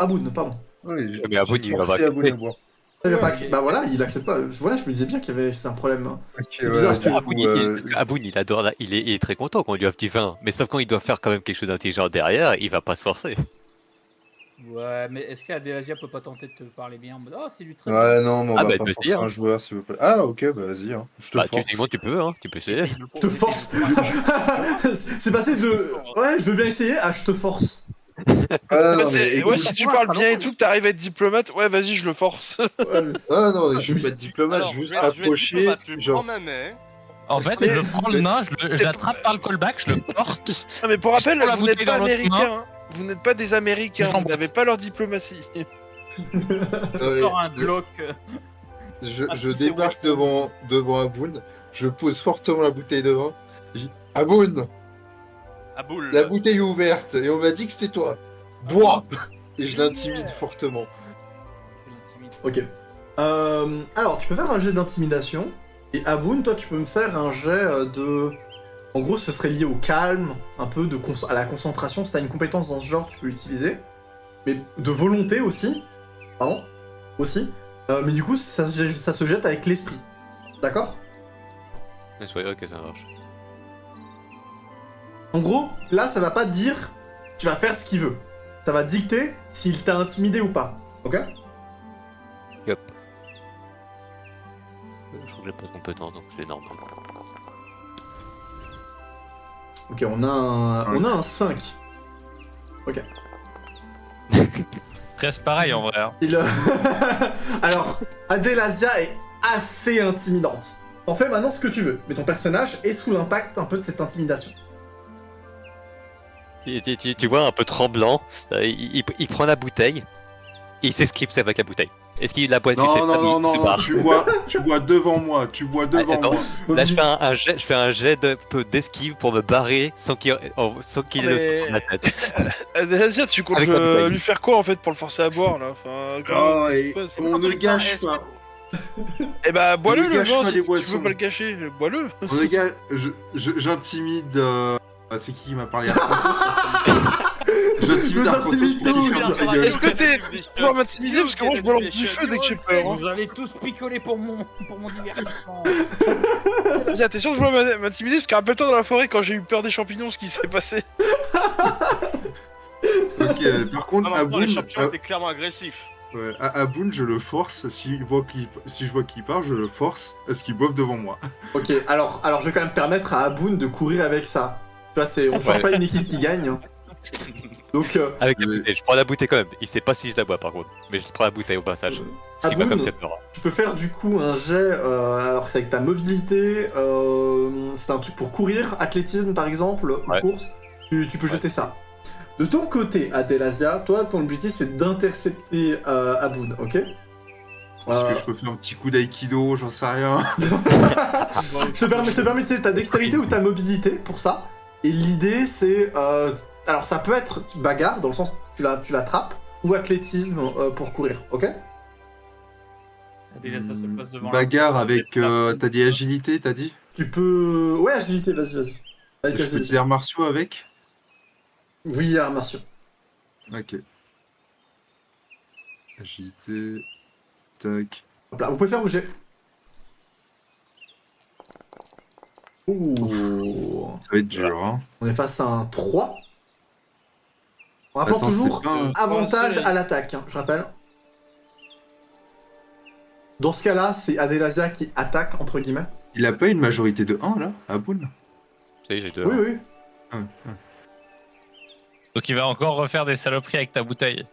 Oui, Mais Aboun, il va pas Aboun à accepter. boire. Il va Ouais, pas mais- Bah voilà, il accepte pas. Voilà, je me disais bien qu'il y avait c'est un problème. Hein. Ok, C'est bizarre, parce que Aboun, il adore, il est très content qu'on lui offre du vin. Mais sauf quand il doit faire quand même quelque chose d'intelligent derrière, il va pas se forcer. Ouais, mais est-ce qu'Adelasia peut pas tenter de te parler bien en mode oh, c'est lui très Ouais, non, mais on Ah, va bah, pas je peux forcer essayer, un joueur, s'il vous plaît. Ah, ok, bah vas-y, hein. Je te Bah, force. techniquement, tu peux essayer. Essaye de le Je te force. C'est passé de ouais, je veux bien essayer à je te force. Ah, non, mais Ouais, écoute, si tu parles bien et tout, que t'arrives à être diplomate, ouais, vas-y, je le force. Ouais, ah non, je vais pas être diplomate, Alors, je vais juste je vais être approcher, diplomate, je genre... prends ma main. En fait, je prends le nain, je l'attrape par le callback, je le porte. Non, mais pour rappel, Je prends la vous n'êtes bouteille pas dans l'autre américains. Hein. Vous n'êtes pas des américains, Je vous l'emboîte. n'avez pas leur diplomatie. Sors un Glock. Je débarque devant Aboun, je pose fortement la bouteille de vin, je dis « Aboun, À boule. la bouteille est ouverte, et on m'a dit que c'était toi. Bois !» Et je l'intimide fortement. Ok. Alors, tu peux faire un jet d'intimidation. Et Aboun, toi, tu peux me faire un jet de... En gros, ce serait lié au calme, un peu à la concentration. Si t'as une compétence dans ce genre, tu peux l'utiliser. Mais de volonté aussi. Pardon. Aussi. Mais du coup, ça se jette avec l'esprit. D'accord? Ok, ça marche. En gros, là, ça va pas dire tu vas faire ce qu'il veut. Ça va dicter s'il t'a intimidé ou pas. Ok? Yep. Je crois que j'ai pas de compétence, donc c'est normal. Ok, on a un 5. Ok. Presque pareil en vrai. Hein. Alors, Adelasia est assez intimidante. En fais maintenant ce que tu veux, mais ton personnage est sous l'impact un peu de cette intimidation. Tu vois, un peu tremblant, il prend la bouteille, et il s'esquive avec la bouteille. Est-ce qu'il la boit Non, tu bois devant moi, moi. Là, je fais un jet d'esquive pour me barrer sans qu'il ait le dans la tête. Adelasia, tu comptes Avec la bouteille. lui faire quoi en fait pour le forcer à boire là enfin, Ah, qu'est-ce qui et se passe on ne gâche pas. Eh bah, bois-le Ne le gâche vin pas si les tu boissons. veux pas le cacher. Bois-le. Bon, les gars, j'intimide. C'est qui m'a parlé J'intimide Vous Arcantos intimidez pour lui tous. faire sa gueule. Est-ce que t'es pouvoir m'intimider parce que moi je balance du feu dès que j'ai peur. Hein. Vous allez tous picoler pour mon divertissement. Tiens, t'es sûr que je dois m'intimider parce que rappelle-toi dans la forêt quand j'ai eu peur des champignons, ce qui s'est passé. Ok, par contre, Ah, maintenant, les Aboun, champions étaient clairement agressifs. ouais, Aboun, je le force. Si je vois qu'il part, je le force à ce qu'il boive devant moi. Ok, alors je vais quand même permettre à Aboun de courir avec ça. Tu vois, on change Ouais. pas une équipe qui gagne. hein. Donc, Avec la Oui. bouteille. Je prends la bouteille quand même. Il sait pas si je la bois par contre. Mais je prends la bouteille au passage. Ce qui m'a Aboun, comme fait peur. tu peux faire du coup un jet, alors c'est avec ta mobilité, c'est un truc pour courir, athlétisme par exemple, ou Ouais. course, tu peux jeter ça. De ton côté, Adelasia, toi ton objectif c'est d'intercepter Aboun, ok? Est-ce que je peux faire un petit coup d'aïkido, j'en sais rien. Je te permets d'utiliser ta dextérité ou ta mobilité pour ça. Et l'idée c'est, alors ça peut être bagarre dans le sens tu l'attrapes, ou athlétisme pour courir, ok? Déjà, ça se passe devant la- Bagarre avec. T'as dit agilité, t'as dit Tu peux... Ouais, agilité, vas-y. Avec Je peux agilité. des arts martiaux avec Oui, arts martiaux. Ok. Agilité. Tac. Hop là, vous pouvez faire bouger. Ouh. Ça va être dur, hein. On est face à un 3. On rappelle Attends, toujours c'est pas un- avantage soleil. à l'attaque, hein, je rappelle. Dans ce cas-là, c'est Adelasia qui attaque, entre guillemets. Il a pas une majorité de 1 là, Aboun Tu sais, j'ai deux. Oui, oui. Donc il va encore refaire des saloperies avec ta bouteille.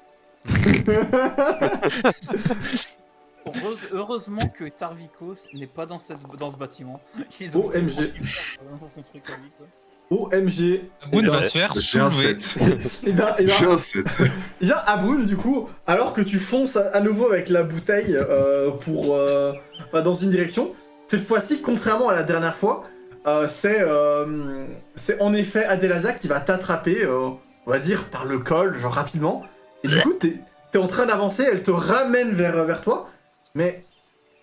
Heureusement que Tarvikos n'est pas dans ce bâtiment. Ils OMG. dans son truc à lui, quoi. OMG. Aboun Eh va ben, se faire J'ai un soulever. 7. Et bien, J'ai un 7. il y a Aboun, du coup, alors que tu fonces à nouveau avec la bouteille dans une direction, cette fois-ci, contrairement à la dernière fois, c'est en effet Adelasia qui va t'attraper, on va dire, par le col, genre rapidement. Et du coup, t'es en train d'avancer, elle te ramène vers toi, mais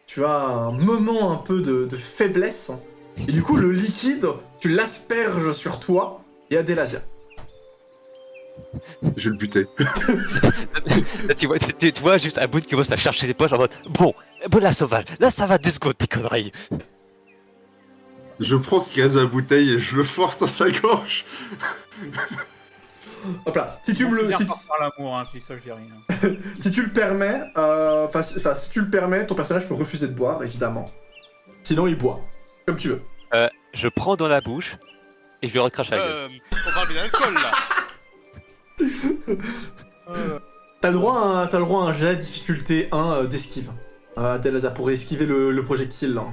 tu as un moment un peu de faiblesse. Et du coup, le liquide, tu l'asperges sur toi et Adelasia. Je vais le buter. Là, tu vois juste Aboun qui commence à chercher des poches en mode bon la sauvage, là ça va 2 secondes tes conneries. Je prends ce qui reste de la bouteille et je le force dans sa gorge. Hop là, si tu me le... Finir Si, par faire l'amour, hein, je dis ça, je dis rien. si tu le permets, si tu le permets, ton personnage peut refuser de boire, évidemment. Sinon, il boit. Comme tu veux. Je prends dans la bouche et je lui recrache à la gueule. On parle bien d'alcool là. T'as le droit à un jet difficulté 1 d'esquive. Adelasia, pour esquiver le projectile, là.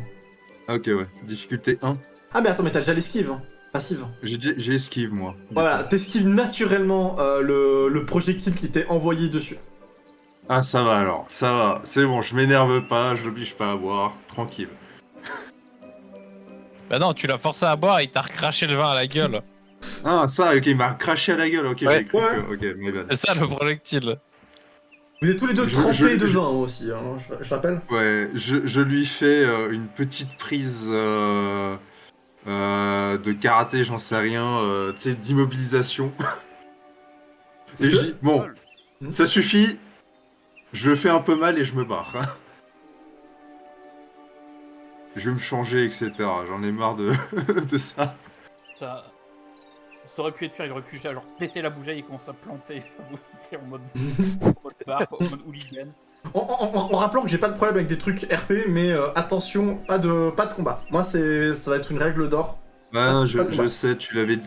Ah, ok, ouais. Difficulté 1. Ah, mais attends, mais t'as déjà l'esquive, hein. Passive. J'ai esquive, moi. Voilà, t'esquives naturellement le projectile qui t'est envoyé dessus. Ah, ça va alors. Ça va. C'est bon, je m'énerve pas, je l'oblige pas à boire. Tranquille. Bah non, tu l'as forcé à boire et il t'a recraché le vin à la gueule. Ah, ça, ok, il m'a craché à la gueule. Ok, Ouais. j'ai cru Ouais. que... Ok, my bad. C'est ça le projectile. Vous êtes tous les deux Je- trempés je- de je- vin aussi, hein, je rappelle. Ouais, je lui fais une petite prise de karaté, j'en sais rien, tu sais, d'immobilisation. Et je dis, bon, ça suffit, je fais un peu mal et je me barre. Je vais me changer, etc. J'en ai marre de, de ça. Ça aurait pu être pire, il aurait pu genre péter la bouteille et commencer à planter. C'est en mode bar, en mode hooligan. En rappelant que j'ai pas de problème avec des trucs RP, mais attention, pas de combat. Moi, ça va être une règle d'or. Ah, Pas je, de combat. je sais, tu l'avais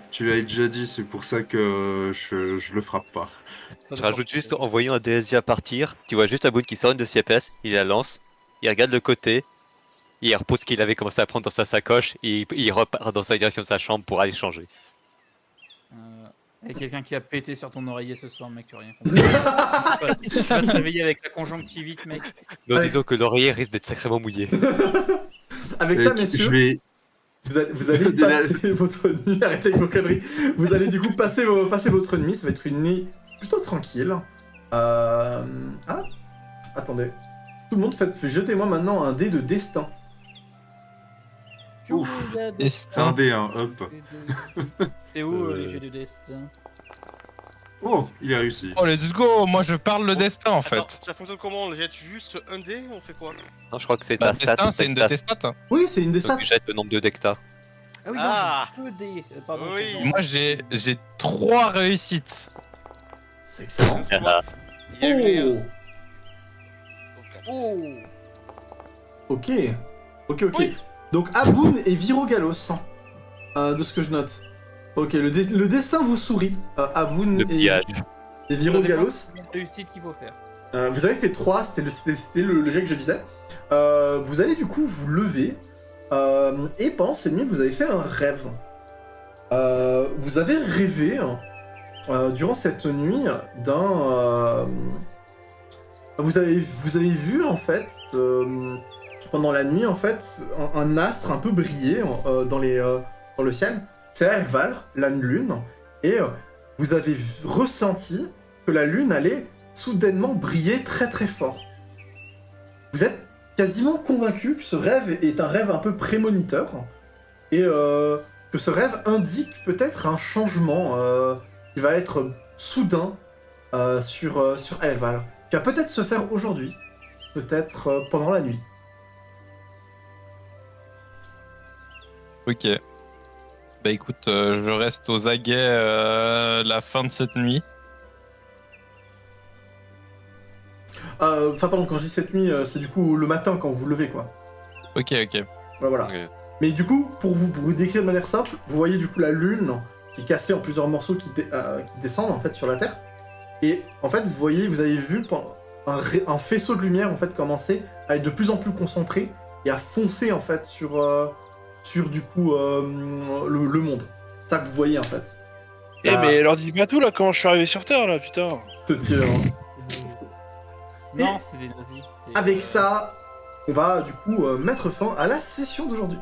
déjà dit, c'est pour ça que je le frappe pas. Je rajoute juste en voyant un DSI partir, tu vois juste Aboun qui sort une de ses pièces, il la lance, il regarde le côté, il repose ce qu'il avait commencé à prendre dans sa sacoche et il repart dans sa direction de sa chambre pour aller changer. Il y a quelqu'un qui a pété sur ton oreiller ce soir, mec, tu as rien compris. Tu vas te réveiller avec la conjonctivite, mec. Donc Ouais. disons que l'oreiller risque d'être sacrément mouillé. Avec Et ça, je messieurs, vais... vous allez passer votre nuit. Arrêtez avec vos conneries. Vous allez du coup passer votre nuit. Ça va être une nuit plutôt tranquille. Ah, attendez. Tout le monde, jetez-moi maintenant un dé de destin. Ouf. C'est un Destin. dé, hein, hop. C'est où les jeux de destin? Oh, il a réussi. Oh, let's go. Moi, je parle le destin, en Attends, fait. ça fonctionne comment? On jette juste un dé? On fait quoi? Non, je crois que c'est Bah, ta stat. destin, c'est une de tes stats. Oui, c'est une des Donc, stats. tu jettes le nombre de decks que t'as. Ah oui, Ah. non, j'ai deux dés. Pardon. Oui. pardon. Moi, j'ai 3 réussites. C'est excellent. Ah, Il y a eu les. Oh, Oh. ok. Ok. Oui. Donc Aboun et Virogalos, de ce que je note. Ok, le destin vous sourit. Aboun le et pillage. Virogalos. Combien de réussites qu'il faut faire? Vous avez fait 3, c'était le jet que je visais. Vous allez du coup vous lever. Et pendant cette nuit, vous avez fait un rêve. Vous avez rêvé, durant cette nuit, d'un... vous avez vu, en fait, pendant la nuit, en fait, un astre un peu briller dans le ciel. C'est Erval, la lune. Et vous avez ressenti que la lune allait soudainement briller très très fort. Vous êtes quasiment convaincu que ce rêve est un rêve un peu prémoniteur et que ce rêve indique peut-être un changement qui va être soudain sur Erval, qui va peut-être se faire aujourd'hui, peut-être pendant la nuit. Ok. Bah écoute, je reste aux aguets la fin de cette nuit. Enfin pardon, quand je dis cette nuit, c'est du coup le matin quand vous vous levez quoi. Ok. Ouais, voilà. Ok. Mais du coup, pour vous décrire de manière simple, vous voyez du coup la lune qui est cassée en plusieurs morceaux qui descendent en fait sur la Terre. Et en fait, vous avez vu un faisceau de lumière en fait commencer à être de plus en plus concentré et à foncer en fait sur du coup le monde. C'est ça que vous voyez en fait. Eh, mais leur dis pas tout là, comment je suis arrivé sur Terre là, putain. Ce tir, hein. Non, c'est des nazis. c'est- Avec ça, on va du coup mettre fin à la session d'aujourd'hui.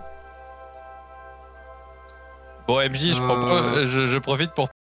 Bon, MJ, je profite pour